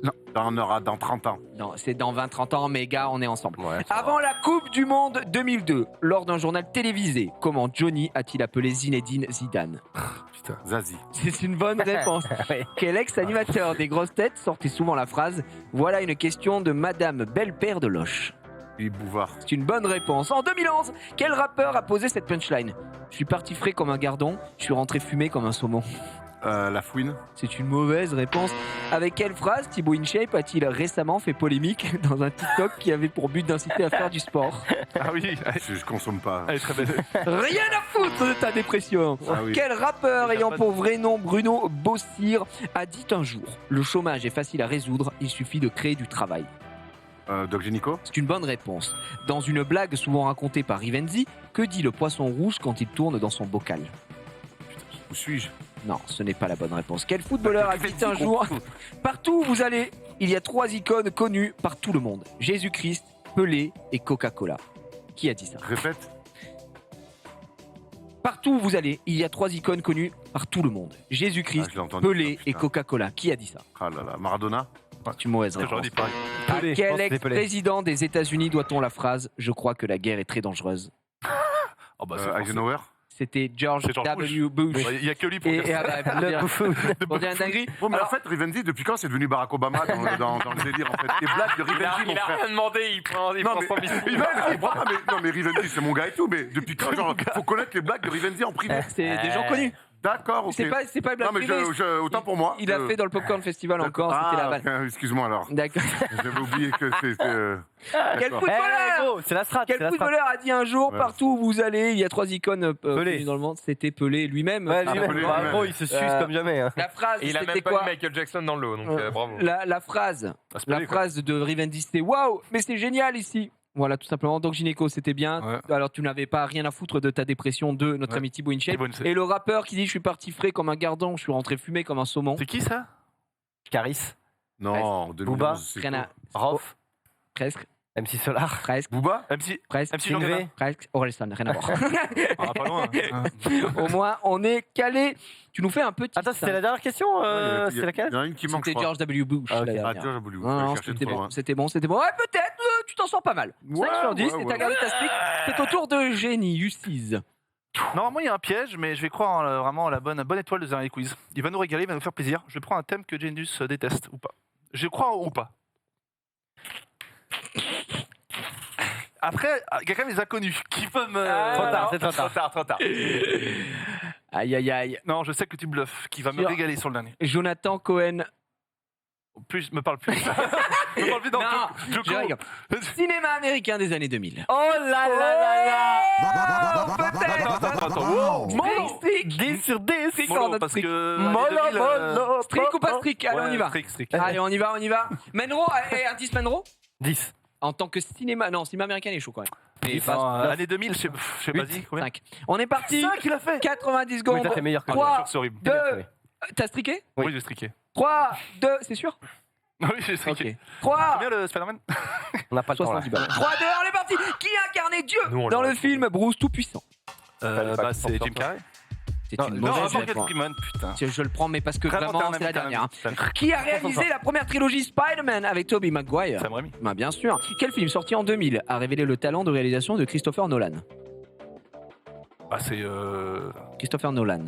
Non. Il y en aura dans 30 ans. Non, c'est dans 20-30 ans, mais gars, on est ensemble. Ouais, ça Avant la Coupe du Monde 2002, lors d'un journal télévisé, comment Johnny a-t-il appelé Zinedine Zidane? Putain. Zazie. C'est une bonne réponse. Ouais. Quel ex-animateur des grosses têtes sortait souvent la phrase « Voilà une question de Madame Belle-Père de Loche ». Philippe Bouvard. C'est une bonne réponse. En 2011, quel rappeur a posé cette punchline? Je suis parti frais comme un gardon, je suis rentré fumé comme un saumon. La Fouine. C'est une mauvaise réponse. Avec quelle phrase Thibaut InShape a-t-il récemment fait polémique dans un TikTok qui avait pour but d'inciter à faire du sport? Ah oui, Je consomme pas. elle est très belle. Rien à foutre de ta dépression. Ah oui. Quel rappeur ayant pour vrai nom Bruno Bossir a dit un jour « Le chômage est facile à résoudre, il suffit de créer du travail ». Doc Génico. C'est une bonne réponse. Dans une blague souvent racontée par Rivenzi, que dit le poisson rouge quand il tourne dans son bocal? Où suis-je? Non, ce n'est pas la bonne réponse. Quel footballeur a dit un jour « Partout où vous allez, il y a 3 icônes connues par tout le monde. Jésus-Christ, Pelé et Coca-Cola. » Qui a dit ça? Répète. Partout où vous allez, il y a 3 icônes connues par tout le monde. Jésus-Christ, Je l'ai entendu. Pelé Ah, et putain. Coca-Cola. Qui a dit ça? Ah là là. Maradona. C'est une mauvaise J'aurais réponse. dit pareil. À Pelé, je quel pense que c'est Pelé. ex-président des États-Unis doit-on la phrase « Je crois que la guerre est très dangereuse Oh bah c'est forcément- Eisenhower. » C'était George C'est George W. Bush. Il y a que lui pour Et, dire ça. pour dire- pour dire une dinguerie. Bon, mais Alors, en fait, Rivenzi, depuis quand c'est devenu Barack Obama dans le délire en fait? Les blagues de Rivenzi, mon Il a frère. rien demandé, il prend Non mais, son biscuit. non, mais Rivenzi, c'est mon gars et tout, mais depuis quand, genre, faut connaître les blagues de Rivenzi en privé. c'est des gens connus. D'accord, ok. C'est pas une blague Non, mais privée. autant pour moi. Il a fait dans le Popcorn Festival encore, c'était la vanne. Ah, excuse-moi alors. D'accord. J'avais oublié que c'était. Quel d'accord. footballeur gros, c'est la strat. Quel c'est la strat. footballeur a dit un jour, Ouais. partout où vous allez, il y a 3 icônes Pelé. connues dans le monde? C'était Pelé lui-même. Ouais, Ah, lui-même. Pelé, Bah, lui-même. gros, il se suce Euh, comme jamais. Hein. La phrase, Et il a c'était même pas quoi? mis Michael Jackson dans le lot, donc bravo. La phrase, Ah, c'est la Pelé, quoi. phrase de Rivenzi, c'était waouh, mais c'est génial ici. Voilà, tout simplement. Donc, Gynéco, c'était bien. Ouais. Alors, tu n'avais pas rien à foutre de ta dépression de notre Ouais. ami Thibaut InShape. Thibaut InShape. Et le rappeur qui dit je suis parti frais comme un gardon, je suis rentré fumé comme un saumon. C'est qui ça? Caris, Non, 2011. Booba, c'est Rien quoi à- Rof, Presque, MC Solar, presque, Booba. MC presque, MC Jean Gabin. presque. Orelsan, rien à voir. Ah, pas loin. Au moins, on est calé. Tu nous fais un petit. Attends, c'était la dernière question Il y C'est laquelle? en a une qui manque, je C'était crois. George W. Bush. Ah, ok. la Ah, dernière. George W. Non, non, Chercher c'était trop bon, loin. c'était bon, c'était bon. Ouais, peut-être, tu t'en sors pas mal. 5 sur 10, ouais, t'as gardé ta stick. C'est au tour de Génie, Ucise. Normalement, il y a un piège, mais je vais croire en, vraiment à la bonne étoile de Zerny Quiz. Il va nous régaler, il va nous faire plaisir. Je prends un thème que Genius déteste ou pas. Je crois ou pas. Après, il y a quand même les inconnus qui peuvent me. Trop tard, non, c'est trop tard. Trop tard. Aïe, aïe, aïe. Non, je sais que tu bluffes, qui va me Sur- régaler sur le dernier. Jonathan Cohen. Plus, me parle plus. me parle plus dans Non, le Joko. je rigole. Cinéma américain des années 2000. Oh là là là Oh, peut-être. Attends. Strict. 10 sur 10 Strict, Mollo, notre parce strict. que. Mollo. Strict ou pas strict? Allez, on y va. Strict. Allez, on y va, on y va. Menro, indice Menro 10. en tant que cinéma. Non, cinéma américain, il est chaud quand même. Mais Année 2000, je sais pas dit combien. 5. On est parti. 5 il a fait. 90 Oui, secondes. toi, t'es meilleur que Trois. moi. C'est horrible. 2. Oui. T'as striqué? Oui. Oui, j'ai striqué. 3, 2, c'est sûr? Oui, j'ai striqué. Ok. 3, Combien le Spider-Man? On n'a pas le temps là. 70 balles. 3, 2, on est parti. Qui a incarné Dieu Nous, on dans l'aurait le film Bruce Tout-Puissant? pas C'est que Jim Carrey. C'est Non, une non, mauvaise Morgan réponse. Freeman, putain. Je le prends, mais parce que vraiment, c'est la dernière. hein. Sam Qui a réalisé la première trilogie Spider-Man avec Tobey Maguire? Raimi. Bah, bien sûr. Quel film sorti en 2000 a révélé le talent de réalisation de Christopher Nolan? Ah, c'est. Christopher Nolan.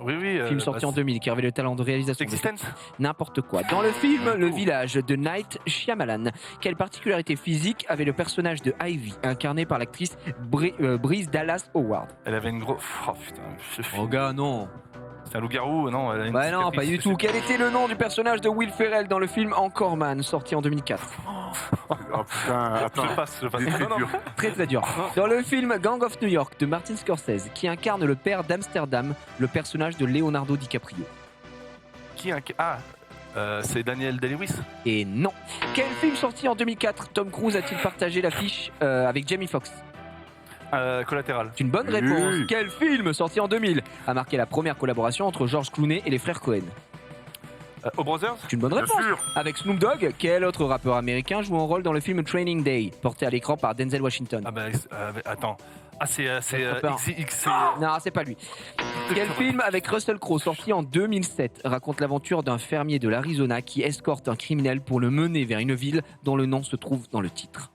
Oui. Film sorti en 2000 qui révèle le talent de réalisation. Existence. N'importe quoi. Dans le film Le Village de Night Shyamalan, quelle particularité physique avait le personnage de Ivy, incarné par l'actrice Bryce Dallas Howard? Elle avait une grosse. Oh putain, ce film. Oh gars, non. C'est un loup-garou, non elle a une Bah non, pas du tout. Quel était le nom du personnage de Will Ferrell dans le film Encore Man, sorti en 2004? Oh putain, attends. Je passe. C'est Non, dur. Très très dur. Dans le film Gang of New York de Martin Scorsese, qui incarne le père d'Amsterdam, le personnage de Leonardo DiCaprio? C'est Daniel Day-Lewis. Et non. Quel film sorti en 2004 Tom Cruise a-t-il partagé l'affiche avec Jamie Foxx? Collatéral. C'est une bonne Oui. réponse. Quel film sorti en 2000 a marqué la première collaboration entre George Clooney et les frères Cohen? O Brothers. C'est une bonne Bien réponse. sûr. Avec Snoop Dogg, quel autre rappeur américain joue un rôle dans le film Training Day, porté à l'écran par Denzel Washington? Ah bah attends. Ah c'est Rappeur. XX. Non, c'est pas lui. Quel film avec Russell Crowe sorti en 2007 raconte l'aventure d'un fermier de l'Arizona qui escorte un criminel pour le mener vers une ville dont le nom se trouve dans le titre?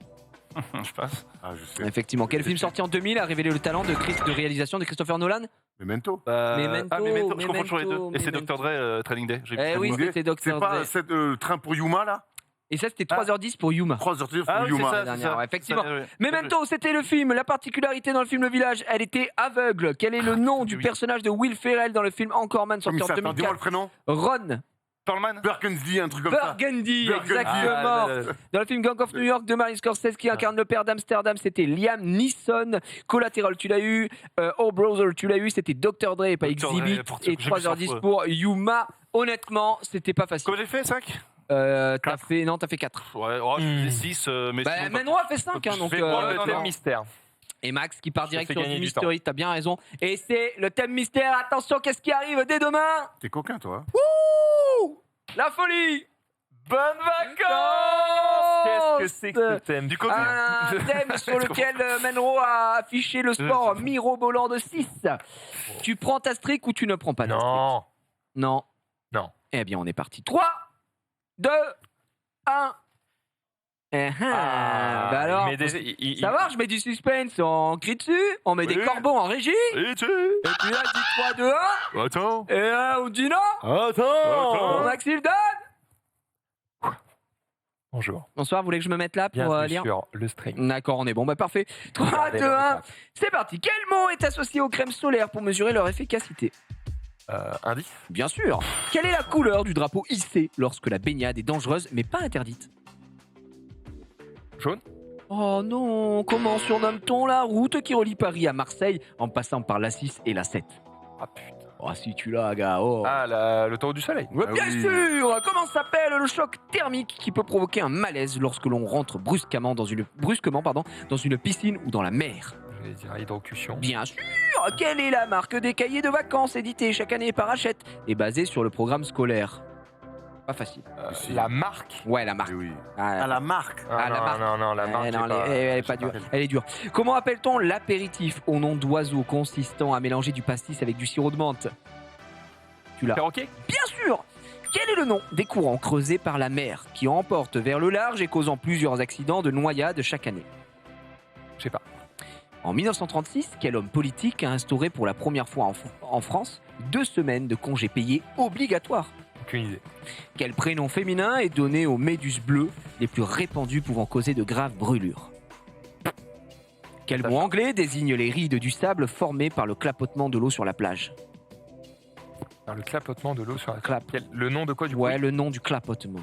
Je passe. Ah, je sais. Effectivement. Quel film sorti en 2000 a révélé le talent de réalisation de Christopher Nolan? Memento. Memento, Memento, je confonds toujours les deux. Et c'est Memento. Dr. Dre, Training Day. Eh oui, Training Day. c'était C'est Dr. pas Dre. cette train pour Yuma là? Et ça, c'était 3h10 pour Yuma. 3h30 Ah pour oui, c'est Yuma. ça, dernière, c'est ça. ouais, effectivement. Ça, Memento, c'était le film. La particularité dans le film Le Village, elle était aveugle. Quel est le nom du Oui. personnage de Will Ferrell dans le film Encore Man sorti en Commissaire, attends, dis-moi le 2004? prénom. Ron Perlman. Burgundy, un truc comme ça. Burgundy, Burgundy. exactement. Dans le film Gang of New York de Martin Scorsese qui incarne le père d'Amsterdam, c'était Liam Neeson. Collateral, tu l'as eu. Oh Brother, tu l'as eu. C'était Dr. Dre et pas Dr. Dre, Exhibit. pour- Et j'ai vu 3h10 ça, pour Yuma. Honnêtement, c'était pas facile. Comment j'ai fait 5 T'as fait 4. Ouais, oh, je faisais 6, mais Bah, sinon, Menro a fait 5, hein, Je donc. vais Prends Ouais, le non, thème non. mystère. Et Max qui part Je direct fais sur gagner du du temps. mystery, t'as bien raison. Et c'est le thème mystère. Attention, qu'est-ce qui arrive dès demain? T'es coquin, toi. Ouh, la folie! Bonnes vacances! Qu'est-ce que c'est que ce thème Du Covid. Un thème sur lequel Menro a affiché le sport mirobolant de 6. Tu prends ta streak ou tu ne prends pas ta streak? Non. Non. Non. Eh bien, on est parti. 3, 2, 1. Bah alors, mais déjà, il- ça va, je mets du suspense, on crie dessus, on met des Oui. corbeaux en régie, Et tu. et puis là, je dis 3, 2, 1, Attends. et là, on dit non, Attends. on accélère. Bonjour. Bonsoir, vous voulez que je me mette là pour Bienvenue lire? sur le stream. D'accord, on est bon, bah parfait. 3, Regardez 2, le 1, récap. c'est parti. Quel mot est associé aux crèmes solaires pour mesurer leur efficacité? Indice. Bien sûr. Quelle est la couleur du drapeau hissé lorsque la baignade est dangereuse mais pas interdite? Jaune. Oh non, comment surnomme-t-on la route qui relie Paris à Marseille en passant par la 6 et la 7? Ah putain. Oh si tu l'as, gars, oh. Ah, le taureau du soleil. Ouais, Ah bien oui. sûr. Comment s'appelle le choc thermique qui peut provoquer un malaise lorsque l'on rentre brusquement dans une piscine ou dans la mer? Je vais dire hydrocution. Bien sûr. Quelle est la marque des cahiers de vacances édités chaque année par Hachette et basée sur le programme scolaire? Pas facile. Si. La marque. Ouais, la marque. Eh oui. Ah, À la marque. Ah, la marque. non, la Eh, marque. non, j'ai pas- elle est pas j'ai dure. pas- Elle est dure. Comment appelle-t-on l'apéritif au nom d'oiseau consistant à mélanger du pastis avec du sirop de menthe? Tu l'as. Perroquet. Bien sûr. Quel est le nom des courants creusés par la mer qui emportent vers le large et causant plusieurs accidents de noyade chaque année? Je sais pas. En 1936, quel homme politique a instauré pour la première fois en France 2 semaines de congés payés obligatoires? Aucune idée. Quel prénom féminin est donné aux méduses bleues les plus répandues pouvant causer de graves brûlures? Quel mot anglais désigne les rides du sable formées par le clapotement de l'eau sur la plage? Alors, le clapotement de l'eau sur la Clap. Le nom de quoi du coup? Ouais, le nom du clapotement.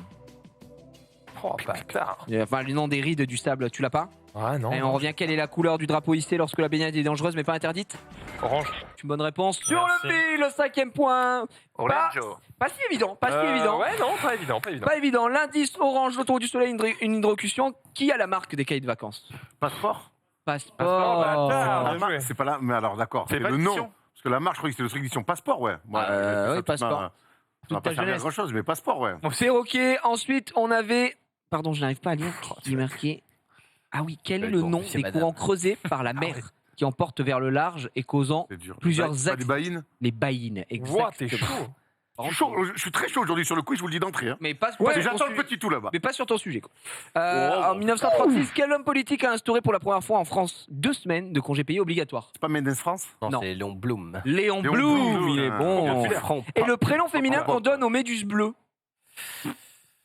Oh, bâtard. Enfin, le nom des rides du sable, tu l'as pas? Ah non. Et on revient, quelle est la couleur du drapeau hissé lorsque la baignade est dangereuse mais pas interdite? Orange. C'est une bonne réponse. Sur Merci. le fil, le 5e point. Orange. Pas si évident, pas si évident. Ouais, non, pas évident, pas évident. Pas évident. L'indice orange, le tour du soleil, une hydrocution. Qui a la marque des cahiers de vacances? Passeport. Passeport. bâtard. La bien marque, joué. c'est pas là. Mais alors, d'accord. C'est C'est pas le une nom. fiction. Parce que la marque, je croyais que c'était le truc d'édition passeport, ouais. Moi, oui, j'ai fait ça toute passeport. ma- Toute Ça va ta pas servir à jeunesse. grand chose, mais passeport, ouais. C'est ok. Ensuite, on avait. Pardon, je n'arrive pas à lire. Il est marqué. Ah oui, quel est le nom c'est des madame. courants creusés par la mer qui emportent vers le large et causant C'est dur. Plusieurs Pas axes. des baïnes. les baïnes? Ouah, t'es Exactement. chaud. Je suis chaud, je suis très chaud aujourd'hui sur le quiz, je vous le dis d'entrée. Hein. Mais pas, Ouais, pas sur ton j'attends le sujet. petit tout là-bas. Mais pas sur ton sujet. Quoi. En 1936, quel homme politique a instauré pour la première fois en France 2 semaines de congés payés obligatoires? C'est pas Mendes France? Non, c'est Léon Blum. Léon Léon Blum, Blum, il est hein. bon. Franck. Et le prénom féminin qu'on donne aux méduses bleues?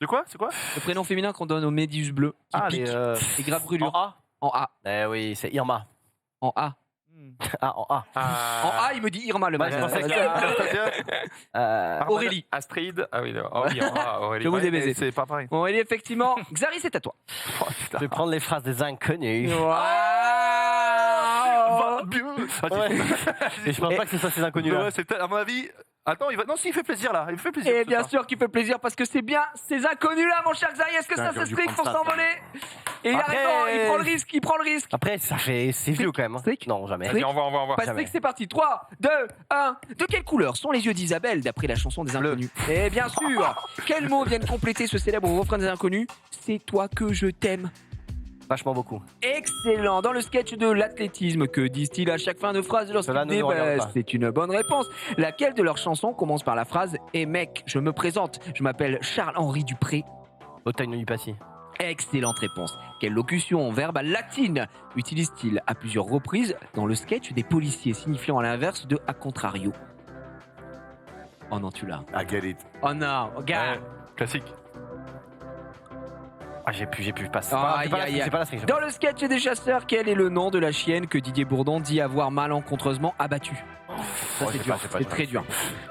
De quoi? C'est quoi? Le prénom féminin qu'on donne aux méduses bleues qui Ah, piquent les. et grave brûlure. En A En A. Eh oui, c'est Irma. En A. Ah, en A. En A, il me dit Irma le Bah, mec. je pensais que- Aurélie. Astrid. Ah oui, d'accord. Ah oui, Aurélie. Je vous ai Mais baisé. c'est pas pareil. Aurélie, effectivement. Xari, c'est à toi. Oh, putain. Je vais prendre les phrases des inconnus. Va Wow. mieux. Ouais. Et je pense pas que ce soit ces inconnus là. Ouais, c'est à mon avis. Attends, il va. Non, si, il fait plaisir là. Il me fait plaisir. Et ce bien soir. sûr qu'il fait plaisir parce que c'est bien ces inconnus-là, mon cher Xari. Est-ce que ça Putain, se j'aurais dû strict pour prendre ça, s'envoler? Et il a Après- raison, il prend le risque, il prend le risque. Après, c'est vieux quand même. hein. Strict. Non, jamais. Vas-y, on va. Pas strict, c'est parti. 3, 2, 1. De quelle couleur sont les yeux d'Isabelle d'après la chanson des inconnus? Et bien sûr, quels mots viennent compléter ce célèbre refrain des inconnus? C'est toi que je t'aime. Vachement beaucoup. Excellent. Dans le sketch de l'athlétisme, que disent-ils à chaque fin de phrase lorsqu'ils Cela ne nous regarde débaissent? pas. C'est une bonne réponse. Laquelle de leurs chansons commence par la phrase « Eh mec, je me présente, je m'appelle Charles-Henri Dupré ». Otagne du Passy. Excellente réponse. Quelle locution verbale latine utilise-t-il à plusieurs reprises dans le sketch des policiers, signifiant à l'inverse de a contrario? Oh non, tu l'as. I get it. Oh non, regarde. Classique. Ah, j'ai pu passer. Aïe, aïe, aïe. C'est pas la stream. Dans le sketch des chasseurs, quel est le nom de la chienne que Didier Bourdon dit avoir malencontreusement abattue? Ça, c'est dur, c'est très dur.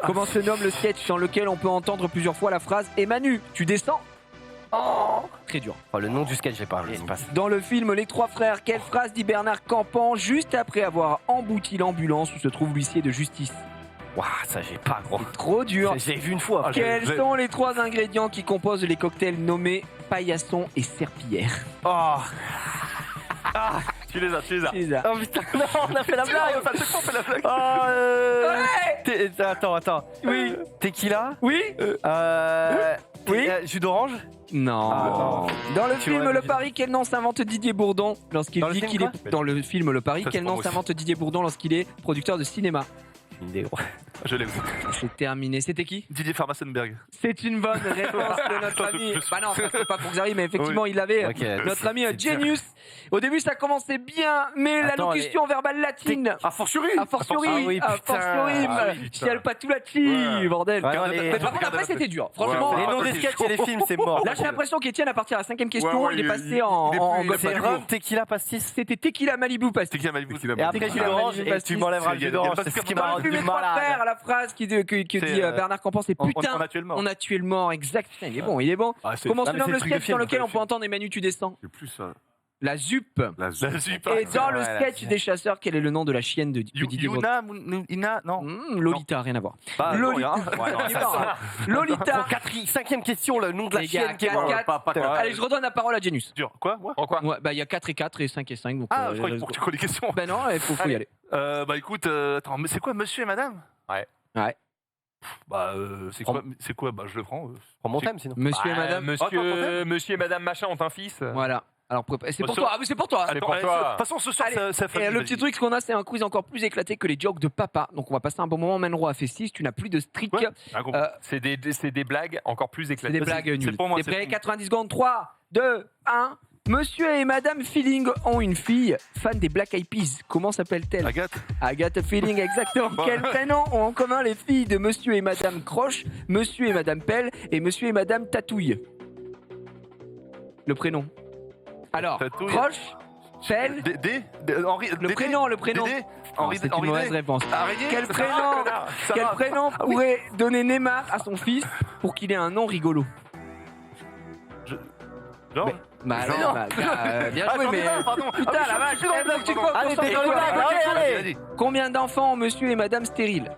Comment se nomme le sketch dans lequel on peut entendre plusieurs fois la phrase « Et Manu, tu descends ?» Oh, très dur. Oh, le nom du sketch, j'ai pas. Je passe. Dans le film Les Trois Frères, quelle phrase dit Bernard Campan juste après avoir embouti l'ambulance où se trouve l'huissier de justice? Waouh, ça, j'ai pas, gros. Trop dur. J'ai vu une fois. Quels sont les 3 ingrédients qui composent les cocktails nommés paillasson et serpillière? Oh. Tu les as. Oh putain, non, on a fait la blague. Enfin, c'est quoi, on fait la blague? Oh, attends. Oui. Tequila. Oui. Oui. Jus d'orange. Non. Ah, non. Dans le Tu film aurais Le dû- Paris, quel nom s'invente Didier Bourdon lorsqu'il Dans le dit film qu'il quoi est dans le film Le Paris, Ça, quel c'est nom pas moi s'invente Didier Bourdon lorsqu'il est producteur de cinéma? Une idée, gros. Je l'ai. C'est terminé. C'était qui? Didier Pharmacenberg. C'est une bonne réponse de notre ami. Bah non, ça c'est pas pour Xari, mais effectivement, il avait Ok, notre ami c'est dur. Genius. Au début, ça commençait bien, mais la Attends, locution verbale latine. A fortiori. A fortiori, Ah oui, a putain. fortiori, Ah oui, putain. chiale pas tout là-dessus, bordel. Ouais, non, les- Mais par contre, après, c'était dur. Franchement, Les noms des sketchs et les films, c'est mort. là, j'ai l'impression qu'Étienne, à partir de la 5ème question, Ouais, il est passé il est en plus- en il a God pas C'est du rhum, lourd. tequila, pastis. C'était Tequila Malibu Pastis. C'est qui a Malibu? Et après, jus d'orange, et tu m'enlèveras le jus d'orange. C'est ce qui m'a Dans le rendu film Les Trois malade. Frères, la phrase qui dit C'est, Bernard Campan, c'est putain, On a tué le mort. on a tué le mort, exact. Putain, il est bon, il est bon. Ah, c'est- Comment se mais nomme c'est le le truc de sketch film, dans lequel c'est on le peut entendre Emmanuel, tu descends? C'est plus ça. La ZUP. La La Zup. Et dans le Ouais, la sketch ZUP. des chasseurs, quel est le nom de la chienne de Didier Bourdon? Yuna, Ina, non. Lolita, rien à voir. Bah, Lolita. non, rien. Ouais, non, ça, Lolita. 5ème question, le nom de la Les gars, chienne qui est 4-4. morte. Allez, je redonne la parole à Genius. c'est dur. Quoi, moi? En quoi? Ouais, bah il y a 4 et 4 et 5 et 5. Donc, Ah, je crois qu'il faut que tu connais les questions. Ben non, il faut y aller. Bah écoute, attends, mais c'est quoi, monsieur et madame? Ouais. Ouais. Bah, c'est quoi? Bah, je le prends. Prends mon thème sinon. Monsieur et madame. Monsieur et madame machin ont un fils. Voilà. Alors, c'est pour Monsieur- toi. Ah oui, c'est pour toi. Allez, Attends, pour allez, toi. De toute façon, ce soir, Allez. ça Et fait. le petit truc qu'on a, c'est un quiz encore plus éclaté que les jokes de papa. Donc, on va passer un bon moment. Menro a fait 6. Tu n'as plus de strict. Ouais. Ah, compris. C'est des blagues encore plus C'est éclatées. des blagues nulles. pour moi, T'es c'est prêt? pour moi. 90 secondes. 3, 2, 1. Monsieur et Madame Feeling ont une fille fan des Black Eyed Peas. Comment s'appelle-t-elle? Agathe. Agathe Feeling, exactement. Quel prénom ont en commun les filles de Monsieur et Madame Croche, Monsieur et Madame Pelle et Monsieur et Madame Tatouille? Le prénom. Alors, Tatouille. Croche, Pelle, Henri. le prénom. Dédé. Henri. C'est une Henri mauvaise Dé. réponse. Araignée. Quel Ça prénom, va, connard. Ça quel va. prénom Ah oui. pourrait donner Neymar à son fils pour qu'il ait un nom rigolo? Genre. Bah, Genre. bien Ah, joué, j'en ai mais. pas, pardon. Putain, Ah, la je vache, suis dans le eh, donc tu pardon. concentres-toi. Allez, t'es dans le bac, allez. Combien d'enfants ont Monsieur et Madame Stérile?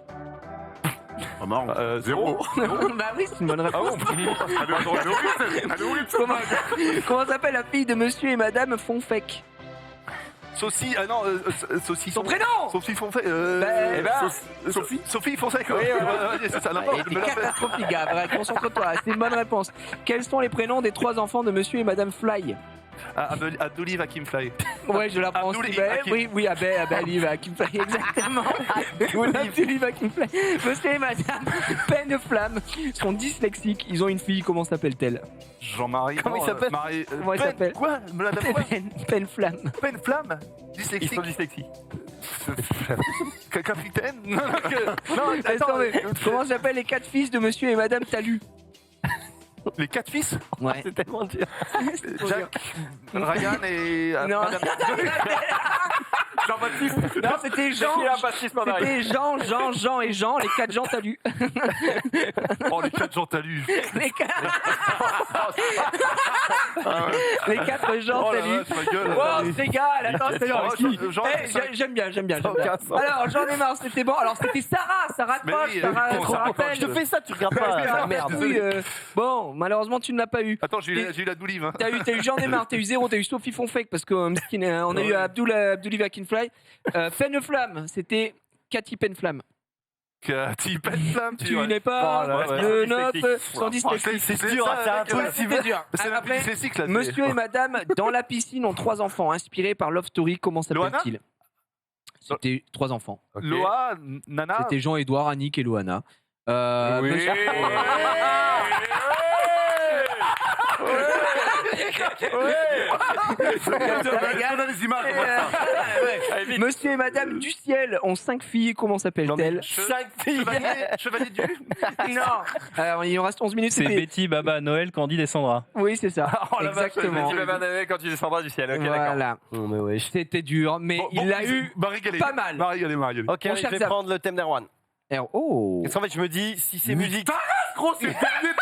Pas marrant. Zéro. Bah oui, c'est une bonne réponse. Comment Comment s'appelle la fille de Monsieur et Madame Fonfec? Saucy. Ah non, Saucy. Son prénom? Sophie Fonfec. Eh ben, Sophie Fonfec. Oui, Ouais, voilà. ouais, c'est ça. Il N'importe. était catastrophique, gars. Bref, concentre-toi. C'est une bonne réponse. Quels sont les prénoms des 3 enfants de Monsieur et Madame Fly? Abdolive Hakimfly. Ouais, je la prends aussi. Abdul Ben, Hakim. oui, Abdolive Hakimfly, exactement. Abdolive Hakimfly. Monsieur et madame, peine de flamme, sont dyslexiques. Ils ont une fille, comment s'appelle-t-elle? Jean-Marie. Comment non, il s'appelle Marie. Comment il Pen- s'appelle Quoi Madame quoi Peine flamme. Peine Flamme Ils Dyslexique. sont dyslexiques. Capitaine Non, non, Attends, mais comment s'appellent les 4 fils de monsieur et madame Talu? les 4 fils Ouais. C'est tellement dur. Jacques, Ryan et Non. Madame. Jean-Baptiste. Non, c'était Jean. Qui a pas de standard. C'était Jean et Jean, les 4 Jean Talu. Oh, les 4 Jean Talu. Les 4 Jean Oh la Talu. vache, ma gueule. Oh, c'est égal, attends, c'est Oh, long. Jean- J'aime bien. aucun sens. Alors, j'en ai marre, c'était bon. Alors, c'était Sarah Mais Coche, oui, Sarah, on je s'en te rappelle. rappelle. Je te fais ça, tu regardes pas. Ah, la merde. oui, bon, malheureusement, tu ne l'as pas eu. Attends, j'ai eu la doulive. Hein. T'as eu j'en ai marre, t'as eu 0, t'as eu Sophie Fonfec parce qu'on a eu Abdoulive Akinfly. Penflamme, c'était Cathy Penflamme. Cathy Penflamme, Tu vois. n'es pas Oh là là. le notre sans Oh, dyslexique. C'est dur, c'est impossible. C'est dur. C'est la Après, dyslexique là. Monsieur et Madame dans la piscine ont 3 enfants inspirés par Love Story. Comment s'appelle-t-il? C'était 3 enfants. Loa, Nana. C'était Jean-Édouard, Annick et Loana. Oui. monsieur- On a les images, on voit ça. Allez, vite. Monsieur et Madame du ciel ont 5 filles. Comment s'appellent-elles? 5 filles. Chevalier du. Non. Alors, il en reste 11 minutes. C'est c'était- Betty, Baba, Noël, Candide et Sandra. Oui, c'est ça. Oh, la vache, Exactement. Tu l'avais un quand tu descendras du ciel. Ok, d'accord. Voilà. Non, mais ouais. C'était dur, mais il l'a eu Marie-Galée. pas mal. Marie-Galée. Ok, Mon je cher vais Xav. prendre le thème d'Erwan. Oh. Parce qu'en fait, je me dis, si c'est musique. Gros, c'est le dernier de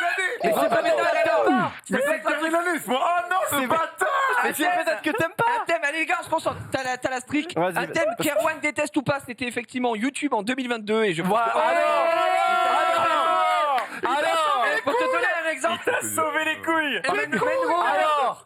Mais l'année. c'est pas bien, attends. Mais c'est le dernier de l'année. Oh non, c'est bâtard. Mais c'est peut-être que t'aimes pas. Un thème, allez les gars, on se concentre. T'as la streak. Vas-y. Un thème qu'Erwan déteste ou pas, c'était effectivement YouTube en 2022 et je. Voilà. Alors, Pour te donner un exemple. T'as sauvé les couilles. Menro. alors,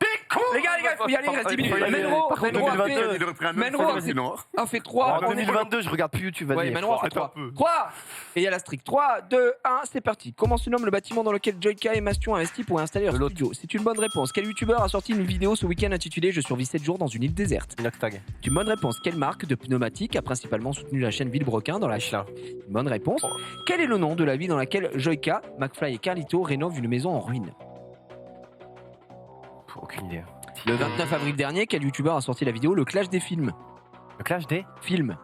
Les gars, il faut y aller, il reste 10 minutes. Faut y aller. Menro Par contre, Menro a 2022, fait- Il aurait pris un Menro autre a fait- sinon. a fait 3. en 2022, je regarde plus YouTube. Vas-y. Ouais, Menro a fait attends 3. un peu. 3. Et il y a la streak. 3, 2, 1, c'est parti. Comment se nomme le bâtiment dans lequel Joyka et Mastion ont investi pour installer leur Le studio? C'est une bonne réponse. Quel youtubeur a sorti une vidéo ce week-end intitulée Je survis 7 jours dans une île déserte? Inoxtag. C'est une bonne réponse. Quelle marque de pneumatiques a principalement soutenu la chaîne Villebrequin dans la Chine? Une bonne réponse. Quel est le nom de la ville dans laquelle Joyka, McFly et Carlito rénovent une maison en ruine? Aucune idée. Le 29 avril dernier, quel youtubeur a sorti la vidéo Le Clash des films? Le clash des Film.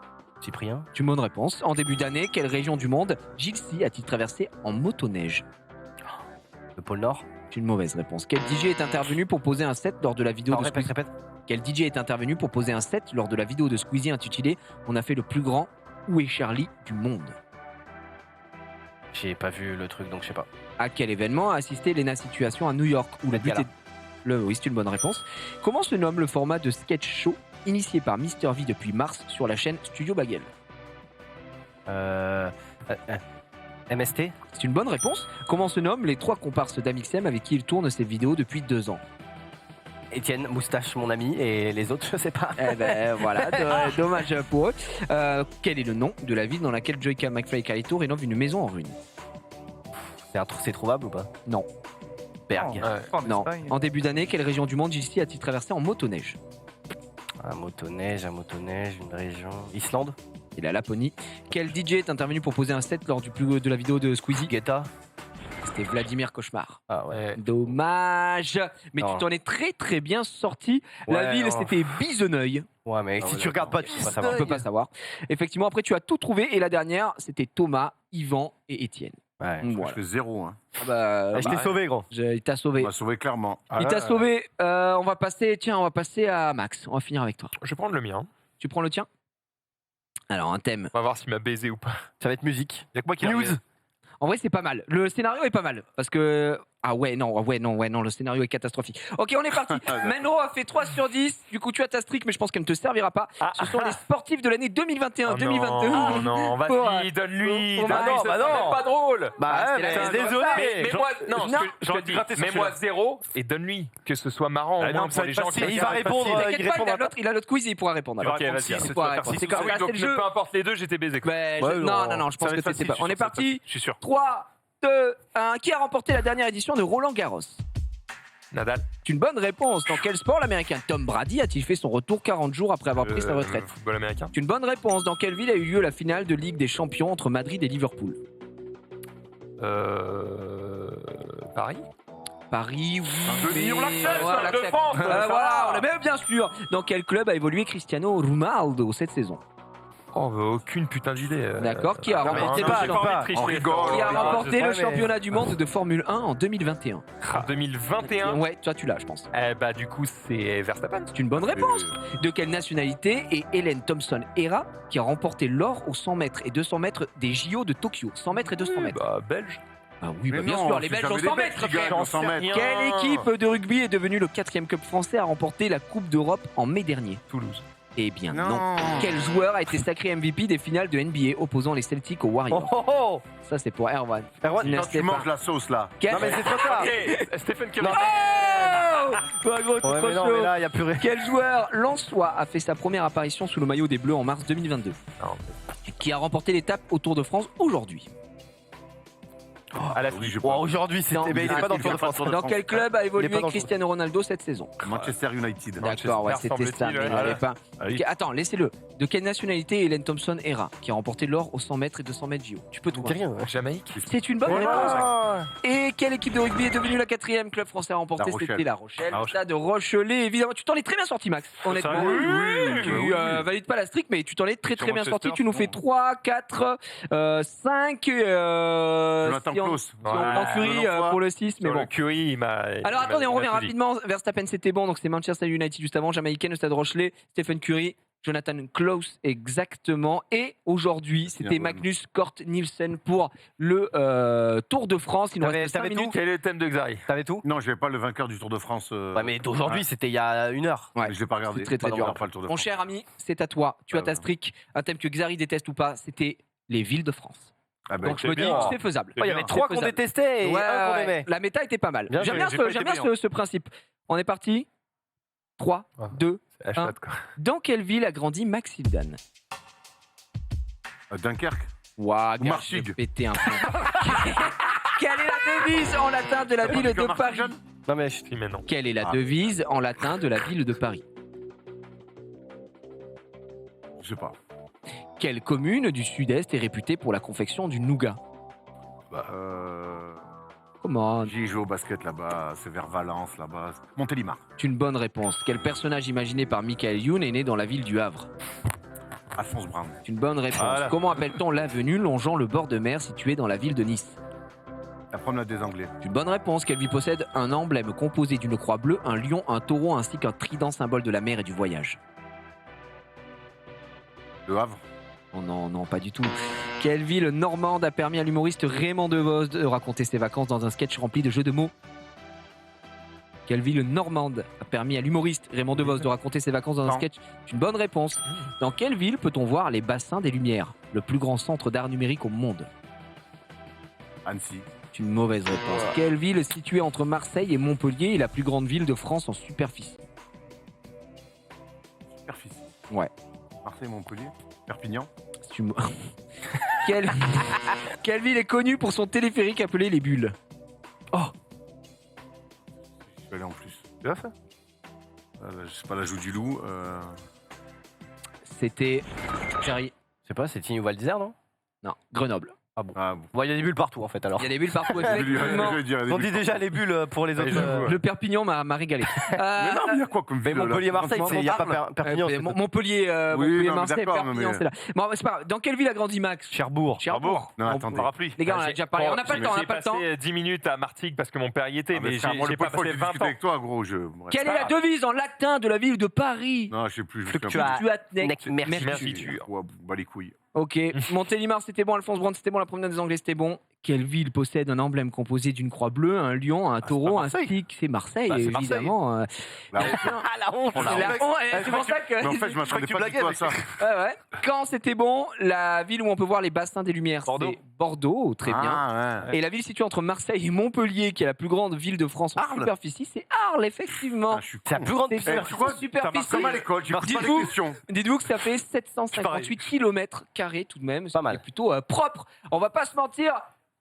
Cyprien. C'est une bonne réponse. En début d'année, quelle région du monde Gilles a-t-il traversé en motoneige? Le pôle Nord. C'est une mauvaise réponse. Quel DJ est intervenu pour poser un set lors de la vidéo Non, de répète, Squeezie? répète. Quel DJ est intervenu pour poser un set lors de la vidéo de Squeezie intitulée On a fait le plus grand Où est Charlie du monde? J'ai pas vu le truc, donc je sais pas. À quel événement a assisté Lena Situation à New York où le Met but Gala. est... Oui, c'est une bonne réponse. Comment se nomme le format de sketch show initié par Mister V depuis mars sur la chaîne Studio Bagel? MST. C'est une bonne réponse. Comment se nomment les 3 comparses d'Amixem avec qui il tourne ses vidéos depuis 2 ans? Étienne, Moustache, mon ami, et les autres, je sais pas. Eh ben voilà, dommage pour eux. Quel est le nom de la ville dans laquelle Joyka, McFly et Carlito rénovent une maison en ruine? C'est trouvable ou pas? Non. Berg. Non. En début d'année, quelle région du monde Gilles a-t-il traversé en motoneige? Un motoneige, une région. Islande. Et la Laponie. Quel DJ est intervenu pour poser un set lors de la vidéo de Squeezie? Guetta. C'était Vladimir Cauchemar. Ah ouais. Dommage. Mais Non. tu t'en es très très bien sorti. La Ouais, ville, non. c'était Bisonneuil. Ouais, mais Ah si ouais, tu regardes pas, tu peux pas savoir. On peut pas savoir. Effectivement, après, tu as tout trouvé. Et la dernière, c'était Thomas, Yvan et Étienne. Ouais. Je Voilà. fais 0. Hein. Ah bah, Je t'ai sauvé, gros. il t'a sauvé. On m'a sauvé clairement. Il t'a sauvé. On va passer à Max. On va finir avec toi. Je vais prendre le mien. Tu prends le tien? Alors, un thème. On va voir s'il m'a baisé ou pas. Ça va être musique. Y'a que moi qui News. arrive. En vrai, c'est pas mal. Le scénario est pas mal. Parce que. Ah ouais, non, le scénario est catastrophique. Ok, on est parti. Menro a fait 3 sur 10. Du coup, tu as ta streak, mais je pense qu'elle ne te servira pas. Ce sont les sportifs de l'année 2021-2022. Non, vas-y, donne-lui. Oh, bah non, c'est même pas drôle. Bah, c'était la- désolé. Mais moi, non, Non. je te dis, mets-moi 0 et donne-lui. Que ce soit marrant au Ah moins non, pour ça les va gens être qui facile. Il va répondre. T'inquiète Il pas, répondra pas. il a l'autre quiz et il pourra répondre. alors. Ok, vas-y. C'est C'est toi, pas- faire c'est comme Ah oui, ça, donc c'est le jeu. peu importe les deux, j'étais baisé. quoi. Mais Ouais, non, je pense que c'était pas. On est parti. Je suis sûr. 3, 2, 1. Qui a remporté la dernière édition de Roland Garros? Nadal. C'est une bonne réponse. Dans quel sport l'américain Tom Brady a-t-il fait son retour 40 jours après avoir pris sa retraite? Football américain. C'est une bonne réponse. Dans quelle ville a eu lieu la finale de Ligue des Champions entre Madrid et Liverpool? Paris. Paris, oui. On l'accepte, Voilà, de France. voilà, on l'a même bien sûr. Dans quel club a évolué Cristiano Ronaldo cette saison? Oh, aucune putain d'idée. D'accord. Qui a Non, mais remporté, c'est pas- j'ai envie de pas. tricher. On rigole. qui a Non, remporté je le sais, mais- championnat du monde de Formule 1 en 2021? En 2021. Ouais, toi tu l'as, je pense. Du coup, c'est Verstappen. C'est une bonne réponse. De quelle nationalité est Hélène Thompson-Hera qui a remporté l'or aux 100 mètres et 200 mètres des JO de Tokyo? 100 mètres et 200 mètres. Belge. Ah oui, Mais bien non, sûr, les c'est Belges jamais ont les 100 Belges mètres, qui gagnent frère. en 100 mètres. Quelle équipe de rugby est devenue le 4e club français à remporter la Coupe d'Europe en mai dernier? Toulouse. Eh bien non. Non. Quel joueur a été sacré MVP des finales de NBA opposant les Celtics aux Warriors? Oh. Ça c'est pour Erwan. Erwan, Qui Quand n'est tu pas. manges la sauce là. Quel... Non, mais c'est trop tard. Stephen Curry. Non. Oh Toi, gros, t'es Ouais, trop mais non, chaud. mais là, il y a plus rien. Quel joueur lensois a fait sa première apparition sous le maillot des Bleus en mars 2022? Non. Qui a remporté l'étape au Tour de France aujourd'hui? À la Oui, je Oh, pense. aujourd'hui, Non, il est pas dans le Tour de France. Dans quel club a Il est évolué pas dans le Cristiano Ronaldo cette saison? Manchester United. D'accord, ouais, c'était ça, mais il n'y avait pas. Ah oui. Ok, attends, laissez-le. De quelle nationalité est Hélène Thompson-Hera qui a remporté l'or aux 100 mètres et 200 mètres JO? Tu peux Ça me dit trouver. rien. Jamaïque. C'est une bonne réponse. Et quelle équipe de rugby est devenue la 4e club français à remporter? La Rochelle. C'était La Rochelle. La Rochelle. Stade Rochelet, évidemment. Tu t'en es très bien sorti, Max. Honnêtement. Oui, Tu oui. valides pas la streak, mais tu t'en es très Sur très bien Manchester, sorti. Tu nous fais 3, 4, 5. Jonathan Si on Klaus. prend Curie pour le 6, mais Sur bon. le Curry, il m'a. Alors attendez, on revient rapidement. Verstappen, c'était bon. Donc c'est Manchester United juste avant. Jamaïcain, le Stade Rochelet. Stephen Curry. Jonathan Klaus, exactement. Et aujourd'hui, c'était Bien, Magnus Cort Nielsen pour le Tour de France. Il nous reste 5 t'avais tout minutes. Quel est le thème de Xari? T'avais tout? Non, je vais pas le vainqueur du Tour de France. Ouais, mais d'aujourd'hui, c'était il y a 1 heure. Ouais. Mais je l'ai pas regardé. C'est très, très Pas dur. dans- pas le Tour de Mon France. cher ami, c'est à toi. Tu as Ah, ta ouais. streak. Un thème que Xari déteste ou pas, c'était les villes de France. Ah ben, Donc je me dis, bien. c'est faisable. Oh, il y avait bien. 3 C'est qu'on faisable. détestait et Ouais, 1 qu'on ouais, aimait. la méta était pas mal. Bien J'aime joué, bien, j'ai pas été j'aime bien brillant. ce principe. On est parti. 3, Ouais. 2. C'est la chatte, quoi. Dans quelle ville a grandi Max Hildan? Dunkerque. Waouh, Ou Marchig. j'ai pété un plomb. Quelle est la devise en latin de la ville de Marchig, Paris? jeune Non, mais Si, mais non. Quelle est la Ah. devise en latin de la ville de Paris? Je sais pas. Quelle commune du sud-est est réputée pour la confection du nougat? Comment? J'y joue au basket là-bas. C'est vers Valence là-bas. Montélimar. C'est une bonne réponse. Quel personnage imaginé par Michael Youn est né dans la ville du Havre? Alphonse Brown. C'est une bonne réponse. Voilà. Comment appelle-t-on l'avenue longeant le bord de mer située dans la ville de Nice? La promenade des Anglais. C'est une bonne réponse. Quelle ville possède un emblème composé d'une croix bleue, un lion, un taureau ainsi qu'un trident symbole de la mer et du voyage? Le Havre. Oh non, non, pas du tout. Quelle ville normande a permis à l'humoriste Raymond DeVos de raconter ses vacances dans un sketch rempli de jeux de mots? Quelle ville normande a permis à l'humoriste Raymond DeVos de raconter ses vacances dans un Non. sketch? C'est une bonne réponse. Dans quelle ville peut-on voir les bassins des Lumières, le plus grand centre d'art numérique au monde? Annecy. C'est une mauvaise réponse. Quelle ville est située entre Marseille et Montpellier est la plus grande ville de France en superficie? Superficie. Ouais. Marseille, Montpellier. Perpignan. C'est une- quelle... quelle ville est connue pour son téléphérique appelé les Bulles? Je suis allé en plus. Bien fait. Je sais pas, la joue du loup. C'était... Jerry. je sais pas, c'est Tignes ou Val d'Isère, non? Non, Grenoble. Ah bon. Bon, il y a des bulles partout en fait alors. Il y a des bulles partout. Je vais effectivement. dire des On bulles dit déjà partout. les bulles pour les autres. j'avoue, Le Perpignan m'a régalé. Mais non, mais il y a quoi comme Mais ville là Montpellier-Marseille, il n'y a pas Perpignan. c'est- Montpellier, Oui, Montpellier, non, mais Marseille, d'accord, Perpignan, mais- c'est là. Bon, c'est pas grave. Dans quelle ville a grandi Max? Cherbourg. Cherbourg. Non, On- attendez. Parapluie. Les gars, on a déjà parlé. On n'a pas le temps, on n'a pas le temps. J'ai passé 10 minutes à Martigues parce que mon père y était, Ah, mais frère, moi, j'ai le pas plus fort, passé j'ai 20 discuté ans. avec toi, gros. Bref. Quelle est la devise en latin de la ville de Paris? Non, je sais plus. Fluctuatnec Merci. Mercure. Ouais, bah les couilles. Ok. Montélimar, c'était bon. Alphonse Brown, c'était bon. La promenade des Anglais, c'était bon. Quelle ville possède un emblème composé d'une croix bleue, un lion, un taureau, un Marseille. stick? C'est Marseille, Bah, c'est Marseille. évidemment. Là, Ah la honte. On a- C'est la honte, c'est pour ça que. mais en fait, je m'attendais pas du tout à ça. Ouais, ouais. Quand c'était bon, la ville où on peut voir les bassins des Lumières, Bordeaux. c'est Bordeaux, très bien. Ah, ouais. Et la ville située entre Marseille et Montpellier, qui est la plus grande ville de France en Arles. superficie, c'est Arles, effectivement. Ah, je suis C'est la con. plus grande C'est Eh, tu vois, superficie. comme à l'école, j'ai pas Dites-vous- les questions. Dites-vous que ça fait 758 km² tout de même. Pas mal. C'est plutôt propre. On va pas se mentir.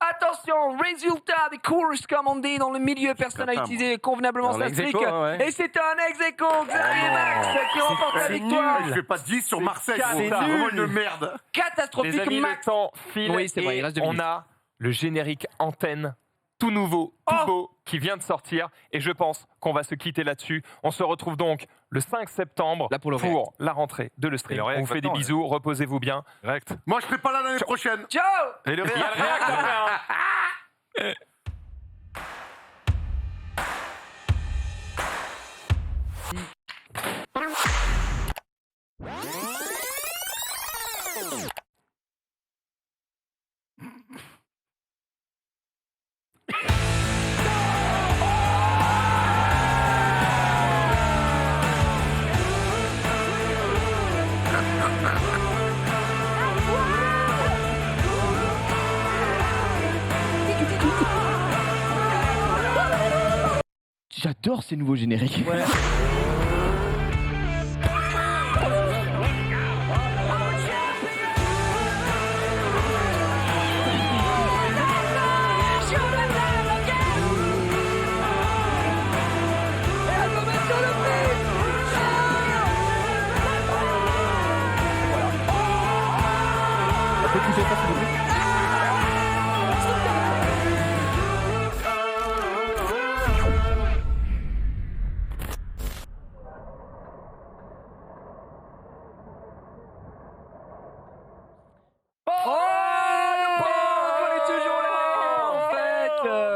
Attention, résultat des courses commandées dans le milieu, personne n'a utilisé convenablement sa streak. Et c'est un ex-aequo, Xavier Max qui remporte la victoire. Je fais pas 10 sur Marseille, c'est vraiment une merde. Catastrophique, Les amis, Max. le temps file Oui, c'est vrai, il reste 2 on minutes. a le générique antenne tout nouveau, tout beau, qui vient de sortir. Et je pense qu'on va se quitter là-dessus. On se retrouve donc le 5 septembre Là, pour le la rentrée de le stream. Et le On vous fait des maintenant, bisous, reposez-vous bien. Direct. Moi, je serai pas là l'année prochaine. Ciao. Et le Il y a le réact après, hein. J'adore ces nouveaux génériques.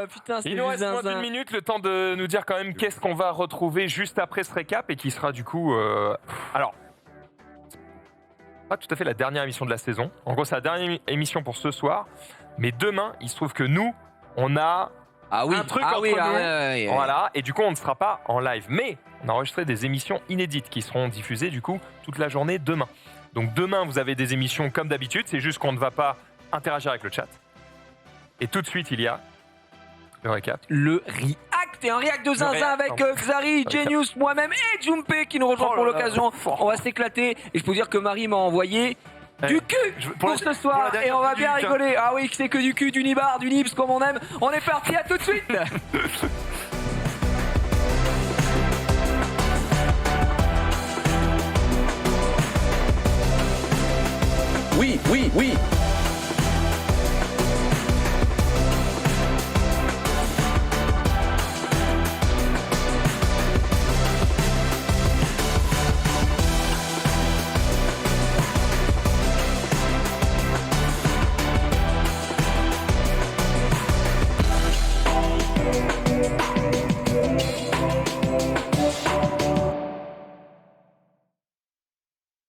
Putain, Il nous reste moins d'une minute, le temps de nous dire quand même qu'est-ce qu'on va retrouver juste après ce récap et qui sera du coup... Alors, pas tout à fait la dernière émission de la saison. En gros, c'est la dernière émission pour ce soir. Mais demain, il se trouve que nous, on a un truc entre nous. Voilà, et du coup, on ne sera pas en live. Mais on a enregistré des émissions inédites qui seront diffusées du coup toute la journée demain. Donc demain, vous avez des émissions comme d'habitude. C'est juste qu'on ne va pas interagir avec le chat. Et tout de suite, il y a le récap. Le react et un react de zinzin avec Xari, Genius, moi-même et Jumpé qui nous rejoint pour l'occasion. On va s'éclater et je peux vous dire que Marie m'a envoyé du cul pour ce soir et on va bien rigoler. Ah oui, c'est que du cul, du nibar, du nips comme on aime. On est parti, à tout de suite. Oui,